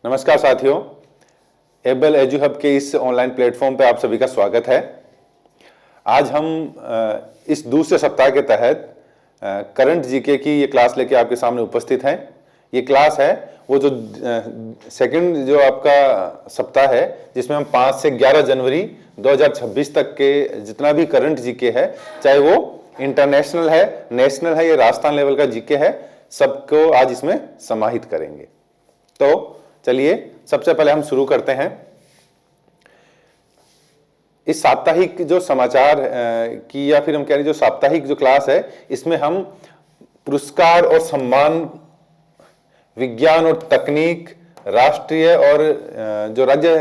नमस्कार साथियों, able edu hub के इस ऑनलाइन प्लेटफॉर्म पे आप सभी का स्वागत है। आज हम इस दूसरे सप्ताह के तहत करंट जीके की ये क्लास लेके आपके सामने उपस्थित हैं। ये क्लास है वो जो सेकंड जो आपका सप्ताह है, जिसमें हम 5 से 11 जनवरी 2026 तक के जितना भी करंट जीके है, चाहे वो इंटरनेशनल है, नेशनल है या राजस्थान लेवल का जीके है, सबको आज इसमें समाहित करेंगे। तो चलिए सबसे पहले हम शुरू करते हैं। इस साप्ताहिक जो समाचार की या फिर हम कह रहे जो साप्ताहिक जो क्लास है, इसमें हम पुरस्कार और सम्मान, विज्ञान और तकनीक, राष्ट्रीय और जो राज्य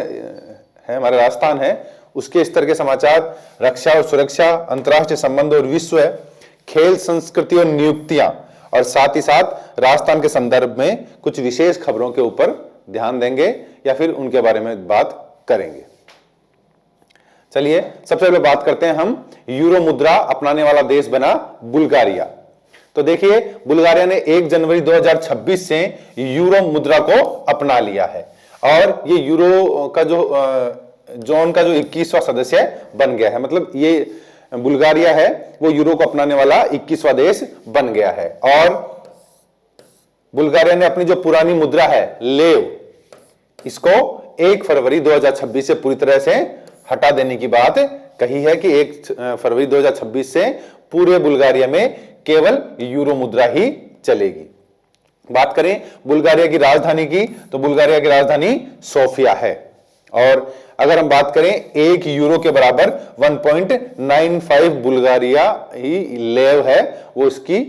है हमारा राजस्थान है उसके स्तर के समाचार, रक्षा और सुरक्षा, अंतर्राष्ट्रीय संबंध और विश्व, खेल, संस्कृति और नियुक्तियां, और साथ ही साथ राजस्थान के संदर्भ में कुछ विशेष खबरों के ऊपर ध्यान देंगे या फिर उनके बारे में बात करेंगे। चलिए सबसे पहले बात करते हैं हम यूरो मुद्रा अपनाने वाला देश बना बुल्गारिया। तो देखिए, बुल्गारिया ने 1 जनवरी 2026 से यूरो मुद्रा को अपना लिया है और ये यूरो का जो जोन का जो 21वां सदस्य बन गया है। मतलब ये बुल्गारिया है वो यूरो को अपनाने वाला 21वां देश बन गया है। और बुल्गारिया ने अपनी जो पुरानी मुद्रा है लेव, इसको 1 फरवरी 2026 से पूरी तरह से हटा देने की बात कही है कि 1 फरवरी 2026 से पूरे बुल्गारिया में केवल यूरो मुद्रा ही चलेगी। बात करें बुल्गारिया की राजधानी की, तो बुल्गारिया की राजधानी सोफिया है। और अगर हम बात करें 1 यूरो के बराबर 1.95 बुल्गारिया ही लेव है, वो इसकी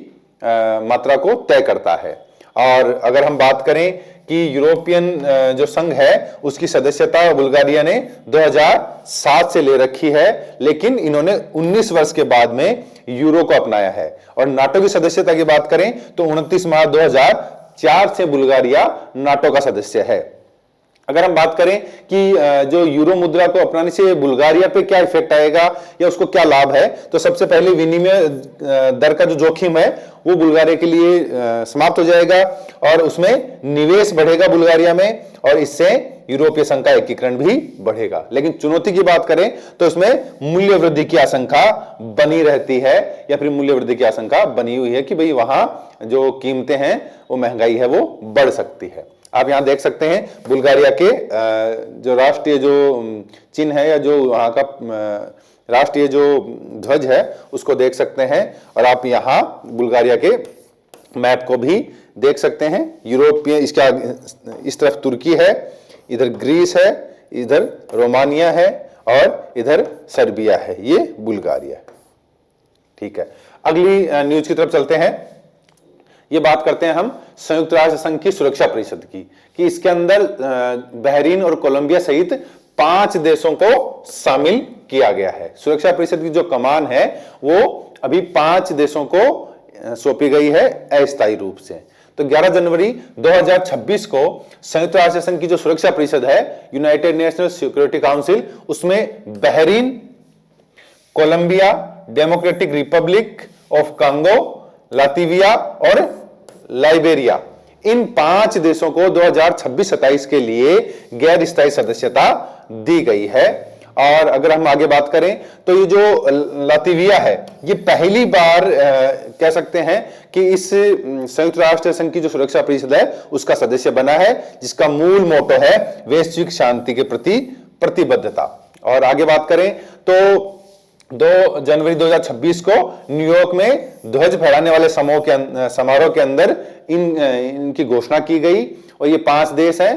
मात्रा को तय करता है। और अगर हम बात करें कि यूरोपियन जो संघ है उसकी सदस्यता बुल्गारिया ने 2007 से ले रखी है, लेकिन इन्होंने 19 वर्ष के बाद में यूरो को अपनाया है। और नाटो की सदस्यता की बात करें तो 29 मार्च 2004 से बुल्गारिया नाटो का सदस्य है। अगर हम बात करें कि जो यूरो मुद्रा को अपनाने से बुल्गारिया पे क्या इफेक्ट आएगा या उसको क्या लाभ है, तो सबसे पहले विनिमय दर का जो जोखिम है वो बुल्गारिया के लिए समाप्त हो जाएगा और उसमें निवेश बढ़ेगा बुल्गारिया में, और इससे यूरोपीय संघ का एकीकरण भी बढ़ेगा। लेकिन चुनौती की बात करें तो इसमें मूल्य वृद्धि की आशंका बनी रहती है, या फिर मूल्य वृद्धि की आशंका बनी हुई है कि भाई वहां जो कीमतें हैं वो महंगाई है वो बढ़ सकती है। आप यहां देख सकते हैं बुल्गारिया के जो राष्ट्रीय जो चिन्ह है या जो वहां का राष्ट्रीय जो ध्वज है उसको देख सकते हैं, और आप यहां बुल्गारिया के मैप को भी देख सकते हैं। यूरोपीय इसका इस तरफ तुर्की है, इधर ग्रीस है, इधर रोमानिया है और इधर सर्बिया है, ये बुल्गारिया। ठीक है, अगली न्यूज की तरफ चलते हैं। ये बात करते हैं हम संयुक्त राष्ट्र संघ की सुरक्षा परिषद की, कि इसके अंदर बहरीन और कोलंबिया सहित 5 देशों को शामिल किया गया है। सुरक्षा परिषद की जो कमान है वो अभी 5 देशों को सौंपी गई है अस्थायी रूप से। तो 11 जनवरी 2026 को संयुक्त राष्ट्र संघ की जो सुरक्षा परिषद है, यूनाइटेड नेशनल सिक्योरिटी काउंसिल, उसमें Bahrain, Colombia, Democratic Republic of Congo, Latvia और लाइबेरिया, इन 5 देशों को 2026-27 के लिए गैर स्थायी सदस्यता दी गई है। और अगर हम आगे बात करें तो ये जो लातविया है ये पहली बार कह सकते हैं कि इस संयुक्त राष्ट्र संघ की जो सुरक्षा परिषद है उसका सदस्य बना है, जिसका मूल मोटो है वैश्विक शांति के प्रति प्रतिबद्धता। और आगे बात करें तो 2 जनवरी 2026 को न्यूयॉर्क में ध्वज फहराने वाले समारोह के अंदर इनकी घोषणा की गई। और ये 5 देश हैं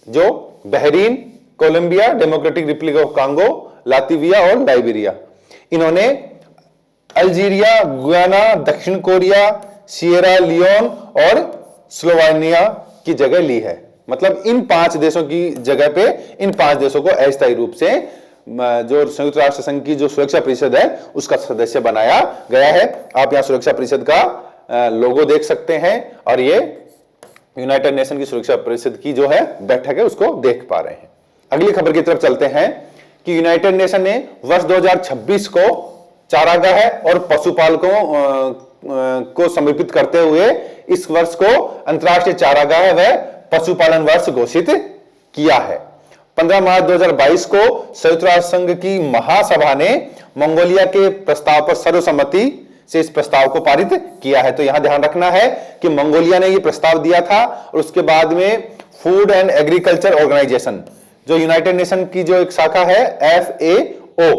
जो Bahrain, Colombia, Democratic Republic of Congo, Latvia और लाइबेरिया। इन्होंने अल्जीरिया, गुयाना, दक्षिण कोरिया, सिएरा लियोन और स्लोवेनिया की जगह ली है। मतलब इन 5 देशों की जगह पे इन 5 देशों को अस्थायी रूप से जो संयुक्त राष्ट्र संघ की जो सुरक्षा परिषद है उसका सदस्य बनाया गया है। आप यहां सुरक्षा परिषद का लोगो देख सकते हैं और ये यूनाइटेड नेशन की सुरक्षा परिषद की जो है बैठक है उसको देख पा रहे हैं। अगली खबर की तरफ चलते हैं कि यूनाइटेड नेशन ने वर्ष 2026 को चारागाह और पशुपालकों को समर्पित करते हुए इस वर्ष को अंतर्राष्ट्रीय चारागाह व पशुपालन वर्ष घोषित किया है। 15 मार्च 2022 को संयुक्त राष्ट्र संघ की महासभा ने मंगोलिया के प्रस्ताव पर सर्वसम्मति से इस प्रस्ताव को पारित किया है। तो यहां ध्यान रखना है कि मंगोलिया ने यह प्रस्ताव दिया था और उसके बाद में फूड एंड एग्रीकल्चर ऑर्गेनाइजेशन, जो यूनाइटेड नेशन की जो एक शाखा है FAO,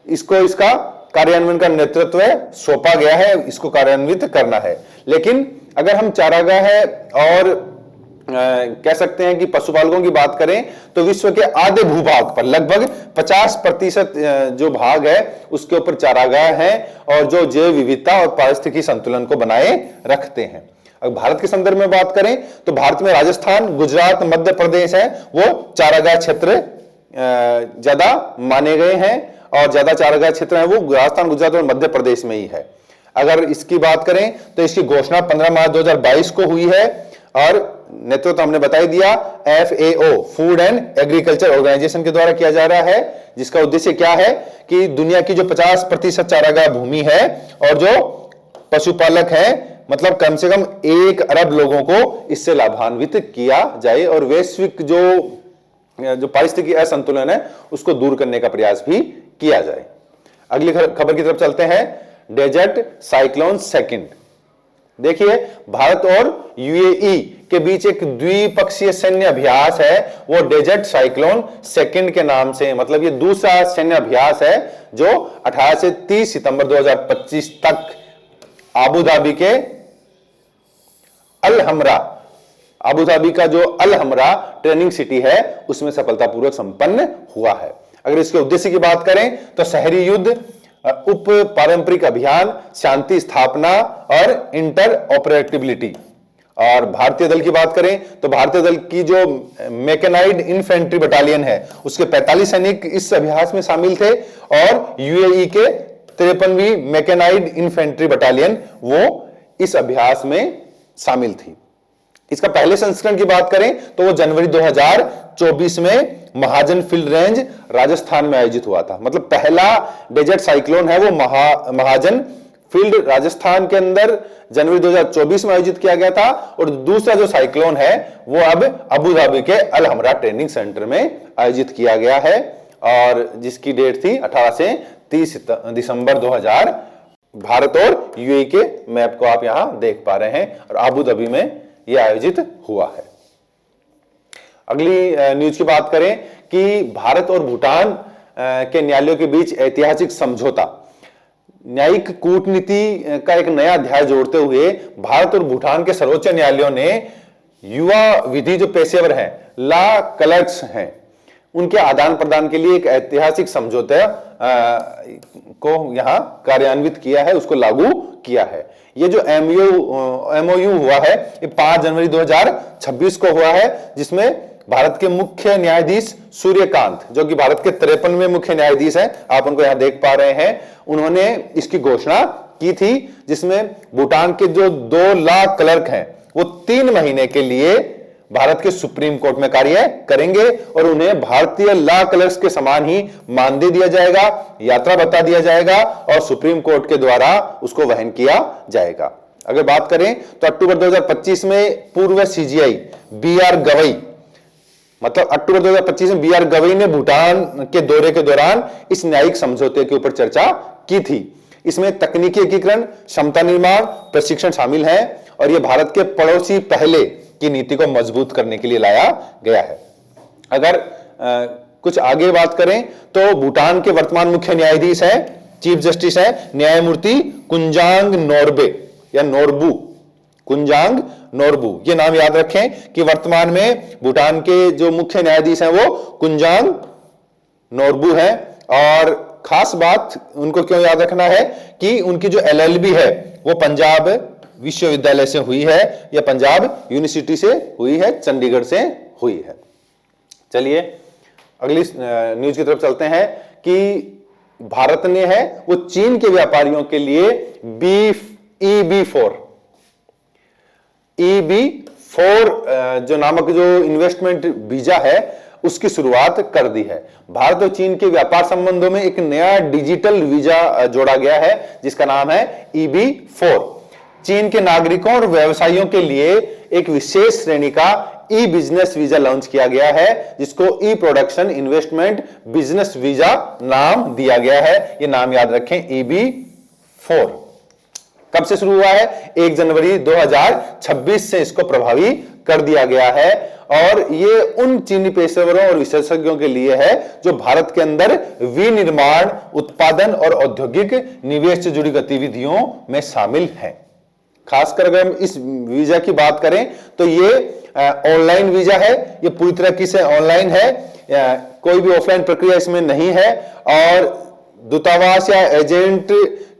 इसको इसका कार्यान्वयन का नेतृत्व सौंपा गया है, इसको कार्यान्वित करना है। लेकिन अगर हम चारागाह और कह सकते हैं कि पशुपालकों की बात करें तो विश्व के आधे भूभाग पर लगभग 50% जो भाग है उसके ऊपर चारागाह है और जो जैव विविधता और पारिस्थितिकी संतुलन को बनाए रखते हैं। अगर भारत के संदर्भ में बात करें तो भारत में राजस्थान, गुजरात, मध्य प्रदेश है वो चारागाह क्षेत्र ज्यादा माने गए हैं और ज्यादा चारागाह क्षेत्र है वो राजस्थान, गुजरात और मध्य प्रदेश में ही है। अगर इसकी बात करें तो इसकी घोषणा 15 मार्च 2022 को हुई है और नेतृत्व तो हमने बता ही दिया FAO food and agriculture organization के द्वारा किया जा रहा है, जिसका उद्देश्य क्या है कि दुनिया की जो 50% चारागाह भूमि है और जो पशुपालक है, मतलब कम से कम 1 अरब लोगों को इससे लाभान्वित किया जाए और वैश्विक जो पारिस्थितिकी असंतुलन है उसको दूर करने का प्रयास भी किया जाए। अगली खबर की तरफ चलते हैं। Desert cyclone second. देखिए, भारत और UAE के बीच एक द्विपक्षीय सैन्य अभ्यास है, वो डेजर्ट साइक्लोन सेकंड के नाम से, मतलब ये दूसरा सैन्य अभ्यास है जो 18 से 30 सितंबर 2025 तक अबू धाबी के अल हमरा, अबू धाबी का जो अल हमरा ट्रेनिंग सिटी है उसमें सफलतापूर्वक संपन्न हुआ है। अगर इसके उद्देश्य की बात करें तो शहरी युद्ध, उप पारंपरिक अभियान, शांति स्थापना और इंटर ऑपरेटिबिलिटी। और भारतीय दल की बात करें तो भारतीय दल की जो मैकेनाइड इन्फेंट्री बटालियन है उसके 45 सैनिक इस अभ्यास में शामिल थे और UAE के 53वीं मैकेनाइड इन्फेंट्री बटालियन वो इस अभ्यास में शामिल थी। इसका पहले संस्करण की बात करें तो वो जनवरी 2024 में महाजन फील्ड रेंज राजस्थान में आयोजित हुआ था। मतलब पहला डेजर्ट साइक्लोन है वो महाजन फील्ड राजस्थान के अंदर जनवरी 2024 में आयोजित किया गया था और दूसरा जो साइक्लोन है वो अब अबू धाबी के अल हमरा ट्रेनिंग सेंटर में आयोजित किया गया है और जिसकी डेट थी 18 से 30 दिसंबर 2000। भारत और UAE के मैप को आप यहां देख पा रहे हैं और अबू धाबी में यह आयोजित हुआ है। अगली न्यूज की बात करें कि भारत और भूटान के न्यायालयों के बीच ऐतिहासिक समझौता, न्यायिक कूटनीति का एक नया अध्याय जोड़ते हुए भारत और भूटान के सर्वोच्च न्यायालयों ने युवा विधि जो पेशेवर हैं, लॉ क्लर्क्स हैं, उनके आदान प्रदान के लिए एक ऐतिहासिक समझौता को यहां कार्यान्वित किया है, उसको लागू किया है। ये जो MOU हुआ है ये 5 जनवरी 2026 को हुआ है, जिसमें भारत के मुख्य न्यायाधीश सूर्यकांत, जो कि भारत के 53वें मुख्य न्यायाधीश हैं, आप उनको यहां देख पा रहे हैं, उन्होंने इसकी घोषणा की थी, जिसमें भूटान के जो 2 लॉ क्लर्क हैं वो 3 महीने के लिए भारत के सुप्रीम कोर्ट में कार्य करेंगे और उन्हें भारतीय लॉ क्लर्क्स के समान ही मानदेय दिया जाएगा, यात्रा भत्ता दिया जाएगा और सुप्रीम कोर्ट के द्वारा उसको वहन किया जाएगा। अगर बात करें तो अक्टूबर 2025 में पूर्व CGI BR गवई, मतलब अक्टूबर 2025 में BR गवई ने भूटान के दौरे के दौरान इस न्यायिक समझौते के ऊपर चर्चा की थी। इसमें तकनीकी एकीकरण, क्षमता निर्माण, प्रशिक्षण शामिल है और यह भारत के पड़ोसी पहले की नीति को मजबूत करने के लिए लाया गया है। अगर कुछ आगे बात करें तो भूटान के वर्तमान मुख्य न्यायाधीश है, चीफ जस्टिस है न्यायमूर्ति कुंजांग नोर्बे या नोरबू, कुंजांग नोरबू, ये नाम याद रखें कि वर्तमान में भूटान के जो मुख्य न्यायाधीश हैं वो कुंजांग नोरबू हैं। और खास बात उनको क्यों याद रखना है कि उनकी जो LLB है वो पंजाब विश्वविद्यालय से हुई है या पंजाब यूनिवर्सिटी से हुई है, चंडीगढ़ से हुई है। चलिए अगली न्यूज की तरफ चलते हैं कि भारत ने है वो चीन के व्यापारियों के लिए EB4 जो नामक जो इन्वेस्टमेंट वीजा है उसकी शुरुआत कर दी है। भारत और चीन के व्यापार संबंधों में एक नया डिजिटल वीजा जोड़ा गया है जिसका नाम है EB4। चीन के नागरिकों और व्यवसायियों के लिए एक विशेष श्रेणी का ई बिजनेस वीजा लॉन्च किया गया है, जिसको ई प्रोडक्शन इन्वेस्टमेंट बिजनेस वीजा नाम दिया गया है। ये नाम याद रखें, EB4। कब से शुरू हुआ है? 1 जनवरी 2026 से इसको प्रभावी कर दिया गया है। और ये उन चीनी पेशेवरों और विशेषज्ञों के लिए है जो भारत के अंदर विनिर्माण, उत्पादन और औद्योगिक निवेश से जुड़ी गतिविधियों में शामिल हैं। खासकर अगर हम इस वीजा की बात करें तो ये ऑनलाइन वीजा है, ये पूरी तरह से ऑनलाइन है, कोई भी ऑफलाइन प्रक्रिया इसमें नहीं है और दूतावास या एजेंट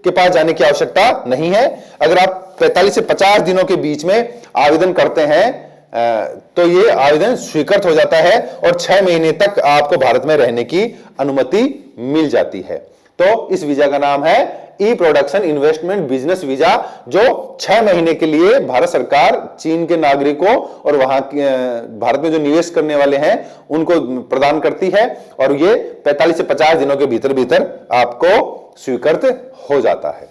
के पास जाने की आवश्यकता नहीं है। अगर आप 45 से 50 दिनों के बीच में आवेदन करते हैं तो ये आवेदन स्वीकृत हो जाता है और 6 महीने तक आपको भारत में रहने की अनुमति मिल जाती है। तो इस वीजा का नाम है ई प्रोडक्शन इन्वेस्टमेंट बिजनेस वीजा, जो 6 महीने के लिए भारत सरकार चीन के नागरिकों और वहां भारत में जो निवेश करने वाले हैं उनको प्रदान करती है और ये 45 से 50 दिनों के भीतर भीतर आपको स्वीकृत हो जाता है।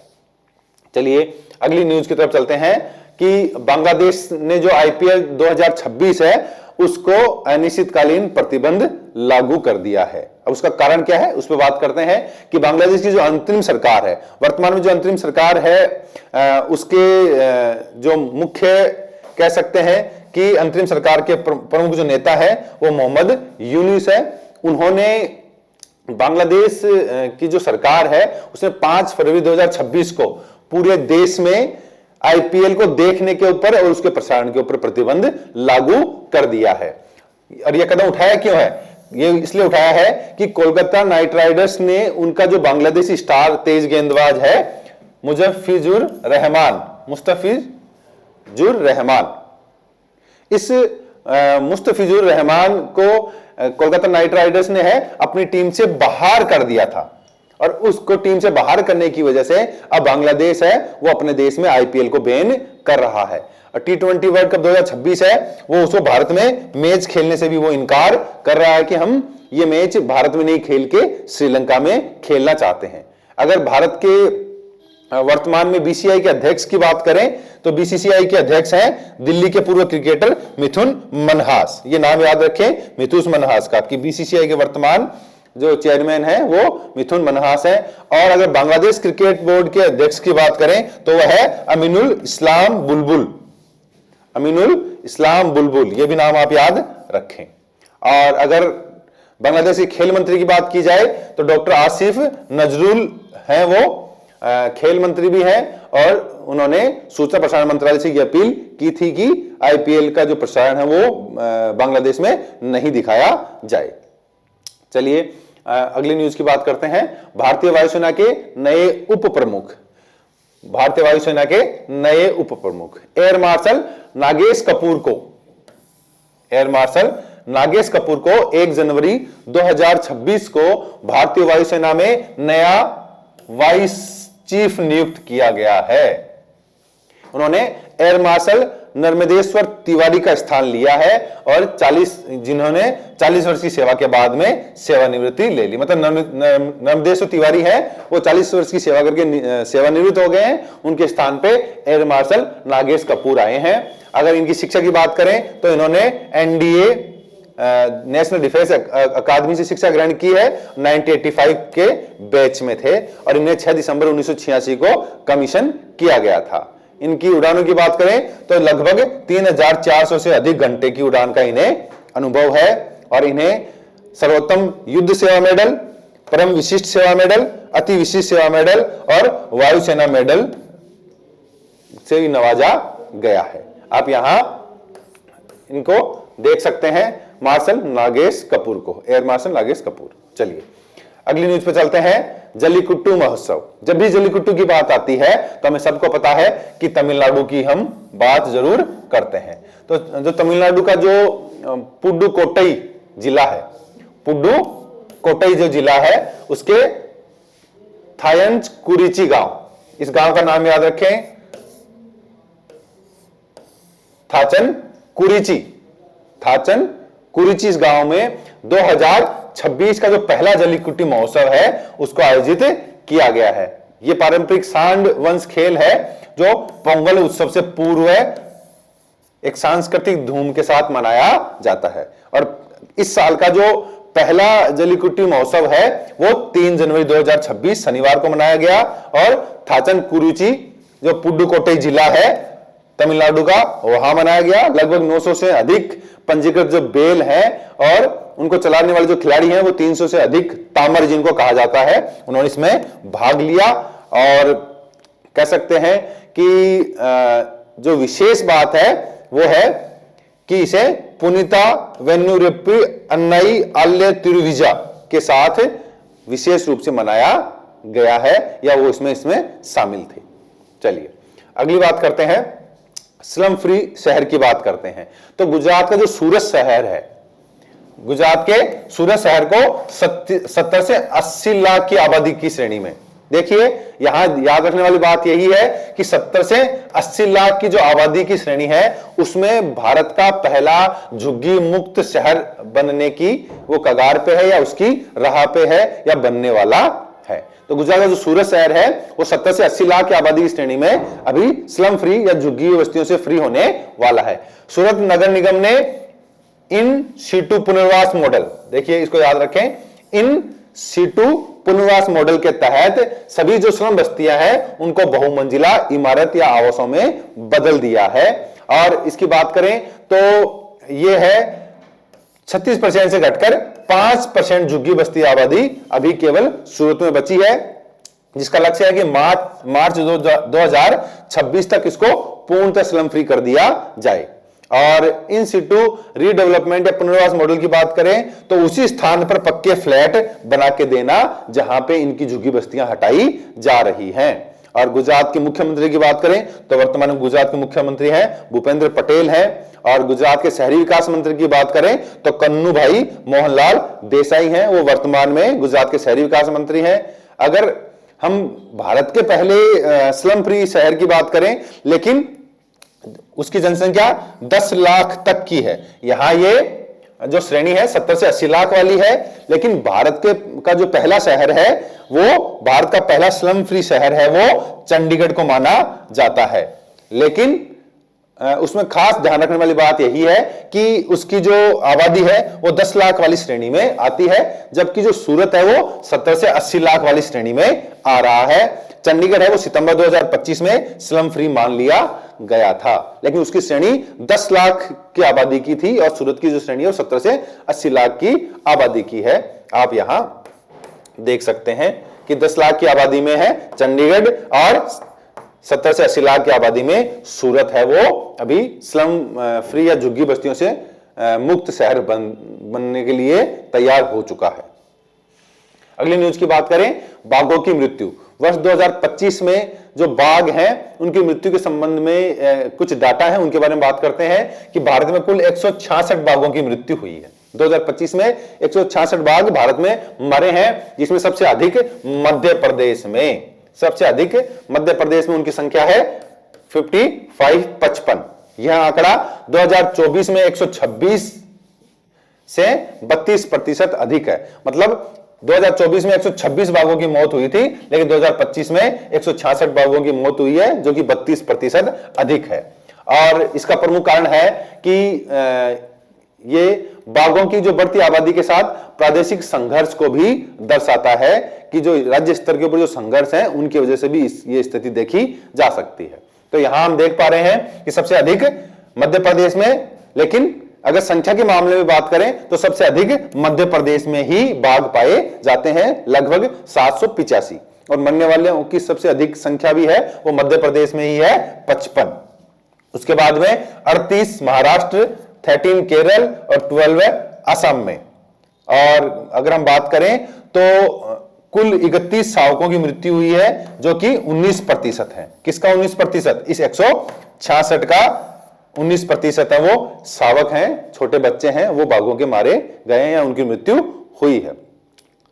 चलिए अगली न्यूज की तरफ चलते हैं कि बांग्लादेश ने जो IPL 2026 है उसको अनिश्चितकालीन प्रतिबंध लागू कर दिया है। अब उसका कारण क्या है उस पर बात करते हैं कि बांग्लादेश की जो अंतरिम सरकार है, वर्तमान में जो अंतरिम सरकार है उसके जो मुख्य कह सकते हैं कि अंतरिम सरकार के प्रमुख जो नेता है वो मोहम्मद यूनुस है। उन्होंने बांग्लादेश की जो सरकार है उसने 5 फरवरी 2026 को पूरे देश में IPL को देखने के ऊपर और उसके प्रसारण के ऊपर प्रतिबंध लागू कर दिया है। और यह कदम उठाया क्यों है? ये इसलिए उठाया है कि कोलकाता नाइट राइडर्स ने उनका जो बांग्लादेशी स्टार तेज गेंदबाज है मुस्तफिजुर रहमान, इस मुस्तफिजुर रहमान को कोलकाता नाइट राइडर्स ने है अपनी टीम से बाहर कर दिया था और उसको टीम से बाहर करने की वजह से अब बांग्लादेश है वो अपने देश में IPL को बैन कर रहा है। T20 वर्ल्ड कप 2026 है वो उसको भारत में मैच खेलने से भी वो इनकार कर रहा है कि हम ये मैच भारत में नहीं खेल के श्रीलंका में खेलना चाहते हैं। अगर भारत के वर्तमान में BCCI के अध्यक्ष की बात करें तो BCCI के अध्यक्ष हैं दिल्ली के पूर्व क्रिकेटर मिथुन मनहास। ये नाम याद रखें मिथुन मनहास का, कि BCCI के वर्तमान जो चेयरमैन है वो मिथुन मनहास है। और अगर बांग्लादेश क्रिकेट बोर्ड के अध्यक्ष की बात करें तो वह है अमीनुल इस्लाम बुलबुल, ये भी नाम आप याद रखें। और अगर बांग्लादेश के खेल मंत्री की बात की जाए तो डॉक्टर आसिफ नजरुल हैं, वो खेल मंत्री भी हैं और उन्होंने सूचना प्रसारण मंत्रालय से ये अपील की थी कि IPL का जो प्रसारण है वो बांग्लादेश में नहीं दिखाया जाए। चलिए अगली न्यूज की बात करते हैं। भारतीय वायुसेना के नए उप प्रमुख एयर मार्शल नागेश कपूर को 1 जनवरी 2026 को भारतीय वायुसेना में नया वाइस चीफ नियुक्त किया गया है। उन्होंने एयर मार्शल नर्मदेश्वर तिवारी का स्थान लिया है और जिन्होंने 40 वर्ष की सेवा के बाद में सेवानिवृत्ति ले ली। मतलब नर्मदेश्वर तिवारी है वो 40 वर्ष की सेवा करके सेवानिवृत्त हो गए हैं, उनके स्थान पे एयर मार्शल नागेश कपूर आए हैं। अगर इनकी शिक्षा की बात करें तो इन्होंने NDA नेशनल डिफेंस अकादमी से शिक्षा ग्रहण की है, 1985 के बैच में थे और इन्हें 6 दिसंबर 1986 को कमीशन किया गया था। इनकी उड़ानों की बात करें तो लगभग 3400 से अधिक घंटे की उड़ान का इन्हें अनुभव है और इन्हें सर्वोत्तम युद्ध सेवा मेडल, परम विशिष्ट सेवा मेडल, अति विशिष्ट सेवा मेडल और वायुसेना मेडल से नवाजा गया है। आप यहां इनको देख सकते हैं, मार्शल नागेश कपूर को, एयर मार्शल नागेश कपूर। चलिए अगली न्यूज पे चलते हैं। जल्लीकट्टू महोत्सव। जब भी जल्लीकट्टू की बात आती है तो हमें सबको पता है कि तमिलनाडु की हम बात जरूर करते हैं। तो जो तमिलनाडु का जो पुडुकोट्टई जिला है, पुडुकोट्टई जो जिला है उसके थायंचकुरिची गांव, इस गांव का नाम याद रखें, थाचनकुरिची। इस गांव में 2026 का जो पहला जल्लीकट्टू महोत्सव है उसको आयोजित किया गया है। यह पारंपरिक सांड वंश खेल है जो पोंगल उत्सव से पूर्व एक सांस्कृतिक धूम के साथ मनाया जाता है। और इस साल का जो पहला जलीकुट्टी महोत्सव है वो 3 जनवरी 2026 शनिवार को मनाया गया और थाचनकुरुची जो पुडुकोट्टई जिला है तमिलनाडु का, वहां मनाया गया। लगभग 900 से अधिक पंजीकृत जो बैल हैं और उनको चलाने वाले जो खिलाड़ी हैं वो 300 से अधिक तामर जिनको कहा जाता है, उन्होंने इसमें भाग लिया। और कह सकते हैं कि जो विशेष बात है वो है कि इसे पुनीता वेन्नुरेप्पी अन्नाई आल्य तिरुविजा के साथ विशेष रूप से मनाया गया है, या वो इसमें शामिल थे। चलिए अगली बात करते हैं, स्लम फ्री शहर की बात करते हैं। तो गुजरात का जो सूरत शहर है, गुजरात के सूरत शहर को 70 से 80 लाख की आबादी की श्रेणी में, देखिए यहां याद रखने वाली बात यही है कि 70 से 80 लाख की जो आबादी की श्रेणी है उसमें भारत का पहला झुग्गी मुक्त शहर बनने की वो कगार पे है या उसकी राह पे है या बनने वाला है। तो गुजरात का जो सूरत शहर है वो 70 से 80 लाख की आबादी की श्रेणी में अभी स्लम फ्री या झुग्गी बस्तियों से फ्री होने वाला है। सूरत नगर निगम ने इन सीटू पुनर्वास मॉडल, देखिए इसको याद रखें, इन सीटू पुनर्वास मॉडल के तहत सभी जो श्रम बस्तियां हैं उनको बहुमंजिला इमारत या आवासों में बदल दिया है। और इसकी बात करें तो यह है 36% से घटकर 5% झुग्गी बस्ती आबादी अभी केवल सूरत में बची है, जिसका लक्ष्य है कि मार्च 2026 तक इसको पूर्णतः स्लम फ्री कर दिया जाए। और इन सिटू रीडेवलपमेंट या पुनर्वास मॉडल की बात करें तो उसी स्थान पर पक्के फ्लैट बना के देना जहां पे इनकी झुग्गी बस्तियां हटाई जा रही हैं। और गुजरात के मुख्यमंत्री की बात करें तो वर्तमान में गुजरात के मुख्यमंत्री हैं भूपेंद्र पटेल हैं। और गुजरात के शहरी विकास मंत्री की बात करें तो कन्नू भाई मोहनलाल देसाई हैं, वो वर्तमान में गुजरात के शहरी विकास मंत्री हैं। अगर हम भारत के पहले स्लम फ्री शहर की बात करें, लेकिन उसकी जनसंख्या 10 लाख तक की है। यहां ये जो श्रेणी है 70 से 80 लाख वाली है, लेकिन भारत का जो पहला शहर है वो भारत का पहला स्लम फ्री शहर है वो चंडीगढ़ को माना जाता है। लेकिन उसमें खास ध्यान रखने वाली बात यही है कि उसकी जो आबादी है वो 10 लाख वाली श्रेणी में आती है, जबकि जो सूरत है वो 70 से 80 लाख वाली श्रेणी में आ रहा है। चंडीगढ़ है वो सितंबर 2025 में स्लम फ्री मान लिया गया था, लेकिन उसकी श्रेणी 10 लाख की आबादी की थी और सूरत की जो श्रेणी है वो 70 से 80 लाख की आबादी की है। आप यहां देख सकते हैं कि 10 लाख की आबादी में है चंडीगढ़ और 70 से 80 लाख की आबादी में सूरत है वो अभी स्लम फ्री या झुग्गी बस्तियों से मुक्त शहर बनने के लिए तैयार हो चुका है। अगली न्यूज की बात करें, बाघों की मृत्यु। वर्ष 2025 में जो बाघ हैं उनकी मृत्यु के संबंध में कुछ डाटा है, उनके बारे में बात करते हैं कि भारत में कुल 166 बाघों की मृत्यु हुई है। 2025 में 166 बाघ भारत में मरे हैं, जिसमें सबसे अधिक मध्य प्रदेश में, उनकी संख्या है 55। यह आंकड़ा 2024 में 126 से 32% अधिक है। मतलब 2024 में 126 बाघों की मौत हुई थी, लेकिन 2025 में 166 बाघों की मौत हुई है, जो कि 32% अधिक है। और इसका प्रमुख कारण है कि ये बाघों की जो बढ़ती आबादी के साथ प्रादेशिक संघर्ष को भी दर्शाता है कि जो राज्य स्तर के ऊपर जो संघर्ष है उनकी वजह से भी ये स्थिति देखी जा सकती है। तो यहां हम देख पा रहे हैं कि सबसे अधिक मध्य प्रदेश में, लेकिन अगर संख्या के मामले में बात करें तो सबसे अधिक मध्य प्रदेश में ही बाघ पाए जाते हैं, लगभग 785। और मरने वालों की सबसे अधिक संख्या भी है वो मध्य प्रदेश में ही है 55। उसके बाद में 38 महाराष्ट्र, 13 केरल और 12 असम में। और अगर हम बात करें तो कुल 31 शावकों की मृत्यु हुई है, जो कि 19% है। किसका 19%? इस 166 का 19% है वो शावक हैं, छोटे बच्चे हैं, वो बाघों के मारे गए हैं या उनकी मृत्यु हुई है।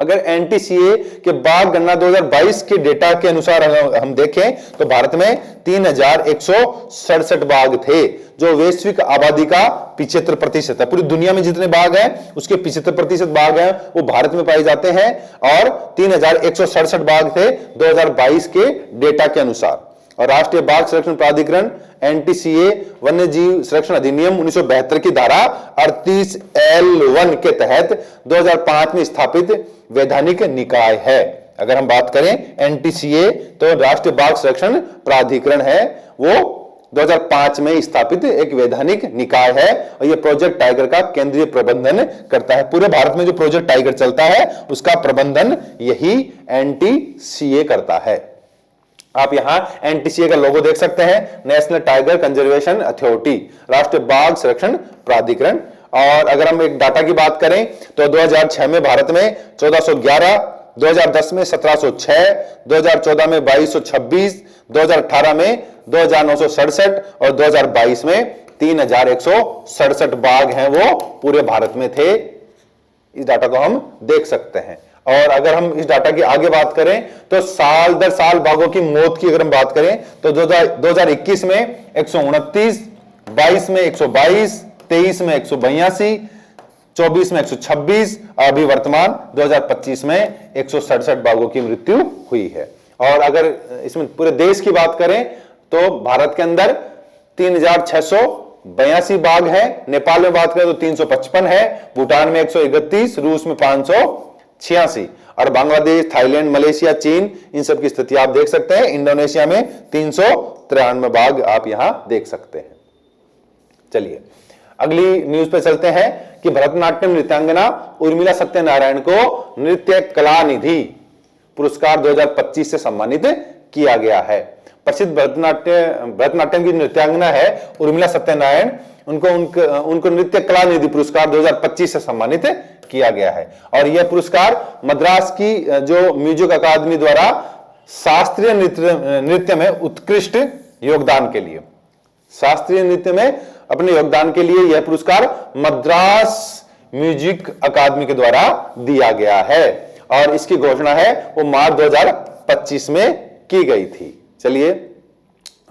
अगर एनटीसीए के बाघ गणना 2022 के डेटा के अनुसार हम देखें तो भारत में 3167 बाघ थे, जो वैश्विक आबादी का 75% है। पूरी दुनिया में जितने बाघ हैं उसके 75% बाघ हैं वो भारत में पाए जाते हैं, और 3167 बाघ थे 2022 के डेटा के अनुसार। और राष्ट्रीय बाघ संरक्षण प्राधिकरण एनटीसीए वन्य जीव संरक्षण अधिनियम 1972 की धारा 38L1 के तहत 2005 में स्थापित वैधानिक निकाय है। अगर हम बात करें एनटीसीए तो राष्ट्रीय बाघ संरक्षण प्राधिकरण है, वो 2005 में स्थापित एक वैधानिक निकाय है और यह प्रोजेक्ट टाइगर का केंद्रीय प्रबंधन करता है। पूरे भारत में जो प्रोजेक्ट टाइगर चलता है उसका प्रबंधन यही एनटीसीए करता है। आप यहां एनटीसीए का लोगो देख सकते हैं, नेशनल टाइगर कंजर्वेशन अथॉरिटी, राष्ट्रीय बाघ संरक्षण प्राधिकरण। और अगर हम एक डाटा की बात करें तो 2006 में भारत में 1411, 2010 में 1706, 2014 में 2226, 2018 में 2967 और 2022 में 3167 बाघ हैं वो पूरे भारत में थे। इस डाटा को हम देख सकते हैं। और अगर हम इस डाटा की आगे बात करें तो साल दर साल बाघों की मौत की अगर हम बात करें तो 2021 में 129, 22 में 122, 23 में 182, 24 में 126, अभी वर्तमान 2025 में 167 बाघों की मृत्यु हुई है। और अगर इसमें पूरे देश की बात करें तो भारत के अंदर 3682 बाघ है, नेपाल में बात करें तो 355 है, भूटान में 131, रूस में 586 और बांग्लादेश, थाईलैंड, मलेशिया, चीन, इन सब की स्थिति आप देख सकते हैं। इंडोनेशिया में 393 बाघ आप यहां देख सकते हैं। चलिए अगली न्यूज पे चलते हैं कि भरतनाट्यम नृत्यांगना उर्मिला सत्यनारायण को नृत्य कला निधि पुरस्कार 2025 से सम्मानित किया गया है। प्रसिद्ध भरतनाट्यम की नृत्यांगना है उर्मिला सत्यनारायण, उनको नृत्य कला निधि पुरस्कार 2025 से सम्मानित किया गया है। और यह पुरस्कार मद्रास की जो म्यूजिक अकादमी द्वारा शास्त्रीय नृत्य में उत्कृष्ट योगदान के लिए, शास्त्रीय नृत्य में अपने योगदान के लिए यह पुरस्कार मद्रास म्यूजिक अकादमी के द्वारा दिया गया है और इसकी घोषणा है वो मार्च 2025 में की गई थी। चलिए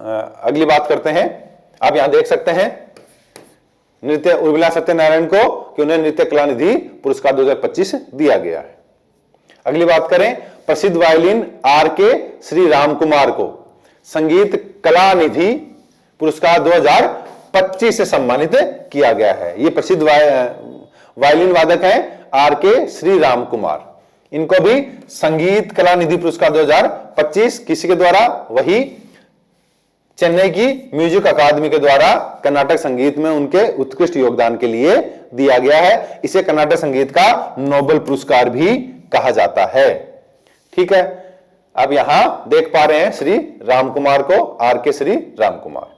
अगली बात करते हैं। आप यहां देख सकते हैं नृत्य उर्मिला सत्यनारायण को कि उन्हें नृत्य कला निधि पुरस्कार 2025 दिया गया है। अगली बात करें प्रसिद्ध वायलिन आर.के. श्री राम कुमार को संगीत कला निधि पुरस्कार 2025 से सम्मानित किया गया है। ये प्रसिद्ध वायलिन वादक हैं आर.के. श्री राम कुमार, इनको भी संगीत कला निधि पुरस्कार 2025 किसी के द्वारा, वही चेन्नई की म्यूजिक अकादमी के द्वारा कर्नाटक संगीत में उनके उत्कृष्ट योगदान के लिए दिया गया है। इसे कर्नाटक संगीत का नोबेल पुरस्कार भी कहा जाता है। ठीक है, अब यहां देख पा रहे हैं श्री राम कुमार को, आर.के. श्री राम कुमार।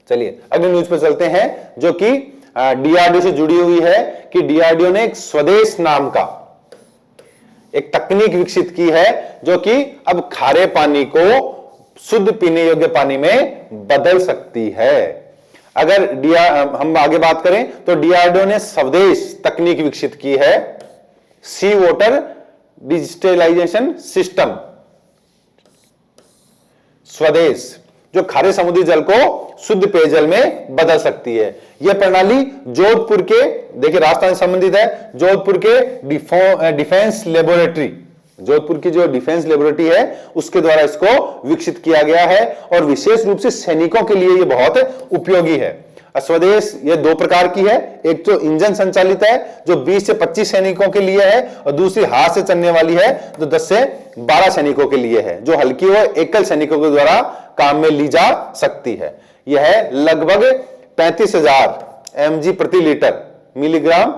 चलिए अगली न्यूज पे चलते हैं जो कि डीआरडीओ से जुड़ी हुई है कि डीआरडीओ ने एक स्वदेश नाम का एक तकनीक विकसित की है जो कि अब खारे पानी को शुद्ध पीने योग्य पानी में बदल सकती है। अगर हम आगे बात करें तो डीआरडीओ ने स्वदेश तकनीक विकसित की है, सी वाटर डिजिटलाइजेशन सिस्टम, स्वदेश, जो खारे समुद्री जल को शुद्ध पेयजल में बदल सकती है। यह प्रणाली जोधपुर के, देखिए राजस्थान से संबंधित है, जोधपुर के डिफेंस लेबोरेटरी, जोधपुर की जो डिफेंस लेबोरेटरी है उसके द्वारा इसको विकसित किया गया है और विशेष रूप से सैनिकों के लिए यह बहुत उपयोगी है। स्वदेश ये दो प्रकार की है, एक तो इंजन संचालित है जो 20 से 25 सैनिकों के लिए है और दूसरी हाथ से चलने वाली है जो 10 से 12 सैनिकों के लिए है, जो हल्की व एकल सैनिकों के द्वारा काम में ली जा सकती है। यह लगभग 35,000 mg प्रति लीटर, मिलीग्राम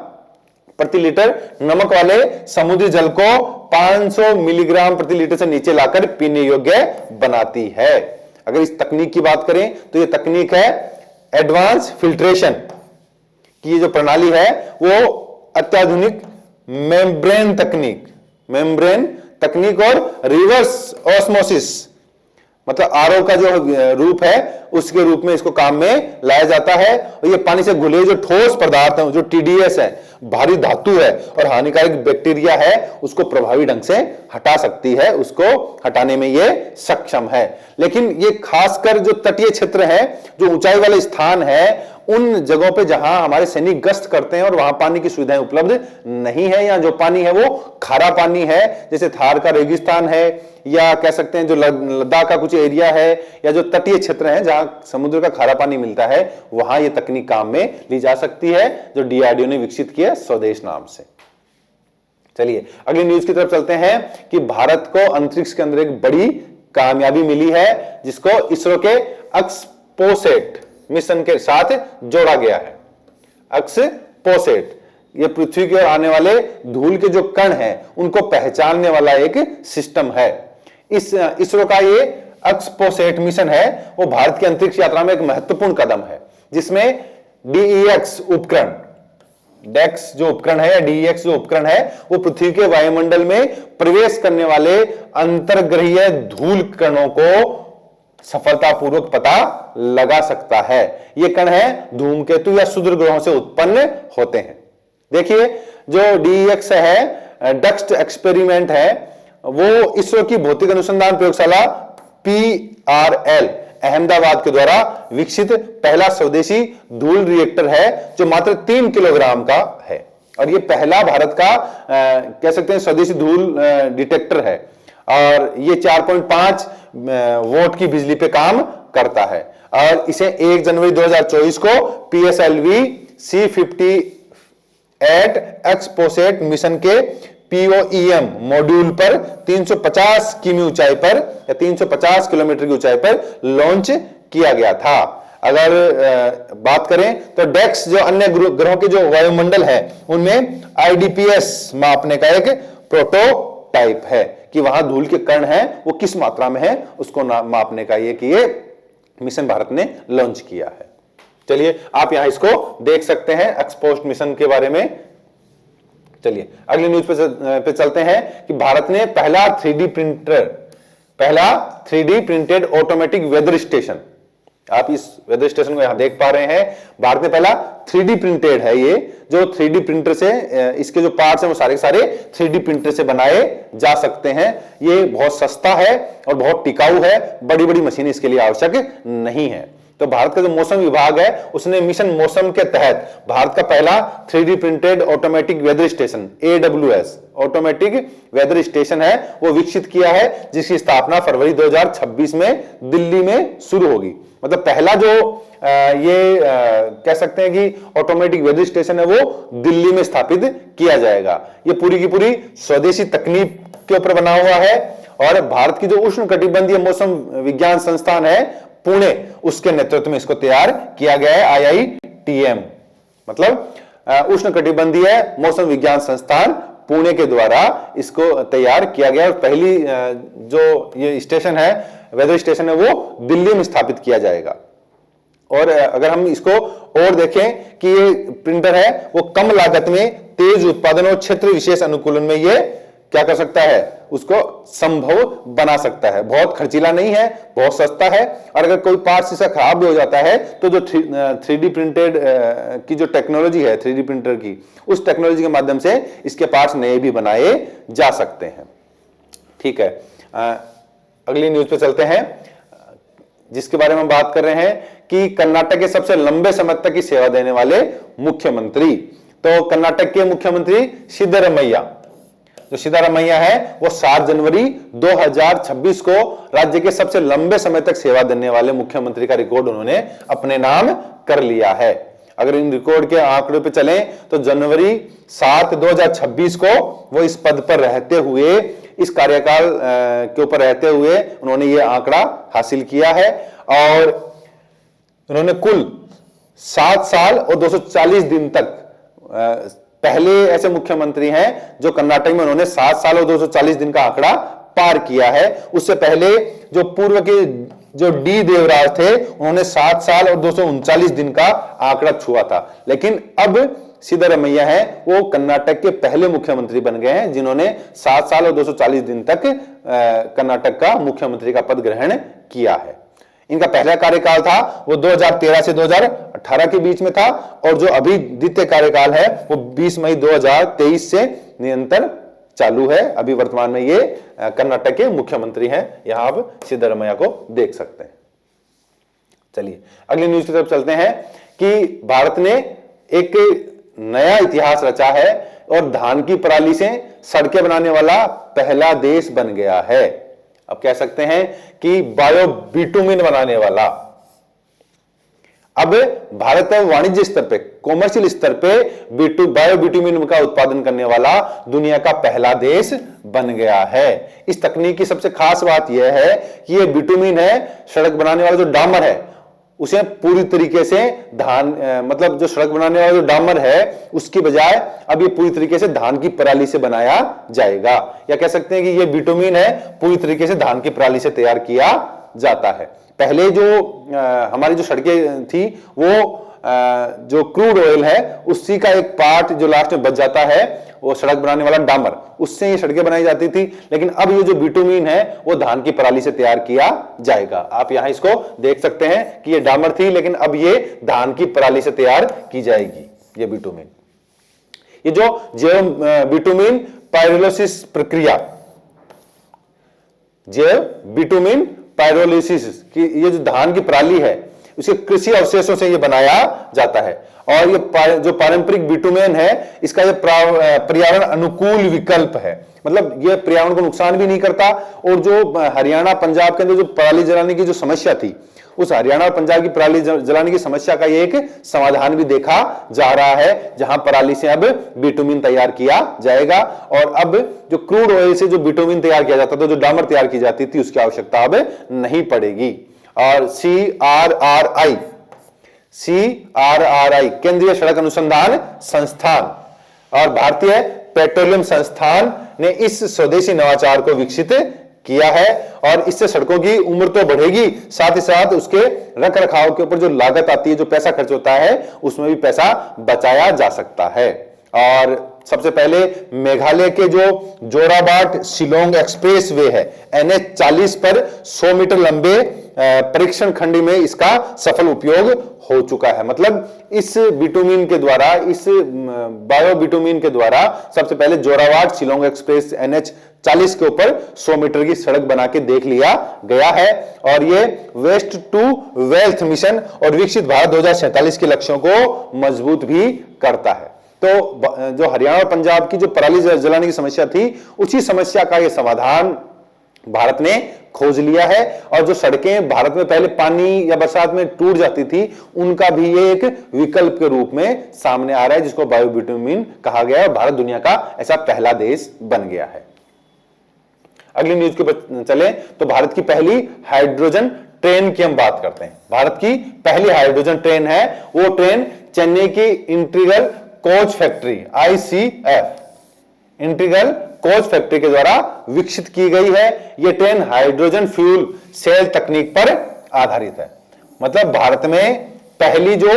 प्रति लीटर नमक वाले समुद्री जल को 500 मिलीग्राम प्रति लीटर से नीचे लाकर पीने योग्य बनाती है। अगर इस तकनीक की बात करें तो यह तकनीक है एडवांस फिल्ट्रेशन की। ये जो प्रणाली है वो अत्याधुनिक मेम्ब्रेन तकनीक और रिवर्स ऑस्मोसिस, मतलब आरओ का जो रूप है उसके रूप में इसको काम में लाया जाता है। और ये पानी से घुले जो ठोस पदार्थ है, जो टीडीएस है, भारी धातु है और हानिकारक बैक्टीरिया है, उसको प्रभावी ढंग से हटा सकती है, उसको हटाने में ये सक्षम है। लेकिन ये खासकर जो तटीय क्षेत्र है, जो ऊंचाई वाले स्थान है, उन जगहों पे जहां हमारे सैनिक गश्त करते हैं और वहां पानी की सुविधाएं उपलब्ध नहीं है, या जो पानी है वो खारा पानी है, जैसे थार का रेगिस्तान है या कह सकते हैं जो लद्दाख का कुछ एरिया है या जो तटीय क्षेत्र है जहां समुद्र का खारा पानी मिलता है, वहां ये तकनीक काम में ली जा सकती है, जो डीआरडीओ ने विकसित किया स्वदेश नाम से। चलिए अगली न्यूज की तरफ चलते हैं कि भारत को अंतरिक्ष के अंदर एक बड़ी कामयाबी मिली है, जिसको इसरो के एक्सपोसेट मिशन के साथ जोड़ा गया है। एक्सपोसेट ये पृथ्वी की ओर आने वाले धूल के जो कण हैं उनको पहचानने वाला एक सिस्टम है। इस इसरो का ये एक्सपोसेट मिशन है वो भारत की अंतरिक्ष यात्रा में एक महत्वपूर्ण कदम है, जिसमें डीईएक्स उपकरण, डेक्स जो उपकरण है या डीईएक्स जो उपकरण है वो पृथ्वी के वायुमंडल में प्रवेश करने वाले अंतर्ग्रहीय धूल कणों को सफलतापूर्वक पता लगा सकता है। ये कण है धूमकेतु या क्षुद्र ग्रहों से उत्पन्न होते हैं। देखिए जो डीईएक्स है, डक्स्ट एक्सपेरिमेंट है, वो इसरो की भौतिक अनुसंधान प्रयोगशाला PRL अहमदाबाद के द्वारा विकसित पहला स्वदेशी धूल रिएक्टर है, जो मात्र 3 किलोग्राम का है। और ये पहला भारत का कह सकते हैं स्वदेशी धूल डिटेक्टर है, और ये 4.5 वोल्ट की बिजली पे काम करता है। और इसे 1 जनवरी 2024 को PSLV C58 एक्सपोसेट मिशन के POEM मॉड्यूल पर 350 किमी ऊंचाई पर या 350 किलोमीटर की ऊंचाई पर लॉन्च किया गया था। अगर बात करें तो डेक्स जो अन्य ग्रहों के जो वायुमंडल है उनमें IDPS मापने का एक प्रोटोटाइप है कि वहां धूल के कण हैं वो किस मात्रा में है, उसको मापने का ये मिशन भारत ने लॉन्च किया है। चलिए आप यहां इसको देख सकते हैं एक्सपोस्ट मिशन के बारे में। चलिए अगली न्यूज पे चलते हैं कि भारत ने पहला 3D printed automatic weather station, आप इस वेदर स्टेशन को यहां देख पा रहे हैं, भारत में पहला 3D प्रिंटेड है। ये जो 3D प्रिंटर से इसके जो पार्ट्स हैं वो सारे 3D प्रिंटर से बनाए जा सकते हैं। ये बहुत सस्ता है और बहुत टिकाऊ है, बड़ी बड़ी मशीन इसके लिए आवश्यक नहीं है। तो भारत का जो मौसम विभाग है उसने मिशन मौसम के तहत भारत का पहला 3D printed automatic weather station AWS automatic weather station है वो विकसित किया है, जिसकी स्थापना फरवरी 2026 में दिल्ली में शुरू होगी। मतलब पहला जो कह सकते हैं कि ऑटोमेटिक वेदर स्टेशन है वो दिल्ली में स्थापित किया जाएगा। ये पूरी की पूरी स्वदेशी तकनीक के ऊपर बना हुआ है, और भारत की जो उष्णकटिबंधीय मौसम विज्ञान संस्थान है पुणे, उसके नेतृत्व में इसको तैयार किया गया है। IITM मतलब उष्णकटिबंधीय मौसम विज्ञान संस्थान पुणे के द्वारा इसको तैयार किया गया, और पहली जो ये स्टेशन है वेदर स्टेशन है वो दिल्ली में स्थापित किया जाएगा। और अगर हम इसको और देखें कि ये प्रिंटर है वो कम लागत में तेज उत्पादन और क्षेत्र विशेष अनुकूलन में ये क्या कर सकता है, उसको संभव बना सकता है। बहुत खर्चीला नहीं है, बहुत सस्ता है, और अगर कोई पार्ट इसका खराब भी हो जाता है तो जो 3D प्रिंटेड की जो टेक्नोलॉजी है 3D प्रिंटर की, उस टेक्नोलॉजी के माध्यम से इसके पार्ट्स नए भी बनाए जा सकते हैं। ठीक है, अगली न्यूज पे चलते हैं, जिसके बारे में बात कर रहे हैं कि कर्नाटक के सबसे लंबे समय तक की सेवा देने वाले मुख्यमंत्री। तो कर्नाटक के मुख्यमंत्री सिद्धरमैया, जो सिद्धरमैया है वो 7 जनवरी 2026 को राज्य के सबसे लंबे समय तक सेवा देने वाले मुख्यमंत्री का रिकॉर्ड उन्होंने अपने नाम कर लिया है। अगर इन रिकॉर्ड के आंकड़ों पे चलें तो जनवरी 7 2026 को वो इस पद पर रहते हुए, इस कार्यकाल के ऊपर रहते हुए उन्होंने ये आंकड़ा हासिल किया है, और उन्होंने कुल 7 साल और 240 दिन तक पहले ऐसे मुख्यमंत्री हैं जो कर्नाटक में उन्होंने 7 साल और 240 दिन का आंकड़ा पार किया है। उससे पहले जो पूर्व के जो डी देवराज थे उन्होंने 7 साल और 239 दिन का आंकड़ा छुआ था, लेकिन अब सिद्धरमैया है वो कर्नाटक के पहले मुख्यमंत्री बन गए हैं जिन्होंने 7 साल और 240 दिन तक कर्नाटक का मुख्यमंत्री का पद ग्रहण किया है। इनका पहला कार्यकाल था वो 2013 से 2018 के बीच में था, और जो अभी द्वितीय कार्यकाल है वो 20 मई 2023 से निरंतर चालू है। अभी वर्तमान में ये कर्नाटक के मुख्यमंत्री हैं, यहां आप सिद्धरमैया को देख सकते हैं। चलिए अगली न्यूज की तरफ चलते हैं कि भारत ने एक नया इतिहास रचा है और धान की पराली से सड़कें बनाने वाला पहला देश बन गया है। अब कह सकते हैं कि बायो बिटुमिन बनाने वाला। अब भारत वाणिज्य स्तर पे, कॉमर्शियल स्तर पे बायो बिटुमिन का उत्पादन करने वाला दुनिया का पहला देश बन गया है। इस तकनीक की सबसे खास बात यह है कि यह बिटुमिन है, सड़क बनाने वाला जो डामर है उसे पूरी तरीके से धान मतलब जो सड़क बनाने वाला जो डामर है उसकी बजाय अब ये पूरी तरीके से धान की पराली से बनाया जाएगा, या कह सकते हैं कि ये बिटुमिन है पूरी तरीके से धान की पराली से तैयार किया जाता है। पहले जो हमारी जो सड़कें थी वो जो क्रूड ऑयल है उसी का एक पार्ट जो लास्ट में बच जाता है वो सड़क बनाने वाला डामर, उससे ये सड़कें बनाई जाती थी। लेकिन अब ये जो बिटुमिन है वो धान की पराली से तैयार किया जाएगा। आप यहां इसको देख सकते हैं कि ये डामर थी लेकिन अब ये धान की पराली से तैयार की जाएगी ये बिटुमिन। ये जो जैव बिटुमिन पायरोलिसिस प्रक्रिया, जैव बिटुमिन पायरोलिसिस की ये जो धान की पराली है उसके कृषि अवशेषों से ये बनाया जाता है। और ये जो पारंपरिक बिटुमेन है इसका ये पर्यावरण अनुकूल विकल्प है, मतलब ये पर्यावरण को नुकसान भी नहीं करता। और जो हरियाणा पंजाब के अंदर जो पराली जलाने की जो समस्या थी उस हरियाणा और पंजाब की पराली जलाने की समस्या का ये एक समाधान भी देखा जा रहा है, जहां पराली से अब बिटुमिन तैयार किया जाएगा। और अब जो क्रूड ऑयल से जो बिटुमिन तैयार किया जाता था, जो डामर तैयार की जाती थी, उसकी आवश्यकता अब नहीं पड़ेगी। और CRRI केंद्रीय सड़क अनुसंधान संस्थान और भारतीय पेट्रोलियम संस्थान ने इस स्वदेशी नवाचार को विकसित किया है। और इससे सड़कों की उम्र तो बढ़ेगी, साथ ही साथ उसके रख रखाव के ऊपर जो लागत आती है, जो पैसा खर्च होता है, उसमें भी पैसा बचाया जा सकता है। और सबसे पहले मेघालय के जो जोराबाट शिलोंग एक्सप्रेस वे है NH40 पर 100 मीटर लंबे परीक्षण खंड में इसका सफल उपयोग हो चुका है। मतलब इस बिटुमिन के द्वारा, इस बायो बिटुमिन के द्वारा सबसे पहले जोराबाट शिलोंग एक्सप्रेस NH40 के ऊपर 100 मीटर की सड़क बना के देख लिया गया है। और ये वेस्ट टू वेल्थ मिशन और विकसित भारत 2047 के लक्ष्यों को मजबूत भी करता है। तो जो हरियाणा और पंजाब की जो पराली जलाने की समस्या थी, उसी समस्या का ये समाधान भारत ने खोज लिया है। और जो सड़कें भारत में पहले पानी या बरसात में टूट जाती थी, उनका भी ये एक विकल्प के रूप में सामने आ रहा है, जिसको बायो बिटुमिन कहा गया है। और भारत दुनिया का ऐसा पहला देश बन गया है। अगली न्यूज के ऊपर चले तो भारत की पहली हाइड्रोजन ट्रेन की हम बात करते हैं। भारत की पहली हाइड्रोजन ट्रेन है, वो ट्रेन चेन्नई की integral coach factory ICF integral coach factory के द्वारा विकसित की गई है। यह ट्रेन हाइड्रोजन फ्यूल सेल तकनीक पर आधारित है। मतलब भारत में पहली जो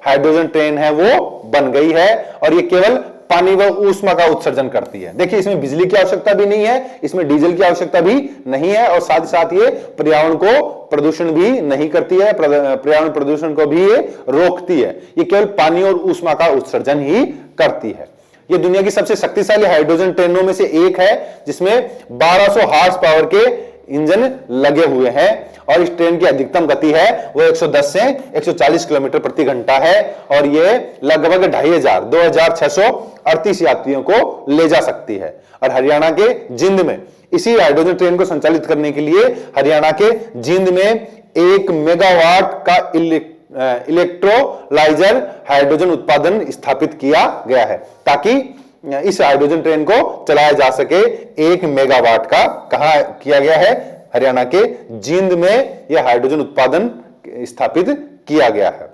हाइड्रोजन ट्रेन है वो बन गई है और ये केवल पानी व ऊष्मा का उत्सर्जन करती है। देखिए, इसमें बिजली की आवश्यकता भी नहीं है, इसमें डीजल की आवश्यकता भी नहीं है, और साथ ही साथ ये पर्यावरण को प्रदूषण भी नहीं करती है, पर्यावरण प्रदूषण को भी ये रोकती है। ये केवल पानी और ऊष्मा का उत्सर्जन ही करती है। ये दुनिया की सबसे शक्तिशाली हाइड्रोजन ट्रेनों में से एक है, जिसमें 1200 हॉर्स पावर के इंजन लगे हुए हैं। और इस ट्रेन की अधिकतम गति है वो 110 से 140 किलोमीटर प्रति घंटा है। और ये लगभग 2638 यात्रियों को ले जा सकती है। और हरियाणा के जिंद में इसी हाइड्रोजन ट्रेन को संचालित करने के लिए हरियाणा के जिंद में 1 मेगावाट का इलेक्ट्रोलाइजर हाइड्रोजन उत्पादन स्थापित किया गया है, ताकि इस हाइड्रोजन ट्रेन को चलाया जा सके। 1 मेगावाट का कहां किया गया है? हरियाणा के जिंद में यह हाइड्रोजन उत्पादन स्थापित किया गया है।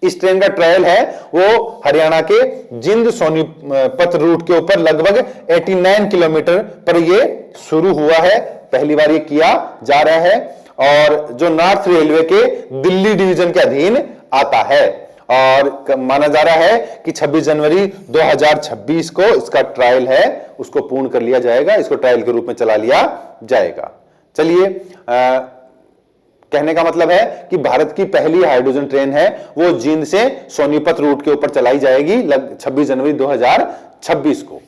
इस ट्रेन का ट्रायल है वो हरियाणा के जिंद सोनीपत रूट के ऊपर लगभग 89 किलोमीटर पर ये शुरू हुआ है। पहली बार ये किया जा रहा है और जो नॉर्थ रेलवे के दिल्ली डिवीजन के अधीन आता है। और माना जा रहा है कि 26 जनवरी 2026 को इसका ट्रायल है उसको पूर्ण कर लिया जाएगा, इसको ट्रायल के रूप में चला लिया जाएगा। चलिए, कहने का मतलब है कि भारत की पहली हाइड्रोजन ट्रेन है वो जींद से सोनीपत रूट के ऊपर चलाई जाएगी 26 जनवरी 2026 को।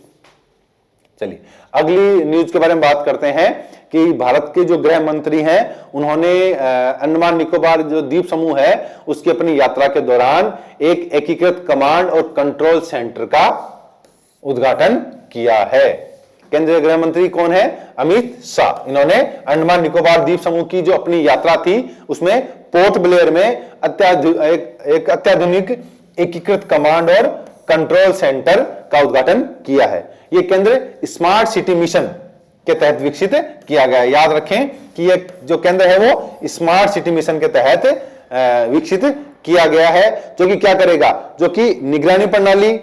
चलिए, अगली न्यूज के बारे में बात करते हैं कि भारत के जो गृह मंत्री हैं उन्होंने अंडमान निकोबार जो द्वीप समूह है उसकी अपनी यात्रा के दौरान एक एकीकृत कमांड और कंट्रोल सेंटर का उद्घाटन किया है। केंद्रीय गृह मंत्री कौन है? अमित शाह। इन्होंने अंडमान निकोबार द्वीप समूह की जो अपनी यात्रा थी उसमें पोर्ट ब्लेयर में एक अत्याधुनिक एकीकृत कमांड और कंट्रोल सेंटर का उद्घाटन किया है। यह केंद्र स्मार्ट सिटी मिशन के तहत विकसित किया गया है। याद रखें कि यह जो केंद्र है वो स्मार्ट सिटी मिशन के तहत विकसित किया गया है, जो कि क्या करेगा? जो कि निगरानी प्रणाली,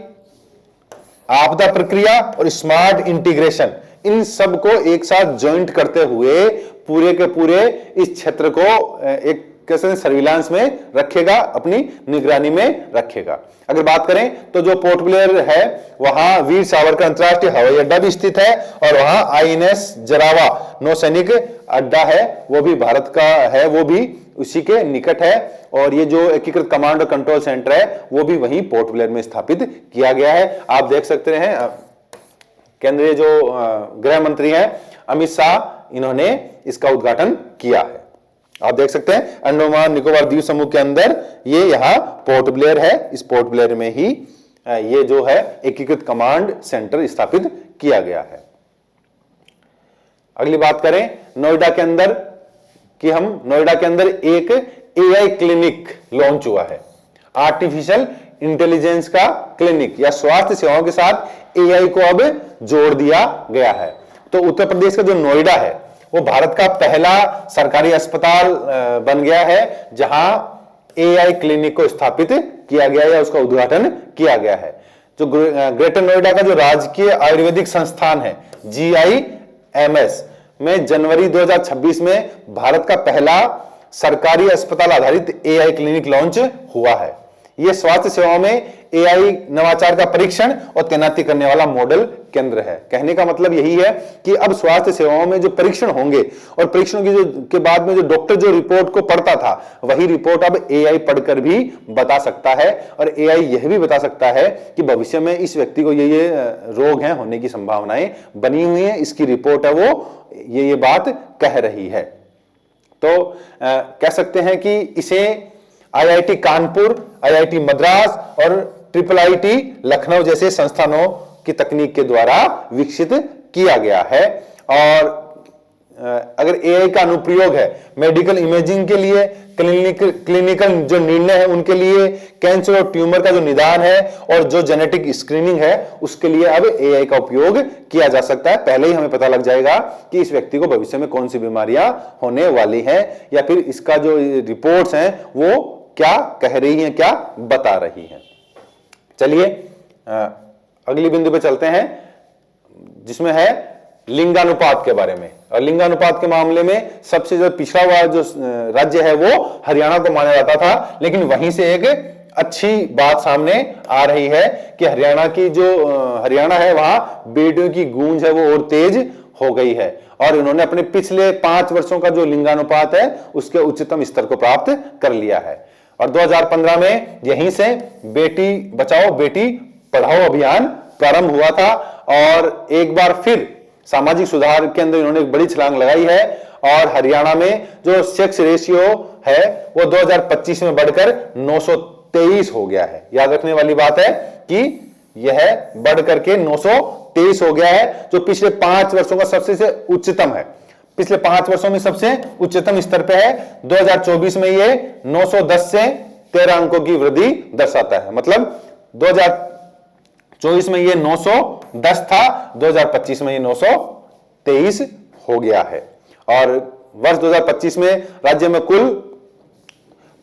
आपदा प्रक्रिया और स्मार्ट इंटीग्रेशन, इन सब को एक साथ ज्वाइंट करते हुए पूरे के पूरे इस क्षेत्र को एक कैसे सर्विलांस में रखेगा, अपनी निगरानी में रखेगा। अगर बात करें तो जो पोर्ट ब्लेयर है वहां वीर सावरकर अंतरराष्ट्रीय हवाई अड्डा भी स्थित है और वहां आईएनएस जरावा नौसैनिक अड्डा है, वो भी भारत का है, वो भी उसी के निकट है। और ये जो एकीकृत कमांड और कंट्रोल सेंटर है वो भी वहीं पोर्ट ब्लेयर में स्थापित किया गया है। आप देख सकते हैं केंद्रीय जो गृह मंत्री हैं अमित शाह, इन्होंने इसका उद्घाटन किया है। आप देख सकते हैं अंडमान निकोबार द्वीप समूह के अंदर ये यहां पोर्ट ब्लेयर है, इस पोर्ट ब्लेयर में ही ये जो है एकीकृत कमांड सेंटर स्थापित किया गया है। अगली बात करें नोएडा के अंदर कि हम नोएडा के अंदर एक एआई क्लिनिक लॉन्च हुआ है। आर्टिफिशियल इंटेलिजेंस का क्लिनिक या स्वास्थ्य सेवाओं के साथ एआई को अब जोड़ दिया गया है। तो उत्तर प्रदेश का जो नोएडा है वो भारत का पहला सरकारी अस्पताल बन गया है जहां एआई क्लिनिक को स्थापित किया गया है या उसका उद्घाटन किया गया है। जो ग्रेटर नोएडा का जो राजकीय आयुर्वेदिक संस्थान है जीआईएमएस में जनवरी 2026 में भारत का पहला सरकारी अस्पताल आधारित एआई क्लिनिक लॉन्च हुआ है। यह स्वास्थ्य सेवाओं में एआई नवाचार का परीक्षण और तैनाती करने वाला मॉडल केंद्र है। कहने का मतलब यही है कि अब स्वास्थ्य सेवाओं में जो परीक्षण होंगे और परीक्षणों की जो के बाद में जो डॉक्टर जो रिपोर्ट को पढ़ता था वही रिपोर्ट अब एआई पढ़कर भी बता सकता है। और एआई यह भी बता सकता है कि भविष्य में इस व्यक्ति को ये रोग हैं होने की संभावनाएं बनी हुई है, इसकी रिपोर्ट है वो ये बात कह रही है। तो कह सकते हैं कि इसे आईआईटी कानपुर, आईआईटी मद्रास और IIIT लखनऊ जैसे संस्थानों की तकनीक के द्वारा विकसित किया गया है। और अगर एआई का अनुप्रयोग है मेडिकल इमेजिंग के लिए, क्लिनिकल जो निर्णय है उनके लिए, कैंसर और ट्यूमर का जो निदान है और जो जेनेटिक स्क्रीनिंग है उसके लिए अब एआई का उपयोग किया जा सकता है। पहले ही हमें पता लग जाएगा कि इस व्यक्ति को भविष्य में कौन सी बीमारियां होने वाली हैं या फिर इसका जो रिपोर्ट्स हैं वो क्या कह रही हैं, क्या बता रही हैं। चलिए अगली बिंदु पे चलते हैं जिसमें है लिंगानुपात के बारे में। और लिंगानुपात के मामले में सबसे जो पिछड़ा हुआ जो राज्य है वो हरियाणा को माना जाता था, लेकिन वहीं से एक अच्छी बात सामने आ रही है कि हरियाणा है वहां बेटियों की गूंज है वो और तेज हो गई है और इन्होंने अपने पिछले 5 वर्षों का जो लिंगानुपात है उसके उच्चतम स्तर को प्राप्त कर लिया है। और 2015 में यहीं से बेटी बचाओ बेटी पढ़ाओ अभियान प्रारंभ हुआ था और एक बार फिर सामाजिक सुधार के अंदर इन्होंने एक बड़ी छलांग लगाई है और हरियाणा में जो सेक्स रेशियो है वो 2025 में बढ़कर 923 हो गया है। याद रखने वाली बात है कि यह बढ़ करके 923 हो गया है, जो पिछले 5 वर्षों का सबसे उच्चतम है। पिछले 5 वर्षों में सबसे उच्चतम स्तर पे है। 2024 में ये 910 से 13 अंकों की वृद्धि दर्शाता है। मतलब 2024 में ये 910 था, 2025 में ये 923 हो गया है। और वर्ष 2025 में राज्य में कुल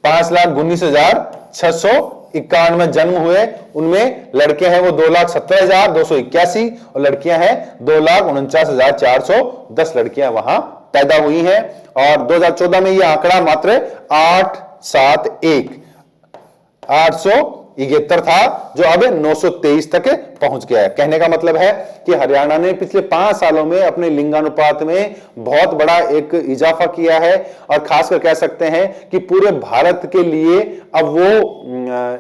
5,19,691 जन्म हुए। उनमें लड़के हैं वो 2,70,281 और लड़कियां हैं 2,49,410 लड़कियां वहां पैदा हुई हैं। और 2014 में यह आंकड़ा मात्र 871 था, जो अब 923 तक पहुंच गया है। कहने का मतलब है कि हरियाणा ने पिछले 5 सालों में अपने लिंगानुपात में बहुत बड़ा एक इजाफा किया है और खासकर कह सकते हैं कि पूरे भारत के लिए अब वो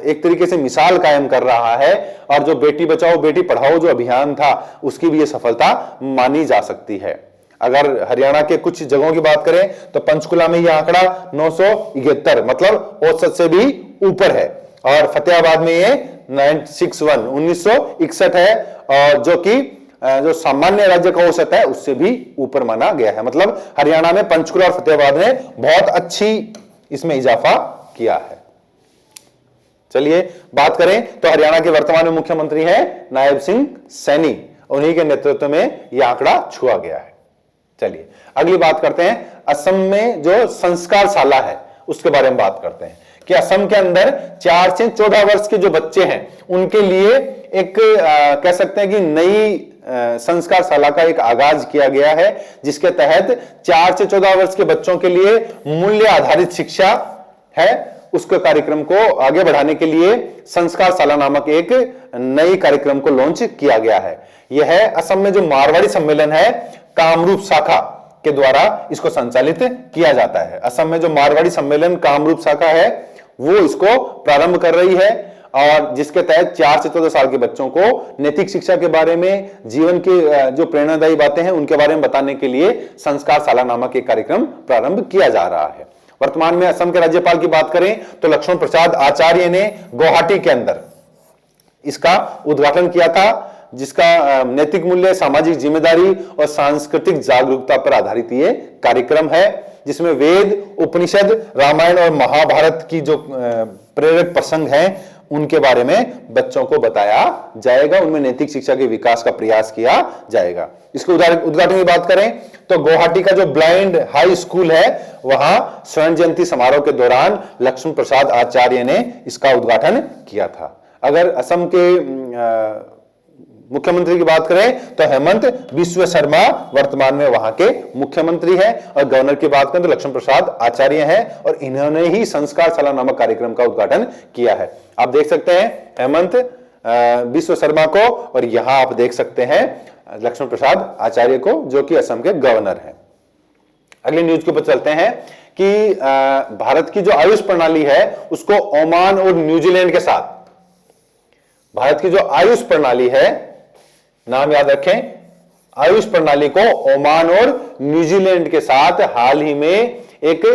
एक तरीके से मिसाल कायम कर रहा है। और जो बेटी बचाओ बेटी पढ़ाओ जो अभियान था उसकी भी ये सफलता मानी जा सकती है। अगर हरियाणा के कुछ जगहों की बात करें तो पंचकुला में यह आंकड़ा 971 मतलब औसत से भी ऊपर है और फतेहाबाद में ये 1961 है और जो कि जो सामान्य राज्य का औसत है उससे भी ऊपर माना गया है। मतलब हरियाणा में पंचकुला और फतेहाबाद ने बहुत अच्छी इसमें इजाफा किया है। चलिए बात करें तो हरियाणा के वर्तमान में मुख्यमंत्री हैं नायब सिंह सैनी, उन्हीं के नेतृत्व में यह आंकड़ा छुआ गया है। चलिए अगली बात करते हैं, असम में जो संस्कार शाला है उसके बारे में बात करते हैं कि असम के अंदर 4 से 14 वर्ष के जो बच्चे हैं उनके लिए एक कह सकते हैं कि नई संस्कार शाला का एक आगाज किया गया है, जिसके तहत 4 से 14 वर्ष के बच्चों के लिए मूल्य आधारित शिक्षा है। उसके कार्यक्रम को आगे बढ़ाने के लिए संस्कार शाला नामक एक नई कार्यक्रम को लॉन्च किया गया है। यह है असम में जो मारवाड़ी सम्मेलन है कामरूप शाखा के द्वारा इसको संचालित किया जाता है। असम में जो मारवाड़ी सम्मेलन कामरूप शाखा है वो इसको प्रारंभ कर रही है, और जिसके तहत 4 से 14 साल के बच्चों को नैतिक शिक्षा के बारे में, जीवन के जो प्रेरणादायी बातें हैं उनके बारे में बताने के लिए संस्कार शाला नामक एक कार्यक्रम प्रारंभ किया जा रहा है। वर्तमान में असम के राज्यपाल की बात करें तो लक्ष्मण प्रसाद आचार्य ने गुवाहाटी के अंदर इसका उद्घाटन किया था, जिसका नैतिक मूल्य, सामाजिक जिम्मेदारी और सांस्कृतिक जागरूकता पर आधारित ये कार्यक्रम है, जिसमें वेद, उपनिषद, रामायण और महाभारत की जो प्रेरक प्रसंग हैं उनके बारे में बच्चों को बताया जाएगा, उनमें नैतिक शिक्षा के विकास का प्रयास किया जाएगा। इसके उद्घाटन की बात करें तो गुवाहाटी का जो ब्लाइंड हाई स्कूल है वहां स्वर्ण जयंती समारोह के दौरान लक्ष्मण प्रसाद आचार्य ने इसका उद्घाटन किया था। अगर असम के मुख्यमंत्री की बात करें तो हेमंत बिस्व शर्मा वर्तमान में वहां के मुख्यमंत्री हैं, और गवर्नर की बात करें तो लक्ष्मण प्रसाद आचार्य हैं, और इन्होंने ही संस्कार शाला नामक कार्यक्रम का उद्घाटन किया है। आप देख सकते हैं हेमंत बिस्व शर्मा को, और यहां आप देख सकते हैं लक्ष्मण प्रसाद आचार्य को, जो कि असम के गवर्नर हैं। अगली न्यूज के ऊपर चलते हैं कि भारत की जो आयुष प्रणाली है उसको ओमान और न्यूजीलैंड के साथ, भारत की जो आयुष प्रणाली है, नाम याद रखें, आयुष प्रणाली को ओमान और न्यूजीलैंड के साथ हाल ही में एक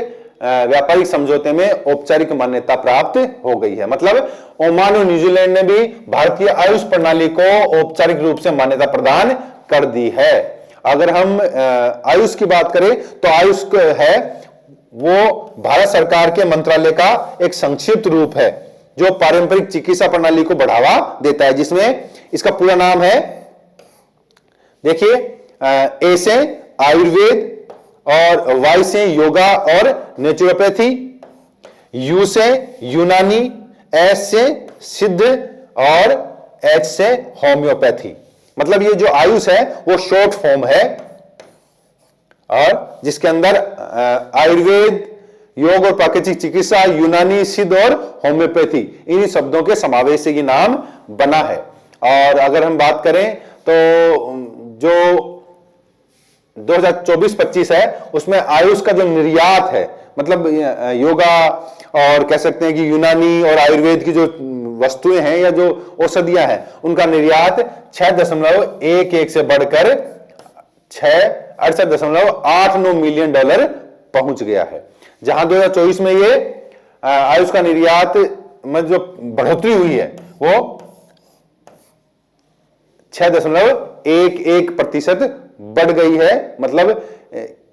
व्यापारिक समझौते में औपचारिक मान्यता प्राप्त हो गई है। मतलब ओमान और न्यूजीलैंड ने भी भारत की आयुष प्रणाली को औपचारिक रूप से मान्यता प्रदान कर दी है। अगर हम आयुष की बात करें तो आयुष है वो भारत सरकार के मंत्रालय का एक संक्षिप्त रूप है जो पारंपरिक चिकित्सा प्रणाली को बढ़ावा देता है, जिसमें इसका पूरा नाम है, देखिए, ए से आयुर्वेद, और वाई से योगा और नेचुरोपैथी, यू से यूनानी, एस से सिद्ध और एच से होम्योपैथी। मतलब ये जो आयुष है वो शॉर्ट फॉर्म है, और जिसके अंदर आयुर्वेद, योग और प्राकृतिक चिकित्सा, यूनानी, सिद्ध और होम्योपैथी, इन शब्दों के समावेश से ये नाम बना है। और अगर हम बात करें तो जो 2024-25 है उसमें आयुष का जो निर्यात है, मतलब योगा और कह सकते हैं कि यूनानी और आयुर्वेद की जो वस्तुएं हैं या जो औषधियां हैं उनका निर्यात 6.11 से बढ़कर 68.89 मिलियन डॉलर पहुंच गया है। जहां 2024 में ये आयुष का निर्यात में जो बढ़ोतरी हुई है वो 6.11% बढ़ गई है। मतलब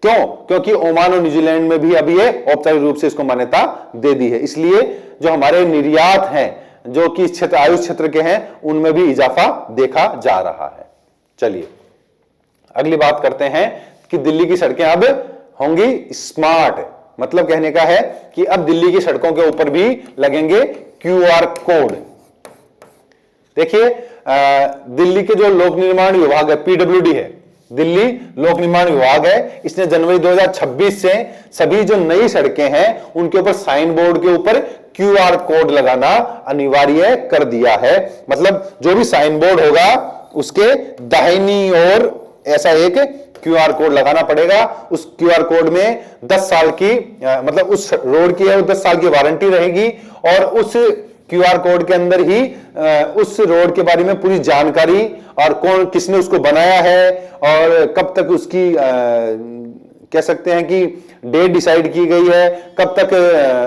क्यों? क्योंकि ओमान और न्यूजीलैंड में भी अभी ये औपचारिक रूप से इसको मान्यता दे दी है, इसलिए जो हमारे निर्यात हैं जो कि क्षेत्र आयुष क्षेत्र के हैं उनमें भी इजाफा देखा जा रहा है। चलिए अगली बात करते हैं कि दिल्ली की सड़कें अब होंगी स्मार्ट। मतलब कहने का है कि अब दिल्ली की सड़कों के ऊपर भी लगेंगे QR कोड। देखिए दिल्ली के जो लोक निर्माण विभाग है, PWD है, दिल्ली लोक निर्माण विभाग है, इसने जनवरी 2026 से सभी जो नई सड़कें हैं उनके ऊपर साइन बोर्ड के ऊपर QR कोड लगाना अनिवार्य कर दिया है। मतलब जो भी साइन बोर्ड होगा उसके दाहिनी ओर ऐसा एक QR कोड लगाना पड़ेगा। उस QR कोड में 10 साल की मतलब उस रोड की है 10 साल की वारंटी रहेगी, और उस QR कोड के अंदर ही उस रोड के बारे में पूरी जानकारी, और कौन किसने उसको बनाया है और कब तक उसकी कह सकते हैं कि डेट डिसाइड की गई है, कब तक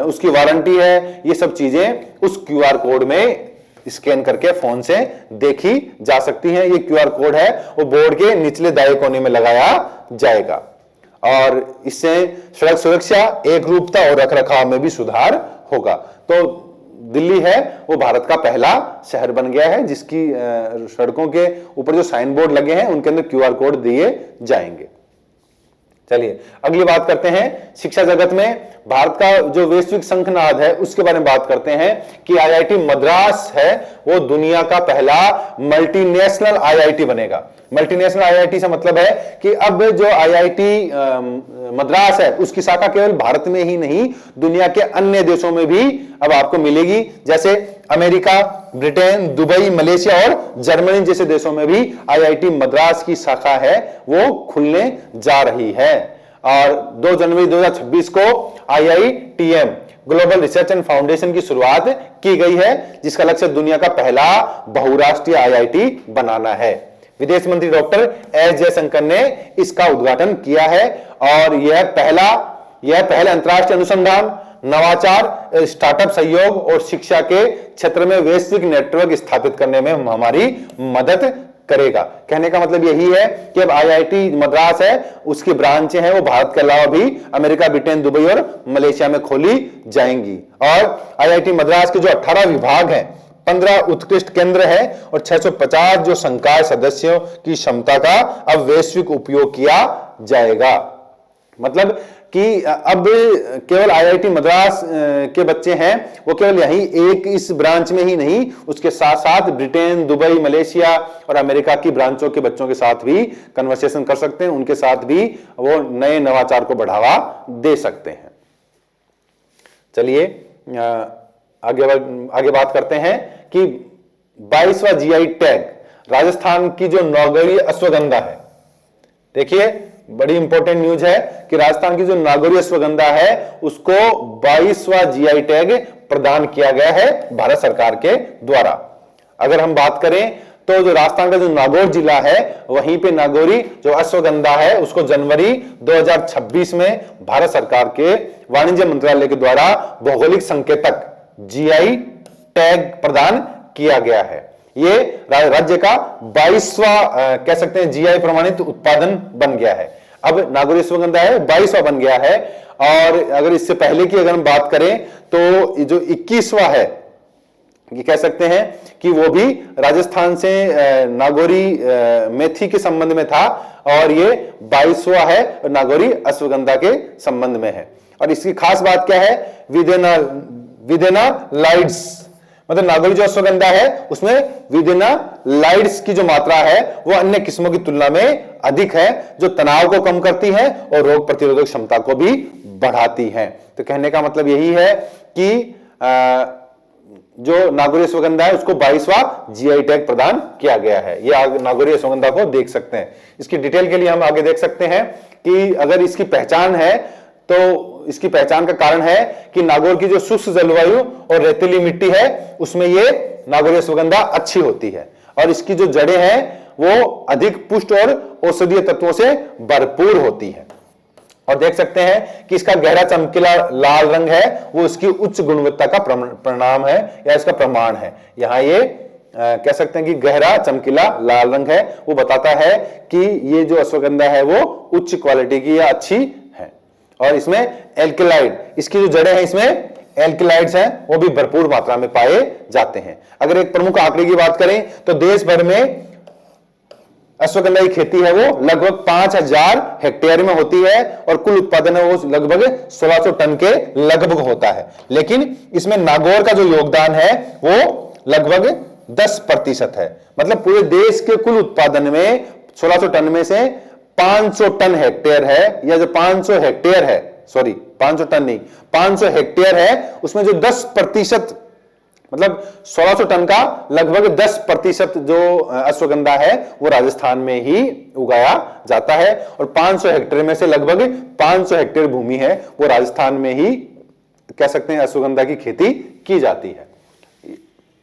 उसकी वारंटी है, ये सब चीजें उस QR कोड में स्कैन करके फोन से देखी जा सकती हैं। ये क्यूआर कोड है वो बोर्ड के निचले दाएं कोने में लगाया जाएगा और इससे सड़क सुरक्षा, एक रूपता और रखरखाव में भी सुधार होगा। तो दिल्ली है वो भारत का पहला शहर बन गया है जिसकी सड़कों के ऊपर जो साइन बोर्ड लगे हैं उनके अंदर क्यूआर कोड दिए जाएंगे। चलिए अगली बात करते हैं शिक्षा जगत में भारत का जो वैश्विक शंखनाद है उसके बारे में बात करते हैं कि आईआईटी मद्रास है वो दुनिया का पहला मल्टीनेशनल आईआईटी बनेगा। मल्टीनेशनल आईआईटी से मतलब है कि अब जो आईआईटी मद्रास है उसकी शाखा केवल भारत में ही नहीं दुनिया के अन्य देशों में भी अब आपको मिलेगी। जैसे अमेरिका, ब्रिटेन, दुबई, मलेशिया और जर्मनी जैसे देशों में भी आईआईटी मद्रास की शाखा है वो खुलने जा रही है। और 2 जनवरी 2026 को IITM global research and foundation की शुरुआत की गई है जिसका लक्ष्य दुनिया का पहला बहुराष्ट्रीय आईआईटी बनाना है। विदेश मंत्री डॉक्टर एस जयशंकर ने इसका उद्घाटन किया है और यह पहले अंतर्राष्ट्रीय अनुसंधान, नवाचार, स्टार्टअप सहयोग और शिक्षा के क्षेत्र में वैश्विक नेटवर्क स्थापित करने में हमारी मदद करेगा। कहने का मतलब यही है कि अब आईआईटी मद्रास है उसकी ब्रांचें हैं वो भारत के अलावा भी अमेरिका, ब्रिटेन, दुबई और मलेशिया में खोली जाएंगी। और आईआईटी मद्रास के जो 18 विभाग हैं, 15 उत्कृष्ट केंद्र है और 650 जो संकाय सदस्यों की क्षमता का अब वैश्विक उपयोग किया जाएगा। मतलब कि अब केवल आईआईटी मद्रास के बच्चे हैं वो केवल यही एक इस ब्रांच में ही नहीं उसके साथ साथ ब्रिटेन, दुबई, मलेशिया और अमेरिका की ब्रांचों के बच्चों के साथ भी कन्वर्सेशन कर सकते हैं, उनके साथ भी वो नए नवाचार को बढ़ावा दे सकते हैं। चलिए आगे बात करते हैं कि 22वां जीआई टैग राजस्थान की जो नागौरी अश्वगंधा है। देखिए बड़ी इंपॉर्टेंट न्यूज है कि राजस्थान की जो नागौरी अश्वगंधा है उसको 22वां जीआई टैग प्रदान किया गया है भारत सरकार के द्वारा। अगर हम बात करें तो जो राजस्थान का जो नागौर जिला है वहीं पे नागौरी जो अश्वगंधा है उसको जनवरी 2026 में भारत सरकार के वाणिज्य मंत्रालय के द्वारा भौगोलिक संकेतक जीआई टैग प्रदान किया गया है। ये राज्य का 22वां कह सकते हैं जीआई प्रमाणित उत्पादन बन गया है। अब नागौरी अश्वगंधा है 22वां बन गया है। और अगर इससे पहले की अगर हम बात करें तो जो 21वां है ये कह सकते हैं कि वो भी राजस्थान से नागौरी मेथी के संबंध में था और ये 22वां है नागौरी अश्वगंधा के संबंध में है। और इसकी खास बात क्या है, विदेना लाइड्स मतलब नागौरी जो अश्वगंधा है उसमें विदेना लाइड्स की जो मात्रा है वो अन्य किस्मों की तुलना में अधिक है जो तनाव को कम करती है और रोग प्रतिरोधक क्षमता को भी बढ़ाती है। तो कहने का मतलब यही है कि जो नागौरी अश्वगंधा है उसको 22वां जीआई टैग प्रदान किया गया है। ये नागौरी अश्वगंधा को देख सकते हैं। इसकी डिटेल के लिए हम आगे देख सकते हैं कि अगर इसकी पहचान है तो इसकी पहचान का कारण है कि नागौर की जो शुष्क जलवायु और रेतीली मिट्टी है उसमें ये नागौरी अश्वगंधा अच्छी होती है और इसकी जो जड़ें हैं वो अधिक पुष्ट और औषधीय तत्वों से भरपूर होती है। और देख सकते हैं कि इसका गहरा चमकीला लाल रंग है वो इसकी उच्च गुणवत्ता का परिणाम है या इसका प्रमाण है। यहां ये कह सकते हैं कि गहरा चमकीला लाल रंग है वो बताता है कि ये जो अश्वगंधा है वो उच्च क्वालिटी की या अच्छी है। और इसमें एल्केलाइड, इसकी जो जड़ें हैं इसमें एल्केलाइड्स हैं वो भी भरपूर मात्रा में पाए जाते हैं। अगर एक प्रमुख आंकड़े की बात करें तो देश भर में अश्वगंधा की खेती है वो लगभग 5000 हेक्टेयर में होती है और कुल उत्पादन है वो लगभग 1600 टन के लगभग होता है। लेकिन इसमें नागौर का जो योगदान है वो लगभग 10% है। मतलब पूरे देश के कुल उत्पादन में 1600 टन में से 500 टन हेक्टेयर है या जो 500 हेक्टेयर है, सॉरी 500 टन नहीं 500 हेक्टेयर है उसमें जो 10% मतलब 1600 टन का लगभग 10% जो अश्वगंधा है वो राजस्थान में ही उगाया जाता है और 500 हेक्टेयर में से लगभग 500 हेक्टेयर भूमि है वो राजस्थान में ही कह सकते हैं अश्वगंधा की खेती की जाती है।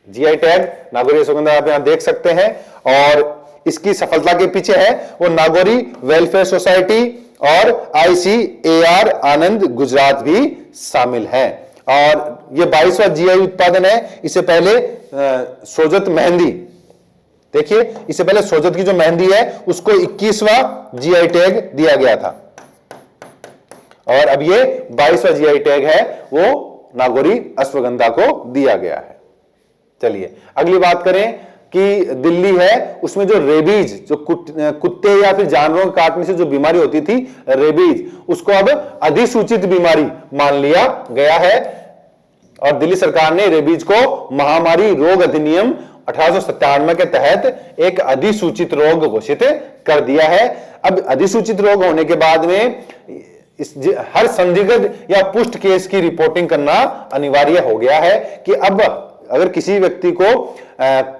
जीआई टैग नागौरी अश्वगंधा आप यहां देख सकते हैं और इसकी सफलता के पीछे है वो नागौरी वेलफेयर सोसाइटी और ICAR आनंद गुजरात भी शामिल है। और ये 22वां जीआई उत्पादन है। इससे पहले सोजत मेहंदी, देखिए इससे पहले सोजत की जो मेहंदी है उसको 21वां जीआई टैग दिया गया था, और अब ये 22वां जीआई टैग है वो नागौरी अश्वगंधा को दिया गया है। चलिए अगली बात करें कि दिल्ली है, उसमें जो रेबीज, जो कुत्ते या फिर जानवरों के काटने से जो बीमारी होती थी रेबीज, उसको अब अधिसूचित बीमारी मान लिया गया है, और दिल्ली सरकार ने रेबीज को महामारी रोग अधिनियम 1897 के तहत एक अधिसूचित रोग घोषित कर दिया है। अब अधिसूचित रोग होने के बाद में हर संदिग्ध या पुष्ट केस की रिपोर्टिंग करना अनिवार्य हो गया है कि अब अगर किसी व्यक्ति को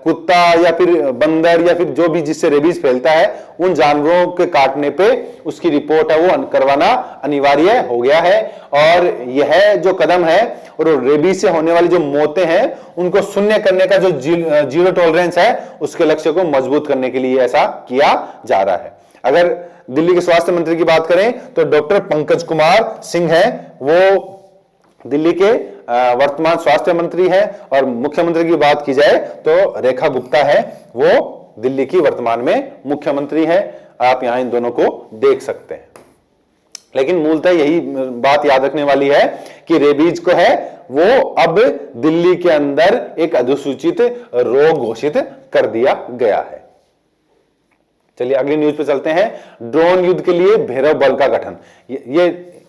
कुत्ता या फिर बंदर या फिर जो भी जिससे रेबीज फैलता है उन जानवरों के काटने पे उसकी रिपोर्ट है वो करवाना अनिवार्य हो गया है। और यह जो कदम है और रेबीज से होने वाली जो मौतें हैं उनको शून्य करने का जो जीरो टॉलरेंस है उसके लक्ष्य को मजबूत करने के लिए ऐसा किया जा रहा है। अगर दिल्ली के स्वास्थ्य मंत्री की बात करें तो डॉक्टर पंकज कुमार सिंह है, वो दिल्ली के वर्तमान स्वास्थ्य मंत्री है, और मुख्यमंत्री की बात की जाए तो रेखा गुप्ता है, वो दिल्ली की वर्तमान में मुख्यमंत्री है। आप यहां इन दोनों को देख सकते हैं। लेकिन मूलतः यही बात याद रखने वाली है कि रेबीज को है वो अब दिल्ली के अंदर एक अधिसूचित रोग घोषित कर दिया गया है। चलिए अगली न्यूज पे चलते हैं। ड्रोन युद्ध के लिए भैरव बल का गठन, ये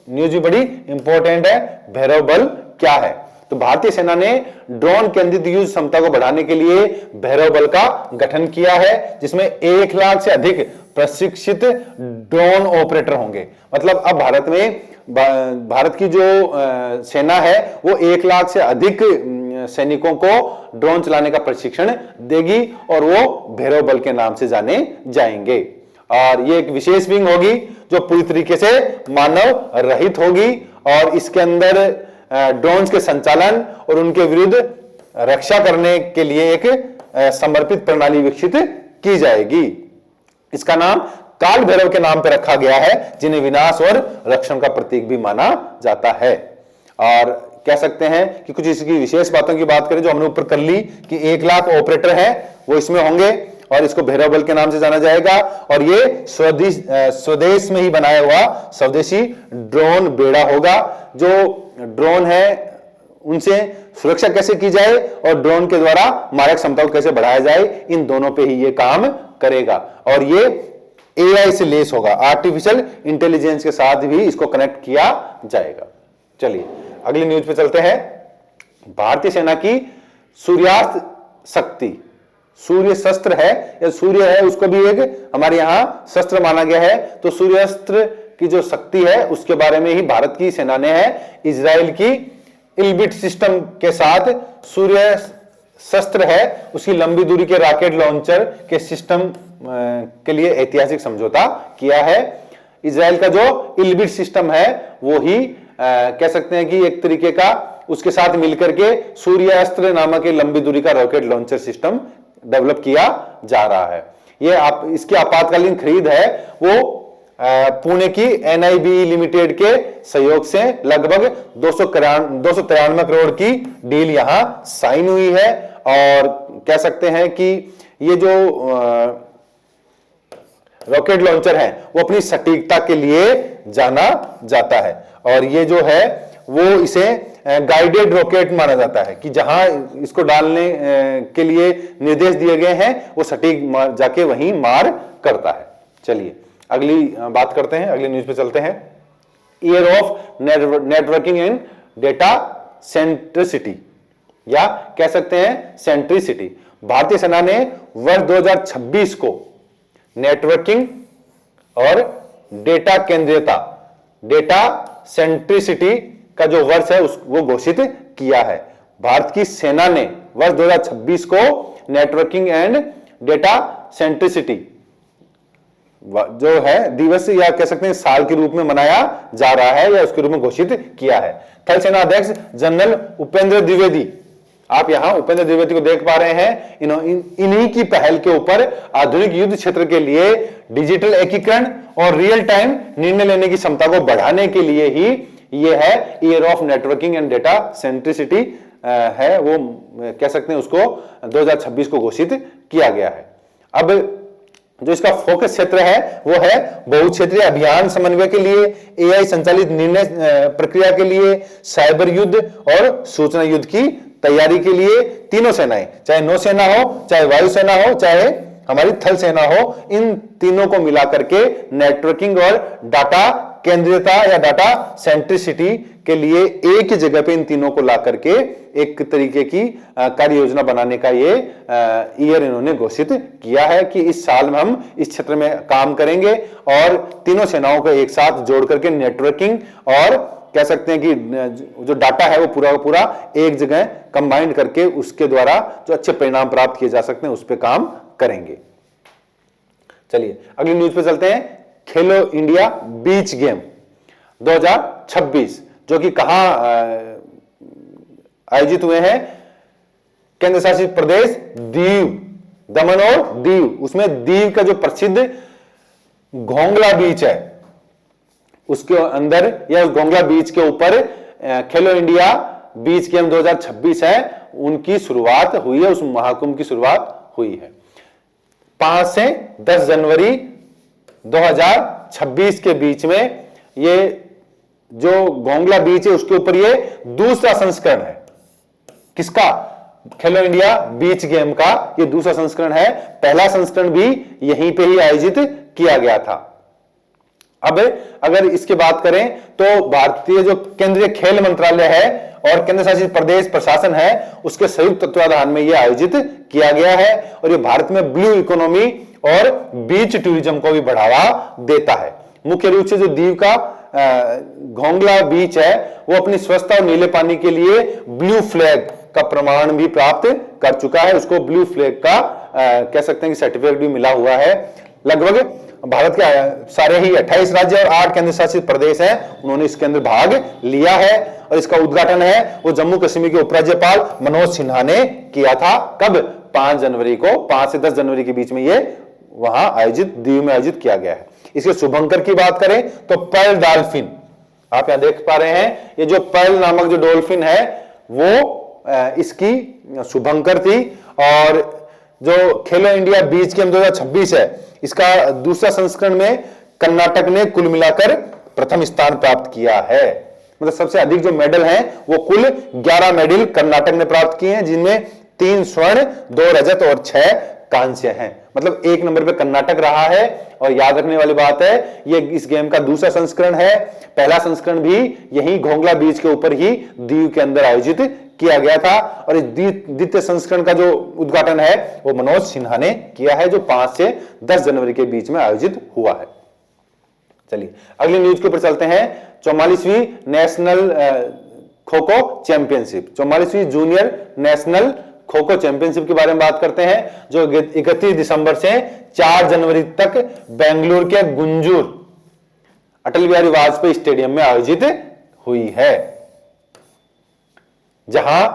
न्यूज भी बड़ी इंपॉर्टेंट है। भैरव बल क्या है? तो भारतीय सेना ने ड्रोन केंद्रित युद्ध क्षमता को बढ़ाने के लिए भैरव बल का गठन किया है, जिसमें 1 लाख से अधिक प्रशिक्षित ड्रोन ऑपरेटर होंगे। मतलब अब भारत की जो सेना है वो 1 लाख से अधिक सैनिकों को ड्रोन चलाने का प्रशिक्षण देगी, और वो भैरव बल के नाम से जाने जाएंगे। और ये एक विशेष विंग होगी जो पूरी तरीके से मानव रहित होगी, और इसके अंदर ड्रोन्स के संचालन और उनके विरुद्ध रक्षा करने के लिए एक समर्पित प्रणाली विकसित की जाएगी। इसका नाम काल भैरव के नाम पर रखा गया है, जिन्हें विनाश और रक्षण का प्रतीक भी माना जाता है। और कह सकते हैं कि कुछ इसकी विशेष बातों की बात करें जो हमने ऊपर कर ली कि 1 लाख ऑपरेटर हैं वो इसमें होंगे, और इसको भैरव बल के नाम से जाना जाएगा। और ये स्वदेश में ही बनाया हुआ स्वदेशी ड्रोन बेड़ा होगा। जो ड्रोन है उनसे सुरक्षा कैसे की जाए और ड्रोन के द्वारा मारक क्षमता को कैसे बढ़ाया जाए, इन दोनों पे ही ये काम करेगा। और ये एआई से लेस होगा, आर्टिफिशियल इंटेलिजेंस के साथ भी इसको कनेक्ट किया जाएगा। चलिए अगली न्यूज पे चलते हैं। भारतीय सेना की सूर्यास्त्र शक्ति, सूर्य शस्त्र है या सूर्य है, उसको भी एक हमारे यहां शस्त्र माना गया है। तो सूर्यास्त्र की जो शक्ति है उसके बारे में ही भारत की सेना ने है इजराइल की इल्बिट सिस्टम के साथ सूर्य शस्त्र है उसकी लंबी दूरी के रॉकेट लॉन्चर के सिस्टम के लिए ऐतिहासिक समझौता किया है। इजराइल का जो इल्बिट सिस्टम है वो ही कह सकते हैं कि एक तरीके का उसके साथ मिलकर के सूर्यास्त्र नामक लंबी दूरी का रॉकेट लॉन्चर सिस्टम डेवलप किया जा रहा है। ये इसकी आपातकालीन खरीद है वो पुणे की एनआईबी लिमिटेड के सहयोग से लगभग 293 करोड़ की डील यहां साइन हुई है। और कह सकते हैं कि ये जो रॉकेट लॉन्चर है वो अपनी सटीकता के लिए जाना जाता है, और ये जो है वो इसे गाइडेड रॉकेट माना जाता है कि जहां इसको डालने के लिए निर्देश दिए गए हैं वो सटीक जाके वहीं मार करता है। चलिए अगली बात करते हैं, अगली न्यूज पे चलते हैं। Year of networking and data centricity, या कह सकते हैं सेंट्रिसिटी। भारतीय सेना ने वर्ष 2026 को नेटवर्किंग और डेटा केंद्रीयता, डेटा सेंट्रिसिटी का जो वर्ष है वो घोषित किया है। भारत की सेना ने वर्ष 2026 को नेटवर्किंग एंड डेटा सेंट्रिसिटी जो है दिवस या कह सकते हैं साल के रूप में मनाया जा रहा है या उसके रूप में घोषित किया है। थल सेना अध्यक्ष जनरल उपेंद्र द्विवेदी, आप यहां उपेंद्र द्विवेदी को देख पा रहे हैं। इन्हीं की पहल के ऊपर आधुनिक युद्ध क्षेत्र के लिए डिजिटल एकीकरण और रियल टाइम निर्णय लेने की क्षमता को बढ़ाने के लिए ही ये है year of networking and data centricity है, वो कह सकते हैं, उसको 2026 को घोषित किया गया है। अब जो इसका फोकस क्षेत्र है वो है बहुक्षेत्रीय अभियान समन्वय के लिए, एआई संचालित निर्णय प्रक्रिया के लिए, साइबर युद्ध और सूचना युद्ध की तैयारी के लिए तीनों सेनाएं, चाहे नौसेना हो, चाहे वायुसेना हो, चाहे हमारी थल सेना हो, इन तीनों को मिलाकर के नेटवर्किंग और डाटा केंद्रीयता या डाटा सेंट्रिसिटी के लिए एक ही जगह पे इन तीनों को ला करके एक तरीके की कार्य योजना बनाने का ये ईयर इन्होंने घोषित किया है कि इस साल में हम इस क्षेत्र में काम करेंगे और तीनों सेनाओं को एक साथ जोड़ करके नेटवर्किंग और कह सकते हैं कि जो डाटा है वो पूरा पूरा एक जगह कंबाइंड करके उसके द्वारा जो अच्छे परिणाम प्राप्त किए जा सकते हैं उस पर काम करेंगे। चलिए अगली न्यूज पे चलते हैं। खेलो इंडिया बीच गेम 2026 जो कि कहां आयोजित हुए हैं, केंद्र शासित प्रदेश दीव, दमन और दीव। उसमें दीव का जो प्रसिद्ध घोंगला बीच है उसके अंदर या उस घोंगला बीच के ऊपर खेलो इंडिया बीच गेम 2026 है, उनकी शुरुआत हुई है, उस महाकुंभ की शुरुआत हुई है। 5 से 10 जनवरी 2026 के बीच में ये जो घोंगला बीच है उसके ऊपर ये दूसरा संस्करण है। किसका? खेलो इंडिया बीच गेम का ये दूसरा संस्करण है। पहला संस्करण भी यहीं पे ही आयोजित किया गया था। अब अगर इसकी बात करें तो भारतीय जो केंद्रीय खेल मंत्रालय है और केंद्र शासित प्रदेश प्रशासन है उसके संयुक्त तत्वाधान में यह आयोजित किया गया है और ये भारत में ब्लू इकोनॉमी और बीच टूरिज्म को भी बढ़ावा देता है। मुख्य रूप से जो दीव का घोंगला बीच है वो अपनी स्वच्छता और नीले पानी के लिए ब्लू फ्लैग का प्रमाण भी प्राप्त कर चुका है। उसको ब्लू फ्लैग का कह सकते हैं कि सर्टिफिकेट भी मिला हुआ है। लगभग भारत के सारे ही 28 राज्य और 8 केंद्र शासित प्रदेश हैं, उन्होंने इसके अंदर भाग लिया है और इसका उद्घाटन है वो जम्मू कश्मीर के उपराज्यपाल मनोज सिन्हा ने किया था। कब? 5 जनवरी को, 5 से 10 जनवरी के बीच में ये वहां आयोजित, दीव में आयोजित किया गया है। इसके शुभंकर की बात करें तो पर्ल डॉल्फिन, आप यहां देख पा रहे हैं, ये जो पर्ल नामक जो डॉल्फिन है वो इसकी शुभंकर थी। और जो खेलो इंडिया बीच गेम 2026 है इसका दूसरा संस्करण में कर्नाटक ने कुल मिलाकर प्रथम स्थान प्राप्त किया है। मतलब सबसे अधिक जो मेडल हैं वो कुल 11 मेडल कर्नाटक ने प्राप्त किए हैं, जिनमें 3 स्वर्ण, 2 रजत और 6 कांस्य हैं। मतलब 1 नंबर पे कर्नाटक रहा है। और याद रखने वाली बात है ये इस गेम का दूसरा संस्करण है। पहला संस्करण भी यही घोंगला बीच के ऊपर ही दीव के अंदर आयोजित किया गया था और इस द्वितीय संस्करण का जो उद्घाटन है वो मनोज सिन्हा ने किया है, जो 5 से 10 जनवरी के बीच में आयोजित हुआ है। चलिए अगली न्यूज के ऊपर चलते हैं। 44वीं national kho kho championship, 44वीं junior national kho kho championship के बारे में बात करते हैं, जो 31 दिसंबर से 4 जनवरी तक बेंगलुरु के गुंजूर अटल बिहारी वाजपेयी स्टेडियम में आयोजित हुई है। जहां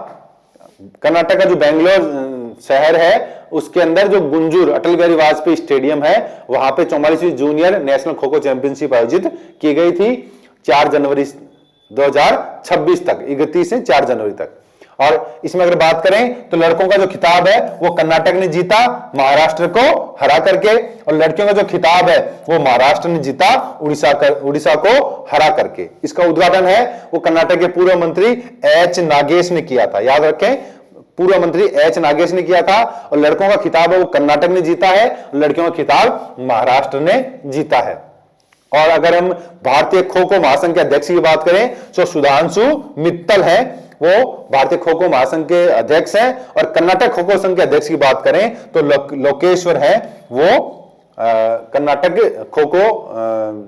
कर्नाटक का जो बेंगलोर शहर है उसके अंदर जो गुंजूर अटल बिहारी वाजपेयी स्टेडियम है वहां पे 44वीं junior national kho kho championship आयोजित की गई थी 4 जनवरी 2026 तक, 31 से 4 जनवरी तक। और इसमें अगर बात करें तो लड़कों का जो खिताब है वो कर्नाटक ने जीता महाराष्ट्र को हरा करके, और लड़कियों का जो खिताब है वो महाराष्ट्र ने जीता उड़ीसा को हरा करके। इसका उद्घाटन है वो कर्नाटक के पूर्व मंत्री एच नागेश ने किया था। याद रखें, पूर्व मंत्री एच नागेश ने किया था। और लड़कों का खिताब है वो कर्नाटक ने जीता है, लड़कियों का खिताब महाराष्ट्र ने जीता है। और अगर हम भारतीय खो खो महासंघ के अध्यक्ष की बात करें तो सुधांशु मित्तल है, वो भारतीय खो खो महासंघ के अध्यक्ष हैं। और कर्नाटक खो खो संघ के अध्यक्ष की बात करें तो लोकेश्वर है, वो कर्नाटक खो खो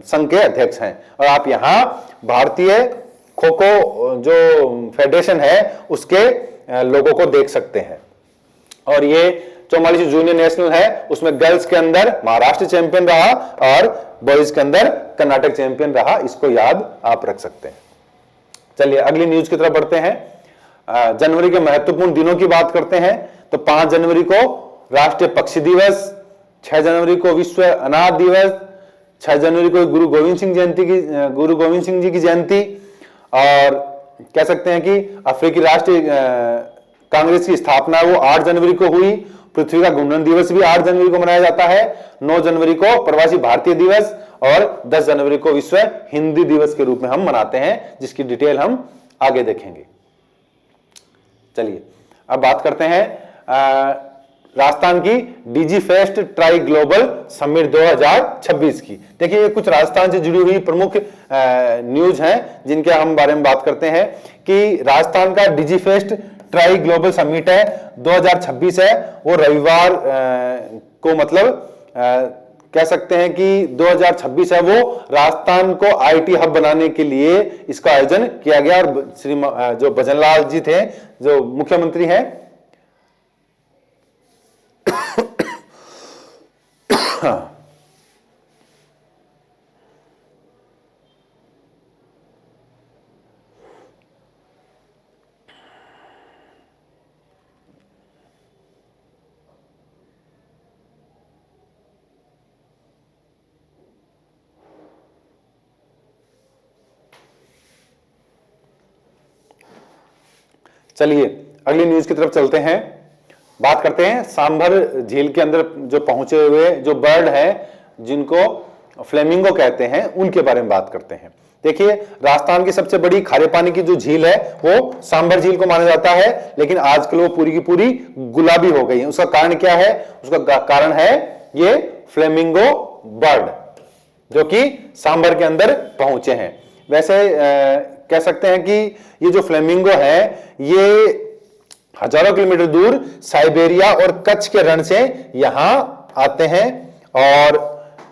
संघ के अध्यक्ष हैं। और आप यहां भारतीय खो खो जो फेडरेशन है उसके लोगों को देख सकते हैं। और ये 44 जूनियर नेशनल है, उसमें गर्ल्स के अंदर महाराष्ट्र चैंपियन रहा और बॉयज के अंदर कर्नाटक चैंपियन रहा। इसको याद आप रख सकते हैं। चलिए अगली न्यूज की तरफ बढ़ते हैं। जनवरी के महत्वपूर्ण दिनों की बात करते हैं तो 5 जनवरी को राष्ट्रीय पक्षी दिवस, 6 जनवरी को विश्व अनाथ दिवस, 6 जनवरी को गुरु गोविंद सिंह जी की जयंती, और कह सकते हैं कि अफ्रीकी राष्ट्रीय कांग्रेस की स्थापना वो 8 जनवरी को हुई। पृथ्वी का घूर्णन दिवस भी 8 जनवरी को मनाया जाता है। 9 जनवरी को प्रवासी भारतीय दिवस और 10 जनवरी को विश्व हिंदी दिवस के रूप में हम मनाते हैं, जिसकी डिटेल हम आगे देखेंगे। चलिए अब बात करते हैं राजस्थान की DG fest try global summit 2026 की। देखिए ये कुछ राजस्थान से जुड़ी हुई प्रमुख न्यूज हैं जिनके हम बारे में बात करते हैं कि राजस्थान का DG fest try global summit है 2026 है, वो रविवार को मतलब कह सकते हैं कि 2026 है, वो राजस्थान को आईटी हब बनाने के लिए इसका आयोजन किया गया। और श्री जो भजनलाल जी थे जो मुख्यमंत्री हैं चलिए अगली न्यूज की तरफ चलते हैं। बात करते हैं सांभर झील के अंदर जो पहुंचे हुए जो बर्ड है जिनको फ्लेमिंगो कहते हैं, उनके बारे में बात करते हैं। देखिए राजस्थान की सबसे बड़ी खारे पानी की जो झील है वो सांभर झील को माना जाता है, लेकिन आजकल वो पूरी की पूरी गुलाबी हो गई है। उसका कारण क्या है? उसका कारण है ये फ्लेमिंगो बर्ड जो कि सांभर के अंदर पहुंचे हैं। वैसे कह सकते हैं कि ये जो फ्लेमिंगो है ये हजारों किलोमीटर दूर साइबेरिया और कच्छ के रण से यहां आते हैं और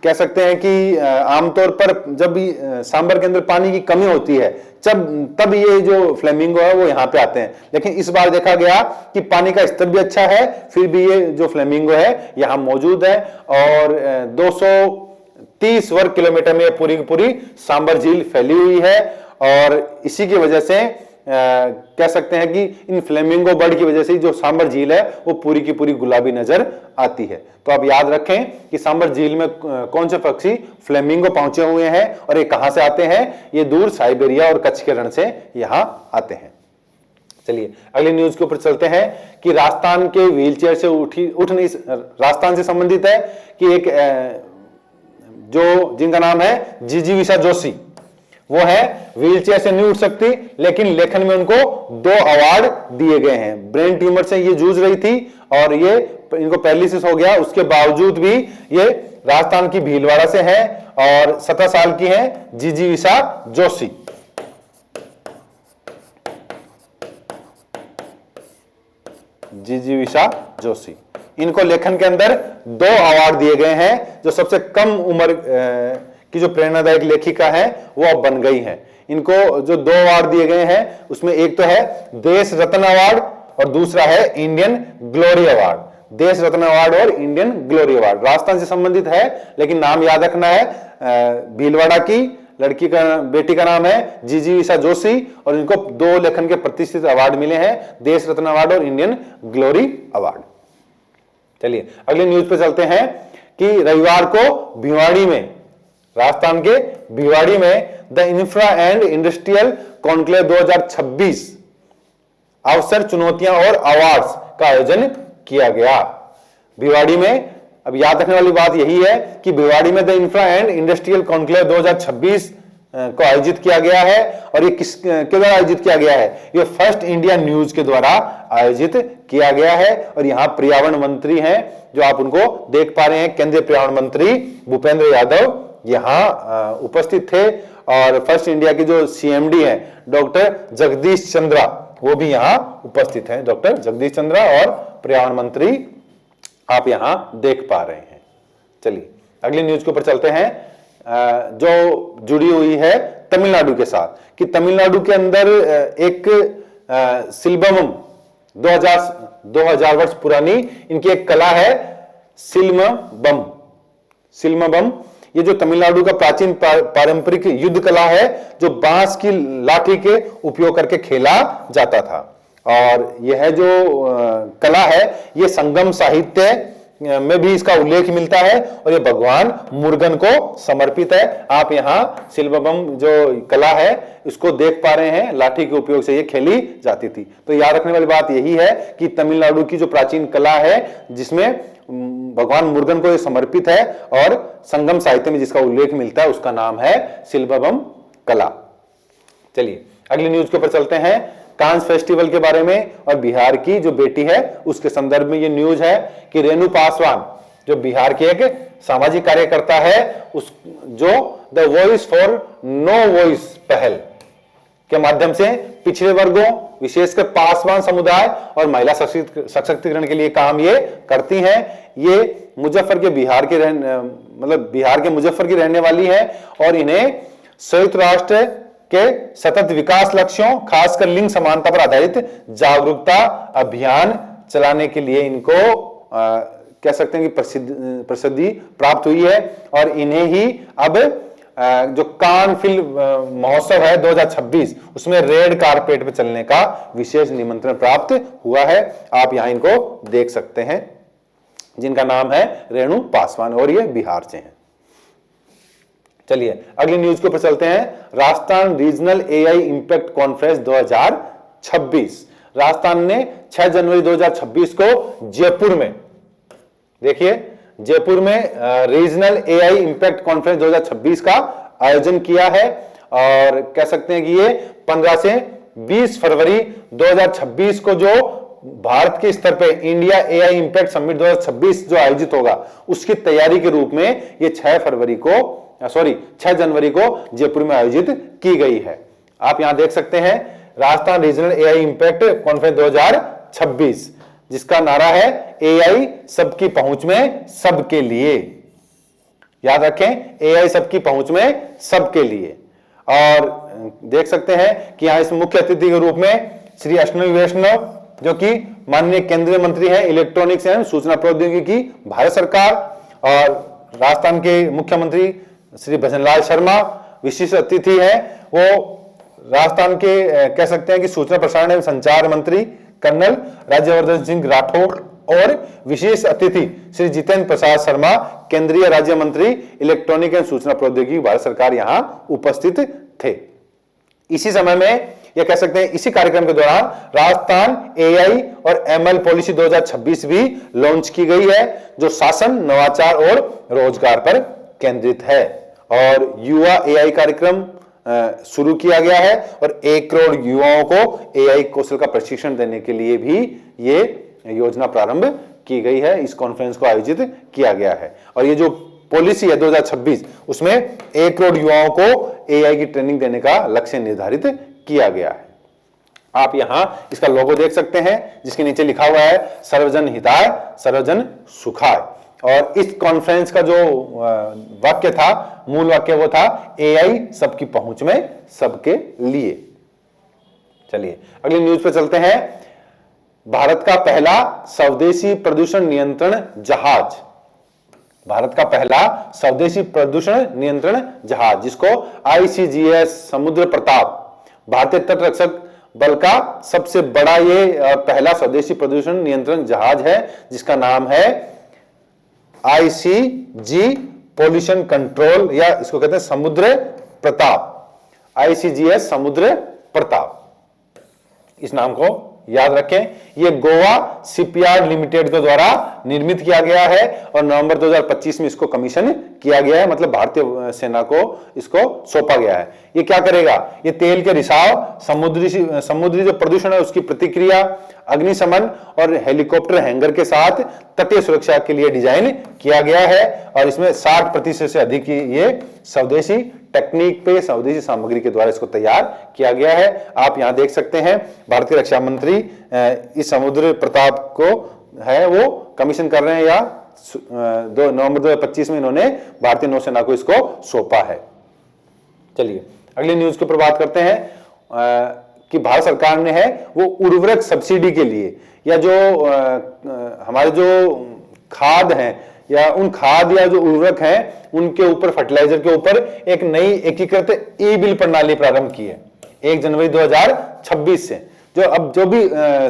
कह सकते हैं कि आमतौर पर जब भी सांभर के अंदर पानी की कमी होती है तब ये जो फ्लेमिंगो है वो यहाँ पे आते हैं। लेकिन इस बार देखा गया कि पानी का स्तर भी अच्छा है, फिर भी ये जो फ्लेमिंगो है यहाँ मौजूद है और 230 वर्ग किलोमीटर में पूरी की पूरी सांभर झील फैली हुई है। और इसी की वजह से कह सकते हैं कि इन फ्लेमिंगो बर्ड की वजह से जो सांभर झील है वो पूरी की पूरी गुलाबी नजर आती है। तो आप याद रखें कि सांभर झील में कौन से पक्षी फ्लेमिंगो पहुंचे हुए हैं और ये कहां से आते हैं? ये दूर साइबेरिया और कच्छ के रण से यहां आते हैं। चलिए अगली न्यूज के ऊपर चलते हैं कि राजस्थान के व्हीलचेयर से उठ नहीं, राजस्थान से संबंधित है कि एक जो जिनका नाम है जिजीविषा जोशी, वो है व्हीलचेयर से नहीं उठ सकती, लेकिन लेखन में उनको 2 अवार्ड दिए गए हैं। ब्रेन ट्यूमर से ये जूझ रही थी और ये इनको पैरालिसिस हो गया, उसके बावजूद भी ये राजस्थान की भीलवाड़ा से है और 17 साल की है जिजीविषा जोशी। जिजीविषा जोशी, इनको लेखन के अंदर 2 अवार्ड दिए गए हैं। जो सबसे कम उम्र की जो प्रेरणादायक लेखिका है वो अब बन गई है। इनको जो 2 अवार्ड दिए गए हैं उसमें एक तो है देश रत्न अवार्ड और दूसरा है इंडियन ग्लोरी अवार्ड। देश रत्न अवार्ड और इंडियन ग्लोरी अवार्ड राजस्थान से संबंधित है, लेकिन नाम याद रखना है भीलवाड़ा की लड़की का बेटी का नाम है जिजीविषा जोशी और इनको 2 लेखन के प्रतिष्ठित अवार्ड मिले हैं, देश रत्न अवार्ड और इंडियन ग्लोरी अवार्ड। चलिए अगले न्यूज पे चलते हैं कि रविवार को भिवाड़ी में, राजस्थान के भिवाड़ी में the infra and industrial conclave 2026 अवसर, चुनौतियां और अवार्ड्स का आयोजन किया गया। भिवाड़ी में अब याद रखने वाली बात यही है कि भिवाड़ी में the infra and industrial conclave 2026 को आयोजित किया गया है और ये किसके द्वारा आयोजित किया गया है? ये फर्स्ट इंडिया न्यूज के द्वारा आयोजित किया गया है और यहाँ पर्यावरण मंत्री हैं जो आप उनको देख पा रहे हैं, केंद्रीय पर्यावरण मंत्री भूपेंद्र यादव यहाँ उपस्थित थे और फर्स्ट इंडिया के जो सीएमडी हैं डॉक्टर जगदीश चंद्रा वो भी यहाँ उपस्थित हैं। डॉक्टर जगदीश चंद्रा और पर्यावरण मंत्री आप यहाँ देख पा रहे हैं। चलिए अगली न्यूज के ऊपर चलते हैं जो जुड़ी हुई है तमिलनाडु के साथ कि तमिलनाडु के अंदर एक सिल्बम 2000 वर्ष पुरानी इनकी एक कला है सिल्मबम। ये जो तमिलनाडु का प्राचीन पारंपरिक युद्ध कला है जो बांस की लाठी के उपयोग करके खेला जाता था और यह जो कला है ये संगम साहित्य में भी इसका उल्लेख मिलता है और ये भगवान मुर्गन को समर्पित है। आप यहाँ सिलवबम जो कला है इसको देख पा रहे हैं, लाठी के उपयोग से ये खेली जाती थी। तो याद रखने वाली बात यही है कि तमिलनाडु की जो प्राचीन कला है जिसमें भगवान मुर्गन को ये समर्पित है और संगम साहित्य में जिसका उल्लेख मिलता है उसका नाम है सिलवबम कला। चलिए अगली न्यूज के ऊपर चलते हैं, कांस फेस्टिवल के बारे में और बिहार की जो बेटी है उसके संदर्भ में ये न्यूज है कि रेणु पासवान जो बिहार के एक सामाजिक कार्यकर्ता है उस जो the voice for no voice पहल के माध्यम से पिछड़े वर्गों विशेषकर पासवान समुदाय और महिला सशक्तिकरण के लिए काम ये करती हैं। ये मुजफ्फर के बिहार के मुजफ्फर की रहने वाली है और इन्हें संयुक्त राष्ट्र के सतत विकास लक्ष्यों खासकर लिंग समानता पर आधारित जागरूकता अभियान चलाने के लिए इनको कह सकते हैं कि प्रसिद्धि प्राप्त हुई है और इन्हें ही अब जो कान फिल्म महोत्सव है 2026 उसमें रेड कारपेट पे चलने का विशेष निमंत्रण प्राप्त हुआ है। आप यहां इनको देख सकते हैं जिनका नाम है रेणु पासवान और ये बिहार से हैं। चलिए अगली न्यूज के ऊपर चलते हैं, Rajasthan regional AI impact conference 2026। Rajasthan ने 6 जनवरी 2026 को जयपुर में, देखिए जयपुर में रीजनल एआई इंपैक्ट कॉन्फ्रेंस 2026 का आयोजन किया है और कह सकते हैं कि ये 15 से 20 फरवरी 2026 को जो भारत के स्तर पे इंडिया एआई इंपैक्ट समिट 2026 जो आयोजित होगा उसकी तैयारी के रूप में ये 6 जनवरी को जयपुर में आयोजित की गई है। आप यहां देख सकते हैं Rajasthan regional AI impact conference 2026 जिसका नारा है एआई सबकी पहुंच में सबके लिए। याद रखें एआई सबकी पहुंच में सबके लिए। और देख सकते हैं कि यहां इस मुख्य अतिथि के रूप में श्री अश्विनी वैष्णव जो कि माननीय केंद्रीय मंत्री है इलेक्ट्रॉनिक्स एवं सूचना प्रौद्योगिकी भारत सरकार, और राजस्थान के मुख्यमंत्री श्री भजनलाल शर्मा विशिष्ट अतिथि है। वो राजस्थान के कह सकते हैं कि सूचना प्रसारण एवं संचार मंत्री कर्नल राज्यवर्धन सिंह राठौड़ और विशेष अतिथि श्री जितेंद्र प्रसाद शर्मा केंद्रीय राज्य मंत्री इलेक्ट्रॉनिक एवं सूचना प्रौद्योगिकी भारत सरकार यहां उपस्थित थे। इसी समय में यह कह सकते हैं इसी कार्यक्रम के दौरान राजस्थान एआई और एमएल पॉलिसी 2026 भी लॉन्च की गई है जो शासन नवाचार और रोजगार पर केंद्रित है और युवा एआई कार्यक्रम शुरू किया गया है और 1 करोड़ युवाओं को एआई कौशल का प्रशिक्षण देने के लिए भी ये योजना प्रारंभ की गई है। इस कॉन्फ्रेंस को आयोजित किया गया है और ये जो पॉलिसी है 2026 उसमें 1 करोड़ युवाओं को एआई की ट्रेनिंग देने का लक्ष्य निर्धारित किया गया है। आप यहां इसका लोगो देख सकते हैं जिसके नीचे लिखा हुआ है सर्वजन हिताय सर्वजन सुखाय और इस कॉन्फ्रेंस का जो वाक्य था, मूल वाक्य वो था एआई सबकी पहुंच में सबके लिए। चलिए अगली न्यूज पे चलते हैं, भारत का पहला स्वदेशी प्रदूषण नियंत्रण जहाज, भारत का पहला स्वदेशी प्रदूषण नियंत्रण जहाज जिसको ICGS समुद्र प्रताप भारतीय तट रक्षक बल का सबसे बड़ा ये पहला स्वदेशी प्रदूषण नियंत्रण जहाज है जिसका नाम है ICG पॉल्यूशन कंट्रोल या इसको कहते हैं समुद्र प्रताप, ICGS समुद्र प्रताप। इस नाम को याद रखें। यह गोवा शिपयार्ड लिमिटेड के द्वारा निर्मित किया गया है और नवंबर 2025 में इसको कमीशन किया गया है, मतलब भारतीय सेना को इसको सौंपा गया है। ये क्या करेगा, ये तेल के रिसाव, समुद्री जो प्रदूषण है उसकी प्रतिक्रिया, अग्निशमन और हेलीकॉप्टर हैंगर के साथ तटीय सुरक्षा के लिए डिजाइन किया गया है और इसमें 60% से अधिक ये स्वदेशी टेक्निक पे स्वदेशी सामग्री के द्वारा इसको तैयार किया गया है। आप यहां देख सकते हैं भारतीय रक्षा मंत्री इस समुद्र प्रताप को है वो कमीशन कर रहे हैं या नवंबर 2025 में इन्होंने भारतीय नौसेना को इसको सौंपा है। चलिए अगली न्यूज के ऊपर बात करते हैं कि भारत सरकार ने है वो उर्वरक सब्सिडी के लिए या जो हमारे जो खाद हैं या उन खाद या जो उर्वरक हैं उनके ऊपर फर्टिलाइजर के ऊपर एक नई एकीकृत ई बिल प्रणाली प्रारंभ की है 1 जनवरी 2026 से। जो भी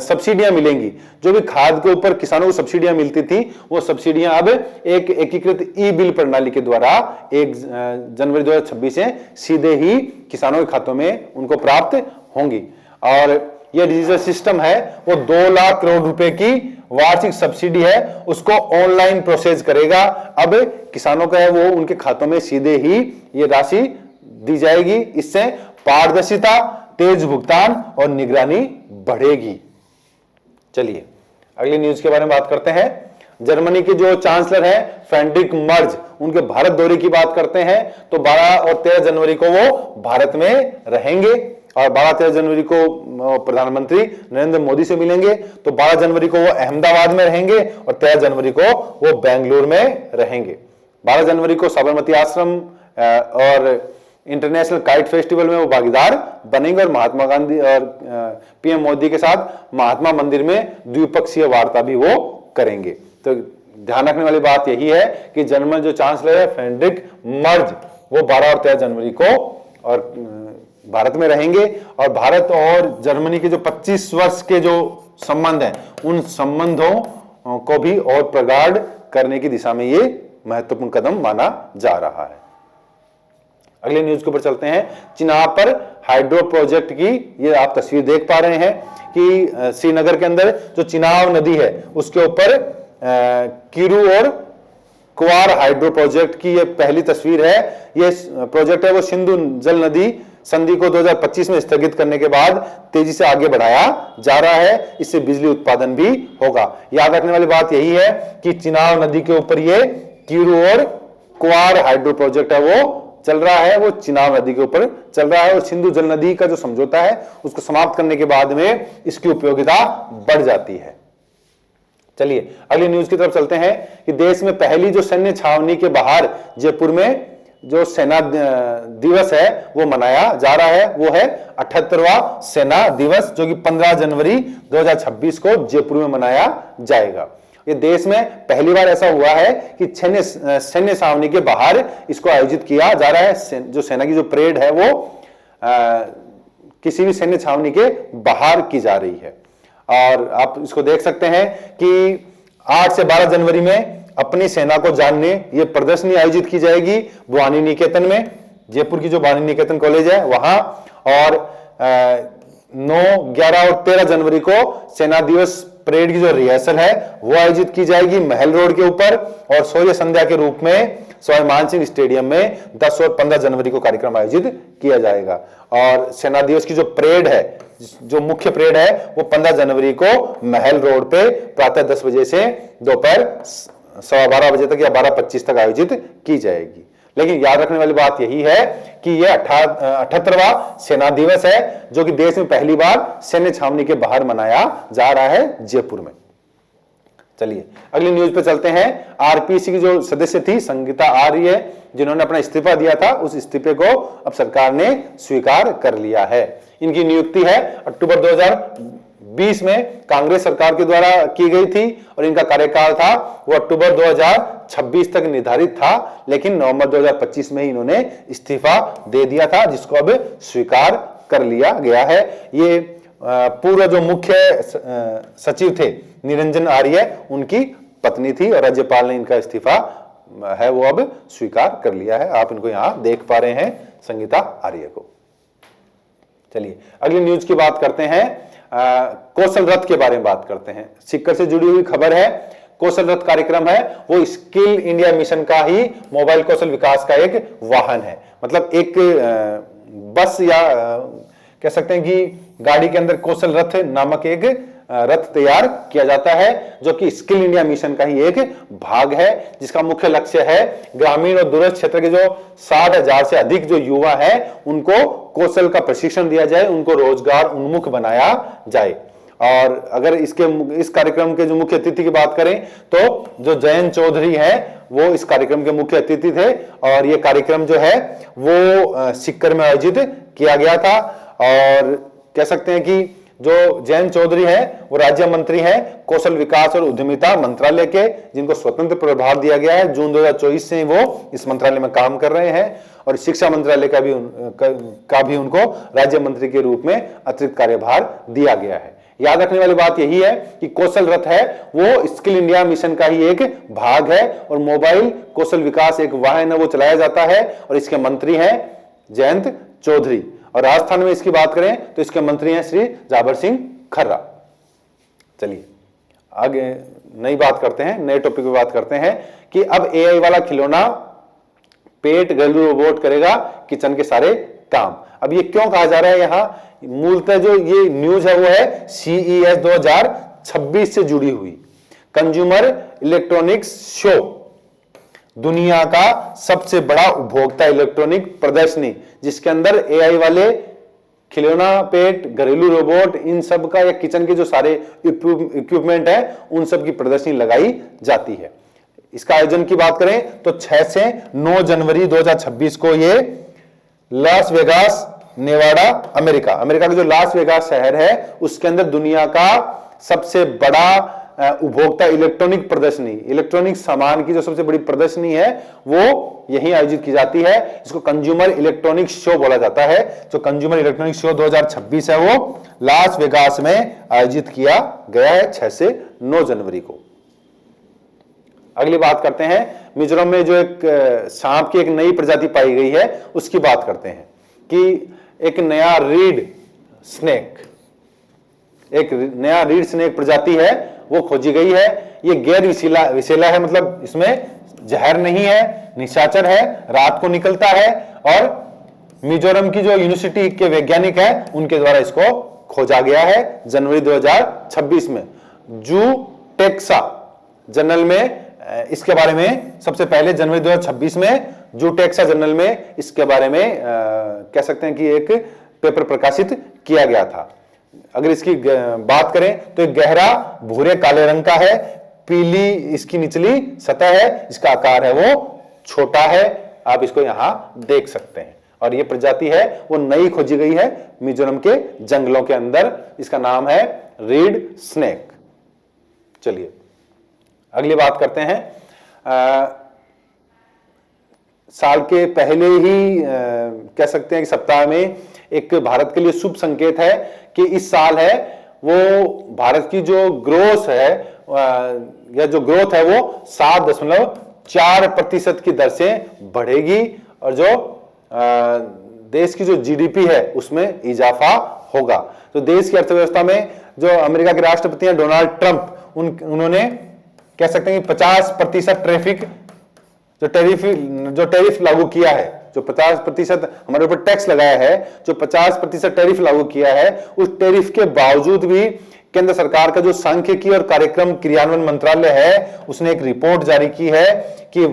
सब्सिडियां मिलेंगी, जो भी खाद के ऊपर किसानों को सब्सिडियां मिलती थी, वो सब्सिडियां अब एक एकीकृत ई बिल प्रणाली के द्वारा 1 जनवरी 2026 से सीधे ही किसानों के खातों में उनको प्राप्त होंगी। और ये डिजिटल सिस्टम है वो 2 लाख करोड़ रुपए की वार्षिक सब्सिडी है, उसको ऑनलाइन प्रोसेस करेगा। अब किसानों का है वो उनके खातों में सीधे ही ये राशि दी जाएगी। इससे पारदर्शिता, तेज भुगतान और निगरानी बढ़ेगी। चलिए अगली न्यूज के बारे में बात करते हैं। जर्मनी के जो चांसलर हैं फ्रेडरिक मर्ज, उनके भारत दौरे की बात करते हैं। तो 12 और 13 जनवरी को वो भारत में रहेंगे और 12-13 जनवरी को प्रधानमंत्री नरेंद्र मोदी से मिलेंगे। तो 12 जनवरी को वो अहमदाबाद में रहेंगे और 13 जनवरी को वो बेंगलुरु में रहेंगे। 12 जनवरी को साबरमती आश्रम और इंटरनेशनल काइट फेस्टिवल में वो भागीदार बनेंगे और महात्मा गांधी और पीएम मोदी के साथ महात्मा मंदिर में द्विपक्षीय वार्ता भी वो करेंगे। तो ध्यान रखने वाली बात यही है कि जर्मन जो चांसलर है फ्रेडरिक मर्ज, वो 12 और 13 जनवरी को और भारत में रहेंगे और भारत और जर्मनी के जो 25 वर्ष के जो संबंध हैं, उन संबंधों को भी और प्रगाढ़ करने की दिशा में ये महत्वपूर्ण कदम माना जा रहा है। अगले न्यूज के ऊपर चलते हैं। चिनाब पर हाइड्रो प्रोजेक्ट की ये आप तस्वीर देख पा रहे हैं कि श्रीनगर के अंदर जो चिनाब नदी है उसके ऊपर किरू और कुवार हाइड्रो प्रोजेक्ट की ये पहली तस्वीर है। ये प्रोजेक्ट है वो सिंधु जल नदी संधि को 2025 में स्थगित करने के बाद तेजी से आगे बढ़ाया जा रहा है। इससे बिजली उत्पादन भी होगा। याद रखने वाली बात यही है कि चिनाब नदी के ऊपर ये किरू और कुवार हाइड्रो प्रोजेक्ट है वो चल रहा है, वो चिनाब नदी के ऊपर चल रहा है और सिंधु जल नदी का जो समझौता है उसको समाप्त करने के बाद में इसकी उपयोगिता बढ़ जाती है। चलिए अगली न्यूज की तरफ चलते हैं कि देश में पहली जो सैन्य छावनी के बाहर जयपुर में जो सेना दिवस है वो मनाया जा रहा है। वो है 78वां सेना दिवस, जो कि 15 जनवरी 2026 को जयपुर में मनाया जाएगा। ये देश में पहली बार ऐसा हुआ है कि सैन्य छावनी के बाहर इसको आयोजित किया जा रहा है। जो सेना की जो परेड है वो किसी भी सैन्य छावनी के बाहर की जा रही है। और आप इसको देख सकते हैं कि 8 से 12 जनवरी में अपनी सेना को जानने ये प्रदर्शनी आयोजित की जाएगी भवानी निकेतन में, जयपुर की जो भवानी निकेतन कॉलेज है वहां। और 9, 11 और 13 जनवरी को सेना दिवस परेड की जो रिहर्सल है वो आयोजित की जाएगी महल रोड के ऊपर। और सूर्य संध्या के रूप में सवाई मानसिंह स्टेडियम में 10 और 15 जनवरी को कार्यक्रम आयोजित किया जाएगा। और सेना दिवस की जो परेड है, जो मुख्य परेड है, वो 15 जनवरी को महल रोड पे प्रातः 10 बजे से दोपहर 12:15 बजे तक या 12:25 तक आयोजित की जाएगी। लेकिन याद रखने वाली बात यही है कि यह 78वां सेना दिवस है, जो कि देश में पहली बार सैन्य छावनी के बाहर मनाया जा रहा है जयपुर में। चलिए अगली न्यूज पे चलते हैं। आरपीसी की जो सदस्य थी संगीता आर्य, जिन्होंने अपना इस्तीफा दिया था, उस इस्तीफे को अब सरकार ने स्वीकार कर लिया है। इनकी नियुक्ति है अक्टूबर 2020 में कांग्रेस सरकार के द्वारा की गई थी और इनका कार्यकाल था वो अक्टूबर 2026 तक निर्धारित था। लेकिन नवंबर 2025 में ही इन्होंने इस्तीफा दे दिया था, जिसको अब स्वीकार कर लिया गया है। ये पूर्व जो मुख्य सचिव थे निरंजन आर्य, उनकी पत्नी थी और राज्यपाल ने इनका इस्तीफा है वो अब स्वीकार कर लिया है। आप इनको यहां देख पा रहे हैं, संगीता आर्य को। चलिए अगली न्यूज की बात करते हैं। कौशल रथ के बारे में बात करते हैं। सीकर से जुड़ी हुई खबर है। कौशल रथ कार्यक्रम है वो स्किल इंडिया मिशन का ही मोबाइल कौशल विकास का एक वाहन है। मतलब एक बस या कह सकते हैं कि गाड़ी के अंदर कौशल रथ नामक एक रथ तैयार किया जाता है, जो कि स्किल इंडिया मिशन का ही एक भाग है, जिसका मुख्य लक्ष्य है ग्रामीण और दूरस्थ क्षेत्र के जो 60,000 से अधिक जो युवा हैं उनको कौशल का प्रशिक्षण दिया जाए, उनको रोजगार उन्मुख बनाया जाए। और अगर इस कार्यक्रम के जो मुख्य अतिथि की बात करें तो जो जयंत चौधरी हैं वो इस कार्यक्रम के मुख्य अतिथि थे और ये कार्यक्रम जो है वो सीकर में आयोजित किया गया था। और कह सकते हैं कि जो जयंत चौधरी हैं वो राज्य मंत्री हैं कौशल विकास और उद्यमिता मंत्रालय के, जिनको स्वतंत्र प्रभार दिया गया है। जून 2024 से वो इस मंत्रालय में काम कर रहे हैं और शिक्षा मंत्रालय का भी उनको राज्य मंत्री के रूप में अतिरिक्त कार्यभार दिया गया है। याद रखने वाली बात यही है कि कौशल रथ है वो स्किल इंडिया मिशन का ही एक भाग है और मोबाइल कौशल विकास एक वाहन है वो चलाया जाता है और इसके मंत्री हैं जयंत चौधरी। और राजस्थान में इसकी बात करें तो इसके मंत्री हैं श्री जाबर सिंह खर्रा। चलिए आगे नई बात करते हैं, नए टॉपिक पे बात करते हैं कि अब एआई वाला खिलौना पेट घरेलू रोबोट करेगा किचन के सारे काम। अब ये क्यों कहा जा रहा है, यहां मूलतः जो ये न्यूज है वो है CES 2026 से जुड़ी हुई कंज्यूमर इलेक्ट्रॉनिक्स शो, दुनिया का सबसे बड़ा उपभोक्ता इलेक्ट्रॉनिक प्रदर्शनी, जिसके अंदर एआई वाले खिलौना पेट घरेलू रोबोट इन सब का या किचन के जो सारे इक्विपमेंट है उन सब की प्रदर्शनी लगाई जाती है। इसका आयोजन की बात करें तो 6 से 9 जनवरी 2026 को ये लास वेगास नेवाडा अमेरिका का जो लास वेगास शहर है उसके अंदर दुनिया का सबसे बड़ा उपभोक्ता इलेक्ट्रॉनिक प्रदर्शनी, इलेक्ट्रॉनिक सामान की जो सबसे बड़ी प्रदर्शनी है वो यहीं आयोजित की जाती है। इसको कंज्यूमर इलेक्ट्रॉनिक शो बोला जाता है। जो कंज्यूमर इलेक्ट्रॉनिक शो 2026 है वो लास वेगास में आयोजित किया गया है 6 से 9 जनवरी को। अगली बात करते हैं मिजोरम में जो एक सांप की एक नई प्रजाति पाई गई है उसकी बात करते हैं कि एक नया रीड स्नेक प्रजाति है वो खोजी गई है। ये गैर विषैला है, मतलब इसमें जहर नहीं है, निशाचर है, रात को निकलता है और मिजोरम की जो यूनिवर्सिटी के वैज्ञानिक है उनके द्वारा इसको खोजा गया है जनवरी 2026 में। जू टेक्सा जर्नल में इसके बारे में सबसे पहले जनवरी 2026 में जू टेक्सा जर्नल में इसके बारे में कह सकते हैं कि एक पेपर प्रकाशित किया गया था। अगर इसकी बात करें तो एक गहरा भूरे काले रंग का है, पीली इसकी निचली सतह है, इसका आकार है वो छोटा है, आप इसको यहां देख सकते हैं। और ये प्रजाति है वो नई खोजी गई है मिजोरम के जंगलों के अंदर, इसका नाम है रीड स्नेक। चलिए अगली बात करते हैं। साल के पहले ही कह सकते हैं कि सप्ताह में एक भारत के लिए शुभ संकेत है कि इस साल है वो भारत की जो ग्रोथ है या जो ग्रोथ है वो 7.4% की दर से बढ़ेगी और जो देश की जो जीडीपी है उसमें इजाफा होगा। तो देश की अर्थव्यवस्था में जो अमेरिका के राष्ट्रपति हैं डोनाल्ड ट्रंप उन्होंने कह सकते हैं कि 50% जो टैरिफ लागू किया है, जो 50% हमारे ऊपर टैक्स लगाया है, जो 50% टैरिफ लागू किया है, उस टैरिफ के बावजूद भी केंद्र सरकार का जो सांख्यिकी और कार्यक्रम क्रियान्वयन मंत्रालय है उसने एक रिपोर्ट जारी की है कि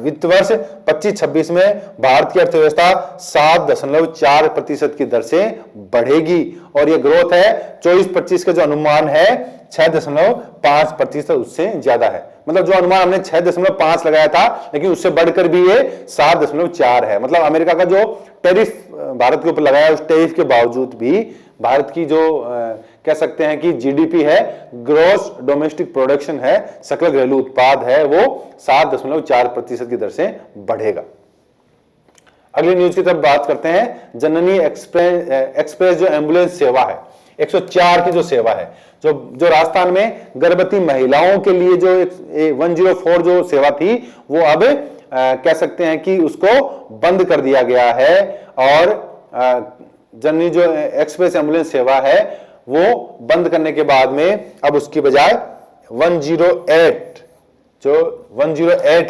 वित्त वर्ष 25-26 में भारत की अर्थव्यवस्था 7.4% की दर से बढ़ेगी और यह ग्रोथ है 24-25 का जो अनुमान है 6.5% उससे ज्यादा है। मतलब जो अनुमान हमने 6.5 लगाया था लेकिन उससे बढ़कर भी ये 7.4 है। मतलब अमेरिका का जो टैरिफ भारत के ऊपर लगाया उस टैरिफ के बावजूद भी भारत की जो कह सकते हैं कि जीडीपी है, ग्रॉस डोमेस्टिक प्रोडक्शन है, सकल घरेलू उत्पाद है, वो 7.4% की दर से बढ़ेगा। अगली न्यूज की तरफ बात करते हैं। जननी एक्सप्रेस जो एम्बुलेंस सेवा है 104 की जो सेवा है जो राजस्थान में गर्भवती महिलाओं के लिए जो 104 जो सेवा थी वो अब कह सकते हैं कि उसको बंद कर दिया गया है और जननी जो एक्सप्रेस एम्बुलेंस सेवा है वो बंद करने के बाद में अब उसकी बजाय 108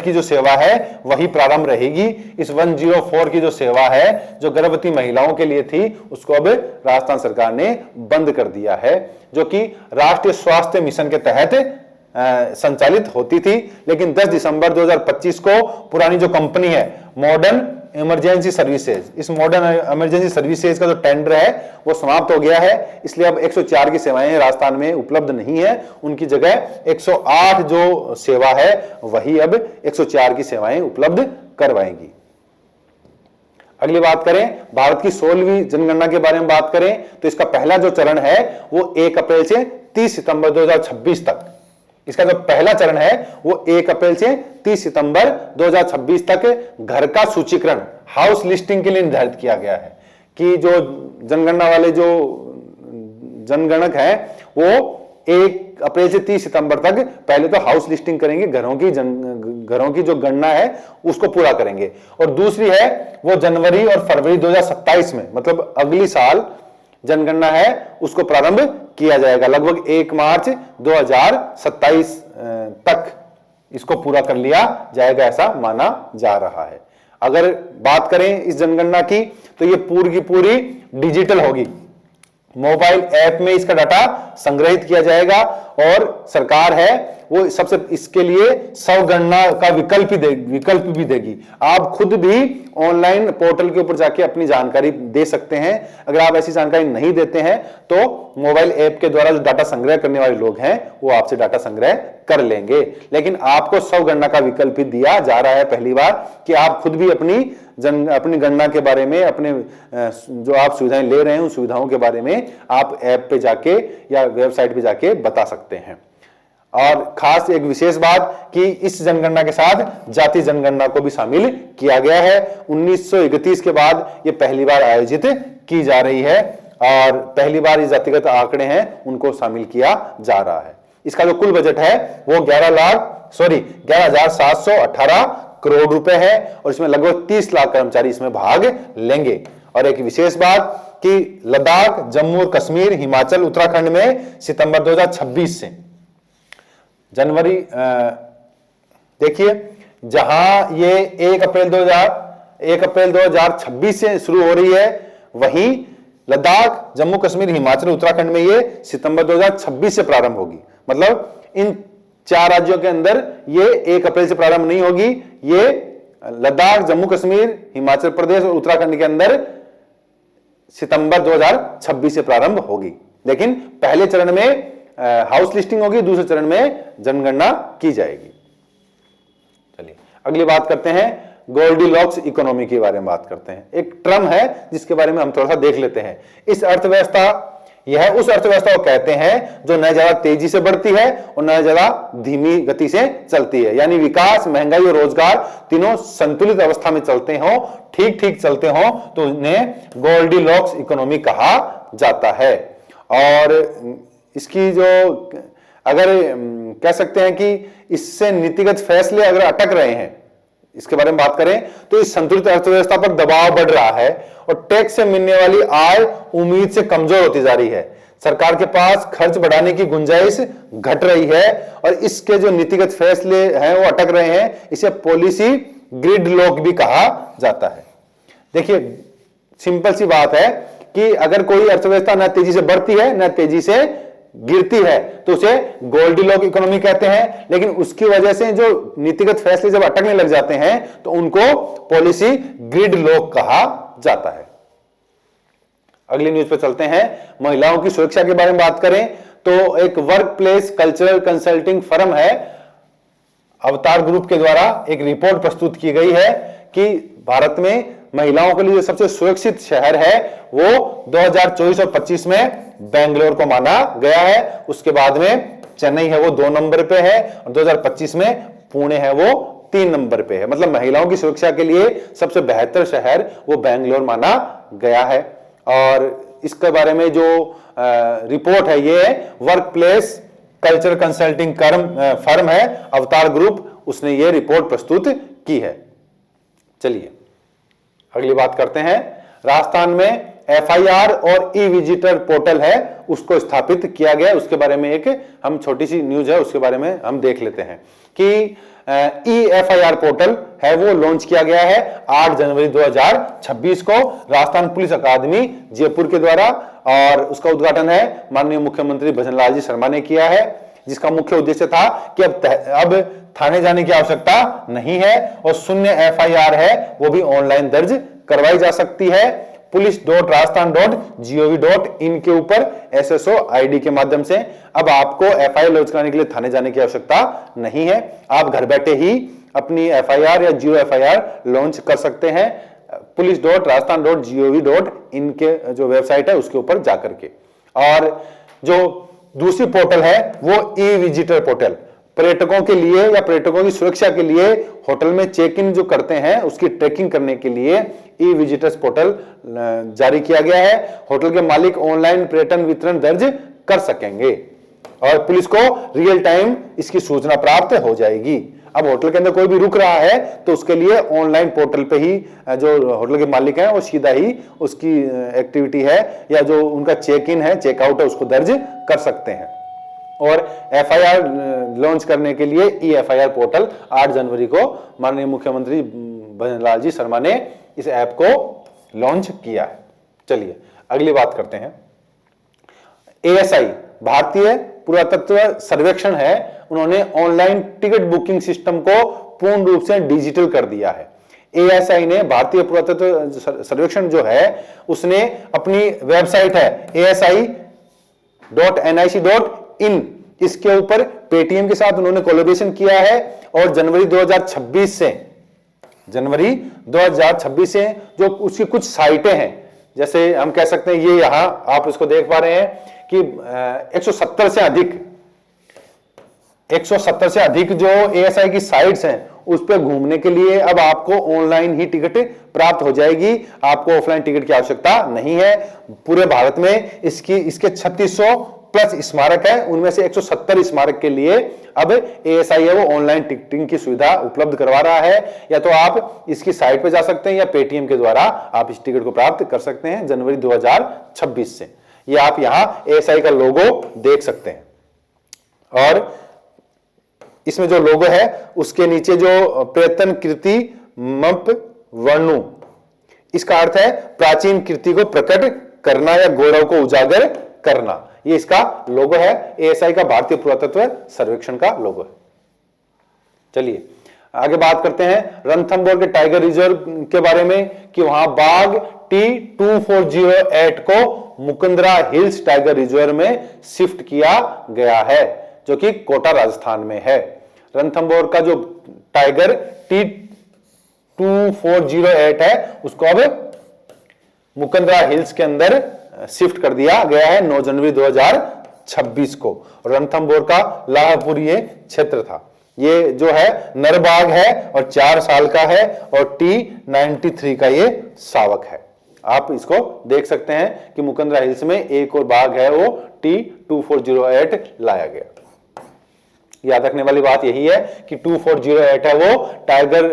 की जो सेवा है वही प्रारंभ रहेगी। इस 104 की जो सेवा है जो गर्भवती महिलाओं के लिए थी उसको अब राजस्थान सरकार ने बंद कर दिया है, जो कि राष्ट्रीय स्वास्थ्य मिशन के तहत संचालित होती थी। लेकिन 10 दिसंबर 2025 को पुरानी जो कंपनी है मॉडर्न इमरजेंसी सर्विसेज, इस मॉडर्न इमरजेंसी सर्विसेज का जो टेंडर है वो समाप्त हो गया है, इसलिए अब 104 की सेवाएं राजस्थान में उपलब्ध नहीं है। उनकी जगह 108 जो सेवा है वही अब 104 की सेवाएं उपलब्ध करवाएंगी। अगली बात करें भारत की 16वीं जनगणना के बारे में बात करें तो इसका पहला जो चरण है वो 1 अप्रैल से 30 सितंबर 2026 तक, इसका जो पहला चरण है वो 1 अप्रैल से 30 सितंबर 2026 तक घर का सूचीकरण, हाउस लिस्टिंग के लिए निर्धारित किया गया है कि जो जनगणना वाले जो जनगणक हैं वो 1 अप्रैल से 30 सितंबर तक पहले तो हाउस लिस्टिंग करेंगे, घरों की जो गणना है उसको पूरा करेंगे, और दूसरी है वो जनवरी और फरवरी 2027 में, मतलब अगली साल जनगणना है उसको प्रारंभ किया जाएगा। लगभग 1 मार्च 2027 तक इसको पूरा कर लिया जाएगा, ऐसा माना जा रहा है। अगर बात करें इस जनगणना की तो ये पूरी की पूरी डिजिटल होगी, मोबाइल ऐप में इसका डाटा संग्रहित किया जाएगा, और सरकार है वो सबसे इसके लिए स्वगणना का विकल्प भी देगी। आप खुद भी ऑनलाइन पोर्टल के ऊपर जाके अपनी जानकारी दे सकते हैं। अगर आप ऐसी जानकारी नहीं देते हैं तो मोबाइल ऐप के द्वारा जो डाटा संग्रह करने वाले लोग हैं वो आपसे डाटा संग्रह कर लेंगे, लेकिन आपको स्वगणना का विकल्प भी दिया जा रहा है पहली बार कि आप खुद भी अपनी गणना के बारे में, अपने जो आप सुविधाएं ले रहे हैं उन सुविधाओं के बारे में आप ऐप पे जाके या वेबसाइट पे जाके बता सकते हैं। और खास एक विशेष बात कि इस जनगणना के साथ जाति जनगणना को भी शामिल किया गया है। 1931 के बाद ये पहली बार आयोजित की जा रही है और पहली बार ये जातिगत आंकड़े हैं उनको शामिल किया जा रहा है। इसका जो कुल बजट है वो 11,718 करोड़ रुपए है और इसमें लगभग 30 लाख कर्मचारी इसमें भाग लेंगे। और एक विशेष बात कि लद्दाख, जम्मू और कश्मीर, हिमाचल, उत्तराखंड में सितंबर 2026 से जनवरी, देखिए जहां ये 1 अप्रैल 2026 से शुरू हो रही है, वहीं लद्दाख, जम्मू कश्मीर, हिमाचल, उत्तराखंड में ये सितंबर 2026 से प्रारंभ होगी। मतलब इन 4 राज्यों के अंदर ये 1 अप्रैल से प्रारंभ नहीं होगी, ये लद्दाख, जम्मू कश्मीर, हिमाचल प्रदेश और उत्तराखंड के अंदर सितंबर 2026 से प्रारंभ होगी। लेकिन पहले चरण में हाउस लिस्टिंग होगी, दूसरे चरण में जनगणना की जाएगी। चलिए अगली बात करते हैं, गोल्डीलॉक्स इकोनॉमी के बारे में बात करते हैं। एक टर्म है जिसके बारे में हम थोड़ा सा देख लेते हैं। इस अर्थव्यवस्था, यह उस अर्थव्यवस्था को कहते हैं जो न ज्यादा तेजी से बढ़ती है और न ज्यादा धीमी गति से चलती है, यानी विकास, महंगाई और रोजगार तीनों संतुलित अवस्था में चलते हो, ठीक ठीक चलते हो तो इन्हें गोल्डीलॉक्स इकोनॉमी कहा जाता है। और इसकी जो अगर कह सकते हैं कि इससे नीतिगत फैसले अगर अटक रहे हैं, इसके बारे में बात करें तो इस संतुलित अर्थव्यवस्था पर दबाव बढ़ रहा है और टैक्स से मिलने वाली आय उम्मीद से कमजोर होती जा रही है। सरकार के पास खर्च बढ़ाने की गुंजाइश घट रही है और इसके जो नीतिगत फैसले हैं वो अटक रहे हैं। इसे पॉलिसी ग्रिडलॉक भी कहा जाता है। देखिए सिंपल सी बात है कि अगर कोई अर्थव्यवस्था न तेजी से बढ़ती है न तेजी से गिरती है तो उसे गोल्डीलॉक इकोनॉमी कहते हैं, लेकिन उसकी वजह से जो नीतिगत फैसले जब अटकने लग जाते हैं तो उनको पॉलिसी ग्रिडलॉक कहा जाता है। अगली न्यूज पे चलते हैं। महिलाओं की सुरक्षा के बारे में बात करें तो एक work place cultural consulting firm है, अवतार ग्रुप के द्वारा एक रिपोर्ट प्रस्तुत की गई है कि भारत में महिलाओं के लिए सबसे सुरक्षित शहर है वो 2024 और 25 में बेंगलोर को माना गया है। उसके बाद में चेन्नई है वो 2 नंबर पे है और 2025 में पुणे है वो 3 नंबर पे है। मतलब महिलाओं की सुरक्षा के लिए सबसे बेहतर शहर वो बेंगलोर माना गया है। और इसके बारे में जो रिपोर्ट है ये work place culture consulting firm है अवतार ग्रुप, उसने ये रिपोर्ट प्रस्तुत की है। चलिए अगली बात करते हैं। राजस्थान में FIR और ई विजिटर पोर्टल है उसको स्थापित किया गया, उसके बारे में एक हम छोटी सी न्यूज है उसके बारे में हम देख लेते हैं कि FIR पोर्टल है वो लॉन्च किया गया है 8 जनवरी 2026 को राजस्थान पुलिस अकादमी जयपुर के द्वारा, और उसका उद्घाटन है माननीय मुख्यमंत्री भजनलाल जी शर्मा ने किया है, जिसका मुख्य उद्देश्य था कि अब थाने जाने की आवश्यकता नहीं है और शून्य FIR है वो भी ऑनलाइन दर्ज करवाई जा सकती है। police.rajasthan.gov.in के ऊपर SSO ID के माध्यम से अब आपको FIR लॉन्च कराने के लिए थाने जाने की आवश्यकता नहीं है। आप घर बैठे ही अपनी FIR या जीरो FIR लॉन्च कर सकते हैं। police.rajasthan.gov.in के जो वेबसाइट है उसके ऊपर जाकर के। और जो दूसरी पोर्टल है वो ई विजिटर पोर्टल, पर्यटकों के लिए या पर्यटकों की सुरक्षा के लिए होटल में चेक इन जो करते हैं उसकी ट्रैकिंग करने के लिए ई विजिटर्स पोर्टल जारी किया गया है। होटल के मालिक ऑनलाइन पर्यटन वितरण दर्ज कर सकेंगे और पुलिस को रियल टाइम इसकी सूचना प्राप्त हो जाएगी। अब होटल के अंदर कोई भी रुक रहा है तो उसके लिए ऑनलाइन पोर्टल पे ही जो होटल के मालिक हैं वो सीधा ही उसकी एक्टिविटी है या जो उनका चेक इन है चेकआउट है उसको दर्ज कर सकते हैं। और एफआईआर लॉन्च करने के लिए ई एफआईआर पोर्टल 8 जनवरी को माननीय मुख्यमंत्री भजनलाल जी शर्मा ने इस ऐप को लॉन्च किया है। चलिए अगली बात करते हैं। एएसआई भारतीय पुरातत्व सर्वेक्षण है, उन्होंने ऑनलाइन टिकट बुकिंग सिस्टम को पूर्ण रूप से डिजिटल कर दिया है। एएसआई ने भारतीय पुरातत्व सर्वेक्षण जो है उसने अपनी वेबसाइट है asi.nic.in इसके ऊपर पेटीएम के साथ उन्होंने कोलैबोरेशन किया है और जनवरी 2026 से जो उसकी कुछ साइटें हैं, जैसे हम कह सकते हैं ये यहां आप इसको देख पा रहे हैं कि 170 से अधिक जो एएसआई की साइट्स हैं उस पर घूमने के लिए अब आपको ऑनलाइन ही टिकट प्राप्त हो जाएगी, आपको ऑफलाइन टिकट की आवश्यकता नहीं है। पूरे भारत में इसके 3600 प्लस स्मारक है, उनमें से 170 स्मारक के लिए अब एएसआई है वो ऑनलाइन टिकटिंग की सुविधा उपलब्ध करवा रहा है। या तो आप इसकी साइट पे जा सकते हैं या पेटीएम के द्वारा आप इस टिकट को प्राप्त कर सकते हैं जनवरी 2026 से। ये आप यहां एएसआई का लोगो देख सकते हैं और इसमें जो लोगो है उसके नीचे जो प्रयत्न कृति मंप वर्णु, इसका अर्थ है प्राचीन कृति को प्रकट करना या गौरव को उजागर करना। ये इसका लोगो है, एएसआई का भारतीय पुरातत्व सर्वेक्षण का लोगो है। चलिए आगे बात करते हैं रणथंभौर के टाइगर रिजर्व के बारे में कि वहां बाघ T2408 को मुकुंदरा हिल्स टाइगर रिजर्व में शिफ्ट किया गया है जो कि कोटा राजस्थान में है। रणथंभौर का जो टाइगर T2408 है उसको अब मुकुंदरा हिल्स के अंदर शिफ्ट कर दिया गया है 9 जनवरी 2026 को। रणथंभौर का लाहपुर ये क्षेत्र था। ये जो है नर बाघ है और 4 साल का है और T93 का ये शावक है। आप इसको देख सकते हैं कि मुकुंदरा हिल्स में एक और बाघ है वो T2408 लाया गया। याद रखने वाली बात यही है कि 2408 है वो टाइगर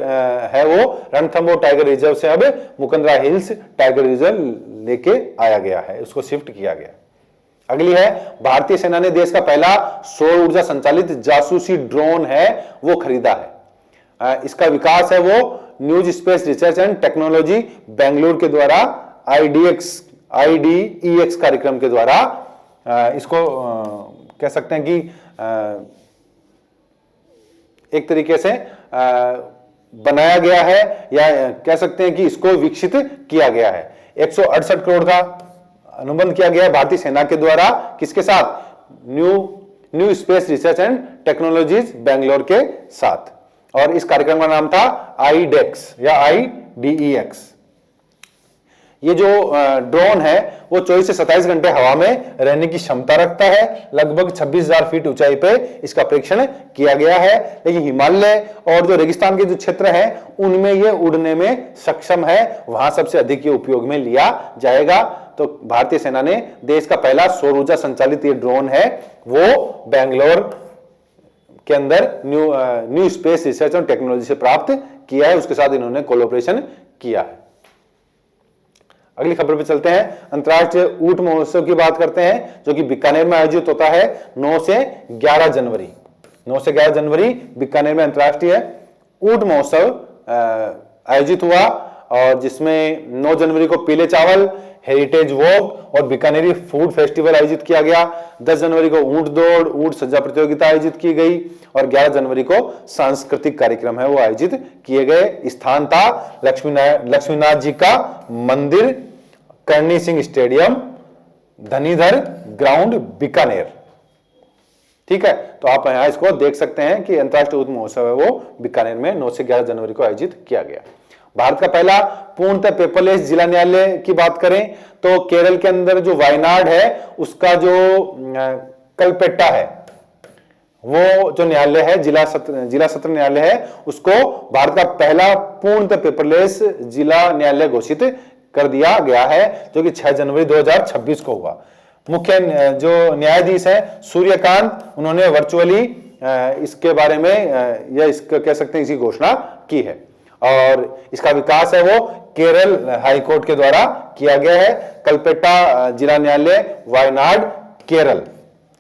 है वो रणथंभौर टाइगर रिजर्व से अब मुकुंदरा हिल्स टाइगर रिजर्व लेके आया गया है, उसको शिफ्ट किया गया। अगली है भारतीय सेना ने देश का पहला सौर ऊर्जा संचालित जासूसी ड्रोन है वो खरीदा है। इसका विकास है वो news space research and technology Bengaluru के द्वारा आईडीईएक्स कार्यक्रम के द्वारा इसको कह सकते हैं कि एक तरीके से बनाया गया है या कह सकते हैं कि इसको विकसित किया गया है। 168 करोड़ का अनुबंध किया गया है भारतीय सेना के द्वारा किसके साथ, new space research and technologies Bangalore के साथ। और इस कार्यक्रम का नाम था आईडेक्स या आईडीईएक्स। ये जो ड्रोन है वो 24 से 27 घंटे हवा में रहने की क्षमता रखता है। लगभग 26,000 फीट ऊंचाई पे इसका परीक्षण किया गया है, लेकिन हिमालय और जो रेगिस्तान के जो क्षेत्र हैं उनमें ये उड़ने में सक्षम है, वहां सबसे अधिक ये उपयोग में लिया जाएगा। तो भारतीय सेना ने देश का पहला सौर ऊर्जा संचालित ये ड्रोन है वो बेंगलोर के अंदर न्यू स्पेस रिसर्च और टेक्नोलॉजी से प्राप्त किया है, उसके साथ इन्होंने कोलैबोरेशन किया है। अगली खबर पे चलते हैं, अंतर्राष्ट्रीय ऊंट महोत्सव की बात करते हैं जो कि बीकानेर में आयोजित होता है 9 से 11 जनवरी। 9 से 11 जनवरी बीकानेर में अंतर्राष्ट्रीय ऊंट महोत्सव आयोजित हुआ और जिसमें 9 जनवरी को पीले चावल, हेरिटेज वॉक और बीकानेरी फूड फेस्टिवल आयोजित किया गया। 10 जनवरी को ऊंट दौड़, ऊंट सज्जा प्रतियोगिता आयोजित की गई और 11 जनवरी को सांस्कृतिक कार्यक्रम है वो आयोजित किए गए। स्थान था लक्ष्मीनाथ जी का मंदिर, करणी सिंह स्टेडियम, धनीधर ग्राउंड, बीकानेर। ठीक है, तो आप यहां इसको देख सकते हैं कि अंतर्राष्ट्रीय ऊंट महोत्सव है वो बीकानेर में 9 से 11 जनवरी को आयोजित किया गया। भारत का पहला पूर्णतः पेपरलेस जिला न्यायालय की बात करें तो केरल के अंदर जो वायनाड है उसका जो कलपेट्टा है, वो जो न्यायालय है जिला सत्र न्यायालय है, उसको भारत का पहला पूर्णतः पेपरलेस जिला न्यायालय घोषित कर दिया गया है, जो कि 6 जनवरी 2026 को हुआ। मुख्य जो न्यायाधीश है सूर्यकांत, उन्होंने वर्चुअली इसके बारे में या इसका कह सकते हैं इसकी घोषणा की है, और इसका विकास है वो केरल हाईकोर्ट के द्वारा किया गया है। कलपेट्टा जिला न्यायालय, वायनाड, केरल।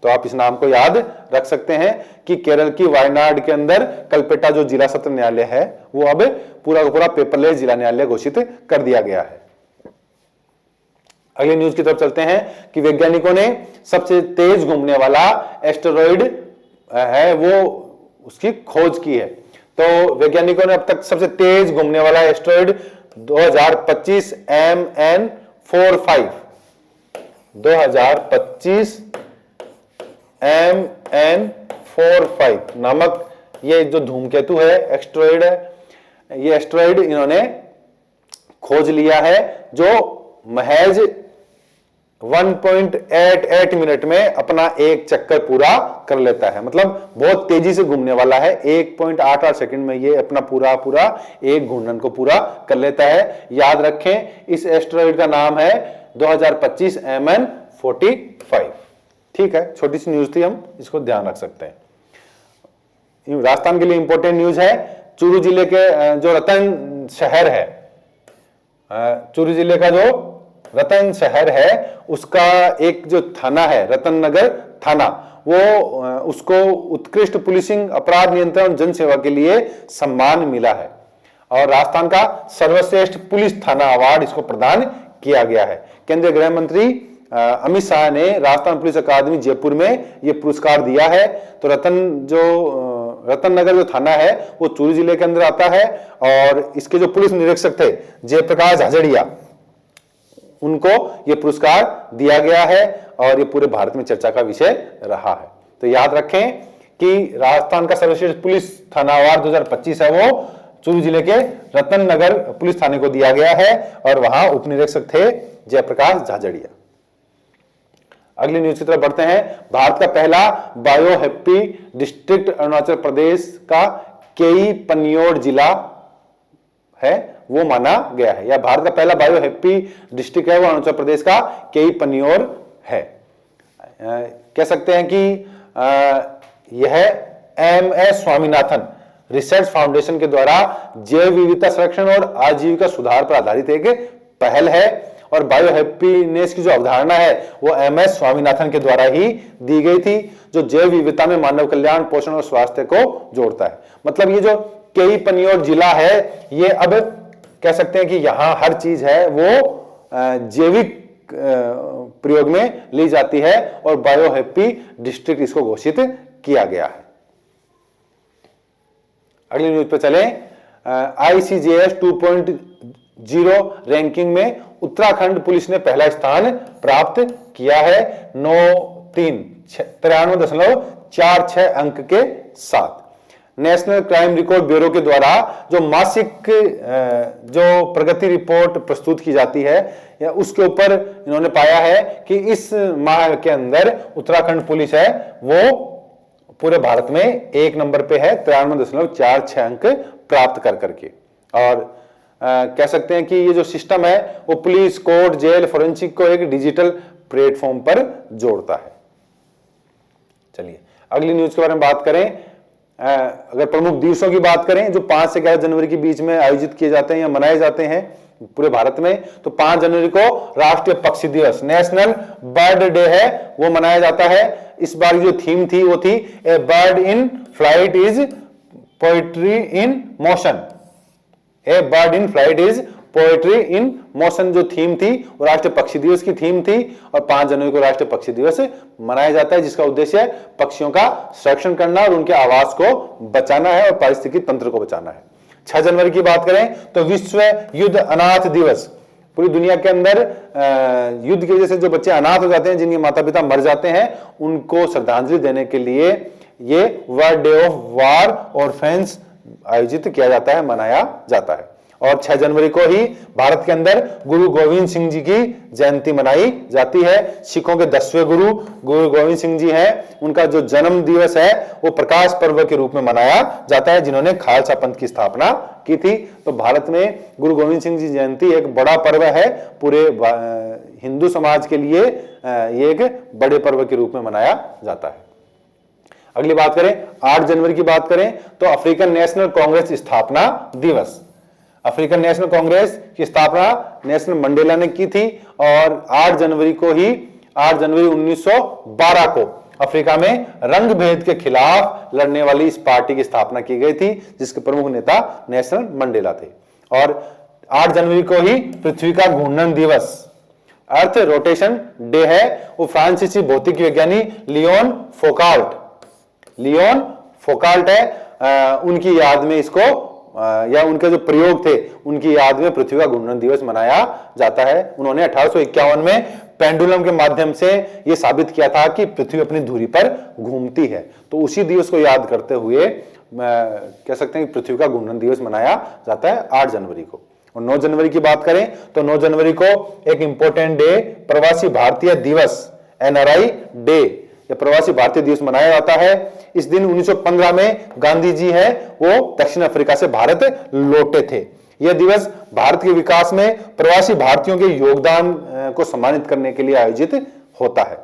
तो आप इस नाम को याद रख सकते हैं कि केरल की वायनाड के अंदर कलपेट्टा जो जिला सत्र न्यायालय है वो अब पूरा का पूरा पेपरलेस जिला न्यायालय घोषित कर दिया गया है। अगली न्यूज की तरफ चलते हैं कि वैज्ञानिकों ने सबसे तेज घूमने वाला एस्टेरॉइड है वो उसकी खोज की है। तो वैज्ञानिकों ने अब तक सबसे तेज घूमने वाला एस्टेरॉइड 2025 MN45 MN45 नामक ये जो धूमकेतु है, एस्टेरॉइड है, ये एस्टेरॉइड इन्होंने खोज लिया है, जो महज 1.88 मिनट में अपना एक चक्कर पूरा कर लेता है। मतलब बहुत तेजी से घूमने वाला है, 1.88 सेकंड में ये अपना पूरा एक घूर्णन को पूरा कर लेता है। याद रखें इस एस्टेरॉइड का नाम है 2025 MN45। ठीक है, छोटी सी न्यूज थी, हम इसको ध्यान रख सकते हैं। राजस्थान के लिए इंपॉर्टेंट न्यूज है, चूरू जिले के जो रतन शहर है, चूरू जिले का जो रतन शहर है उसका एक जो थाना है रतन नगर थाना, वो उसको उत्कृष्ट पुलिसिंग, अपराध नियंत्रण, जन सेवा के लिए सम्मान मिला है, और राजस्थान का सर्वश्रेष्ठ पुलिस थाना अवार्ड इसको प्रदान किया गया है। केंद्रीय गृह मंत्री अमित शाह ने राजस्थान पुलिस अकादमी जयपुर में ये पुरस्कार दिया है। तो रतन नगर जो थाना है वो चूरू जिले के अंदर आता है, और इसके जो पुलिस निरीक्षक थे जयप्रकाश झाझड़िया, उनको ये पुरस्कार दिया गया है, और ये पूरे भारत में चर्चा का विषय रहा है। तो याद रखें कि राजस्थान का सर्वश्रेष्ठ पुलिस थाना अवार्ड 2025 है वो चूरू जिले के रतन नगर पुलिस थाने को दिया गया है, और वहां उपनिरीक्षक थे जयप्रकाश झाझड़िया। अगली न्यूज की तरफ बढ़ते हैं। भारत का पहला bio happy district Arunachal Pradesh का केई पनियोड जिला है वो माना गया है, या भारत का पहला बायो हैप्पी डिस्ट्रिक्ट है वो अरुणाचल प्रदेश का केई पनियोड है। कह सकते हैं कि यह MS स्वामीनाथन रिसर्च फाउंडेशन के द्वारा जैव विविधता संरक्षण और आजीविका सुधार पर आधारित एक पहल है, और बायो हैप्पीनेस की जो अवधारणा है वो MS स्वामीनाथन के द्वारा ही दी गई थी, जो जैव विविधता में मानव कल्याण, पोषण और स्वास्थ्य को जोड़ता है। मतलब ये जो केई पनियोड जिला है ये अब कह सकते हैं कि यहां हर चीज है वो जैविक प्रयोग में ली जाती है, और बायो हैप्पी डिस्ट्रिक्ट इसको घोषित किया गया है। अगली न्यूज पे चलें। ICJS 2.0 रैंकिंग में उत्तराखंड पुलिस ने पहला स्थान प्राप्त किया है 93.46 अंक के साथ। नेशनल क्राइम रिकॉर्ड ब्यूरो के द्वारा जो मासिक जो प्रगति रिपोर्ट प्रस्तुत की जाती है, या उसके ऊपर इन्होंने पाया है कि इस माह के अंदर उत्तराखंड पुलिस है वो पूरे भारत में एक नंबर पे है 93.46 अंक प्राप्त कर करके। और कह सकते हैं कि ये जो सिस्टम है वो पुलिस, कोर्ट, जेल, फोरेंसिक को एक डिजिटल प्लेटफॉर्म पर जोड़ता है। चलिए अगली न्यूज के बारे में बात करें। अगर प्रमुख दिवसों की बात करें जो 5 से 11 जनवरी के बीच में आयोजित किए जाते हैं या मनाए जाते हैं पूरे भारत में, तो 5 जनवरी को राष्ट्रीय पक्षी दिवस, नेशनल बर्ड डे है वो मनाया जाता है। इस बार जो थीम थी वो थी a bird in flight is poetry in motion. A bird in flight is poetry in motion जो थीम थी वो राष्ट्रीय पक्षी दिवस की थीम थी, और 5 जनवरी को राष्ट्रीय पक्षी दिवस मनाया जाता है, जिसका उद्देश्य पक्षियों का संरक्षण करना और उनके आवास को बचाना है और पारिस्थितिकी तंत्र को बचाना है। 6 जनवरी की बात करें तो विश्व युद्ध अनाथ दिवस। पूरी दुनिया के अंदर युद्ध की वजह से जो बच्चे अनाथ हो जाते हैं, जिनके माता पिता मर जाते हैं, उनको श्रद्धांजलि देने के लिए ये वर्ल्ड डे ऑफ वार ऑर्फेन्स आयोजित किया जाता है, मनाया जाता है। और 6 जनवरी को ही भारत के अंदर गुरु गोविंद सिंह जी की जयंती मनाई जाती है। सिखों के 10वें गुरु गोविंद सिंह जी हैं, उनका जो जन्म दिवस है वो प्रकाश पर्व के रूप में मनाया जाता है, जिन्होंने खालसा पंथ की स्थापना की थी। तो भारत में गुरु गोविंद सिंह जी जयंती एक बड़ा पर्व है, पूरे हिंदू समाज के लिए ये एक बड़े पर्व के रूप में मनाया जाता है। अगली बात करें, 8 जनवरी की बात करें तो अफ्रीकन नेशनल कांग्रेस स्थापना दिवस। अफ्रीकन नेशनल कांग्रेस की स्थापना नेल्सन मंडेला ने की थी और 8 जनवरी 1912 को अफ्रीका में रंग भेद के खिलाफ लड़ने वाली इस पार्टी की स्थापना की गई थी, जिसके प्रमुख नेता नेल्सन मंडेला थे। और 8 जनवरी को ही पृथ्वी का घूर्णन दिवस, अर्थ रोटेशन डे है, वो फ्रांसीसी भौतिक विज्ञानी लियोन फोकाल्ट है, उनकी याद में इसको या उनके जो प्रयोग थे उनकी याद में पृथ्वी का घूर्णन दिवस मनाया जाता है। उन्होंने 1851 में पेंडुलम के माध्यम से यह साबित किया था कि पृथ्वी अपनी धुरी पर घूमती है। तो उसी दिवस को याद करते हुए कह सकते हैं कि पृथ्वी का घूर्णन दिवस मनाया जाता है 8 जनवरी को। और 9 जनवरी की बात करें तो 9 जनवरी को एक इंपॉर्टेंट डे, प्रवासी भारतीय दिवस, NRI डे, या प्रवासी भारतीय दिवस मनाया जाता है। इस दिन 1915 में गांधी जी है वो दक्षिण अफ्रीका से भारत लौटे थे। यह दिवस भारत के विकास में प्रवासी भारतीयों के योगदान को सम्मानित करने के लिए आयोजित होता है।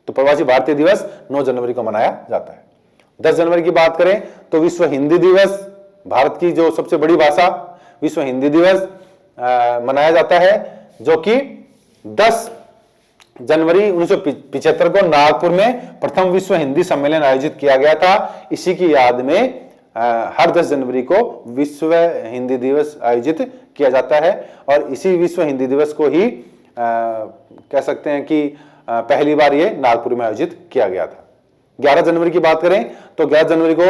तो प्रवासी भारतीय दिवस 9 जनवरी को मनाया जाता है। 10 जनवरी की बात करें तो विश्व हिंदी दिवस, भारत की जो सबसे बड़ी भाषा, विश्व हिंदी दिवस मनाया जाता है, जो कि 10 जनवरी 1975 को नागपुर में प्रथम विश्व हिंदी सम्मेलन आयोजित किया गया था। इसी की याद में हर 10 जनवरी को विश्व हिंदी दिवस आयोजित किया जाता है। और इसी विश्व हिंदी दिवस को ही कह सकते हैं कि पहली बार ये नागपुर में आयोजित किया गया था। 11 जनवरी की बात करें तो 11 जनवरी को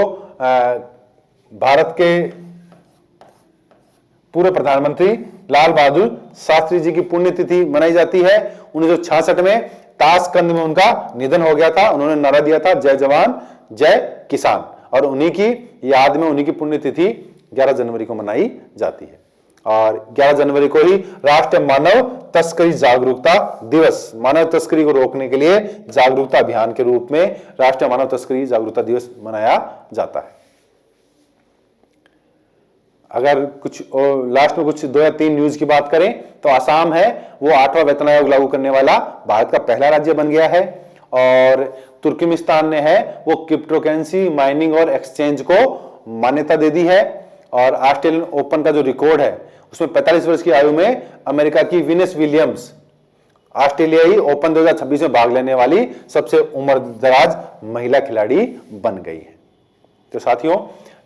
भारत के पूर्व प्रधानमंत्री लाल बहादुर शास्त्री जी की पुण्यतिथि मनाई जाती है। 1966 में ताशकंद में उनका निधन हो गया था। उन्होंने नारा दिया था, जय जवान जय किसान, और उन्हीं की याद में उन्हीं की पुण्यतिथि 11 जनवरी को मनाई जाती है। और 11 जनवरी को ही राष्ट्रीय मानव तस्करी जागरूकता दिवस, मानव तस्करी को रोकने के लिए जागरूकता अभियान के रूप में राष्ट्रीय मानव तस्करी जागरूकता दिवस मनाया जाता है। अगर कुछ लास्ट में कुछ 2 या 3 न्यूज की बात करें तो आसाम है वो 8वां वेतन आयोग लागू करने वाला भारत का पहला राज्य बन गया है। और तुर्कमेनिस्तान ने है वो क्रिप्टोकरेंसी माइनिंग और एक्सचेंज को मान्यता दे दी है। और ऑस्ट्रेलियन ओपन का जो रिकॉर्ड है उसमें 45 वर्ष की आयु में अमेरिका की वीनस विलियम्स ऑस्ट्रेलियाई ओपन 2026 में भाग लेने वाली सबसे उम्रदराज महिला खिलाड़ी बन गई है। तो साथियों,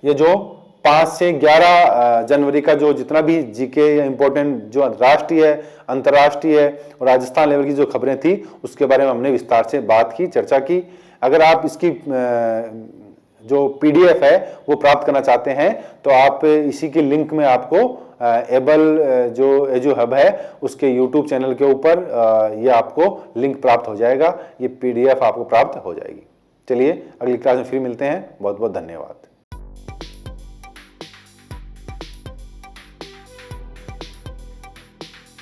ये जो 5 से 11 जनवरी का जो जितना भी जीके या इंपॉर्टेंट जो राष्ट्रीय, अंतर्राष्ट्रीय और राजस्थान लेवल की जो खबरें थी उसके बारे में हमने विस्तार से बात की, चर्चा की। अगर आप इसकी जो PDF है वो प्राप्त करना चाहते हैं तो आप इसी के लिंक में आपको एबल जो एजू हब है उसके YouTube चैनल के ऊपर ये आपको लिंक प्राप्त हो जाएगा, ये PDF आपको प्राप्त हो जाएगी। चलिए अगली क्लास में फिर मिलते हैं। बहुत बहुत धन्यवाद।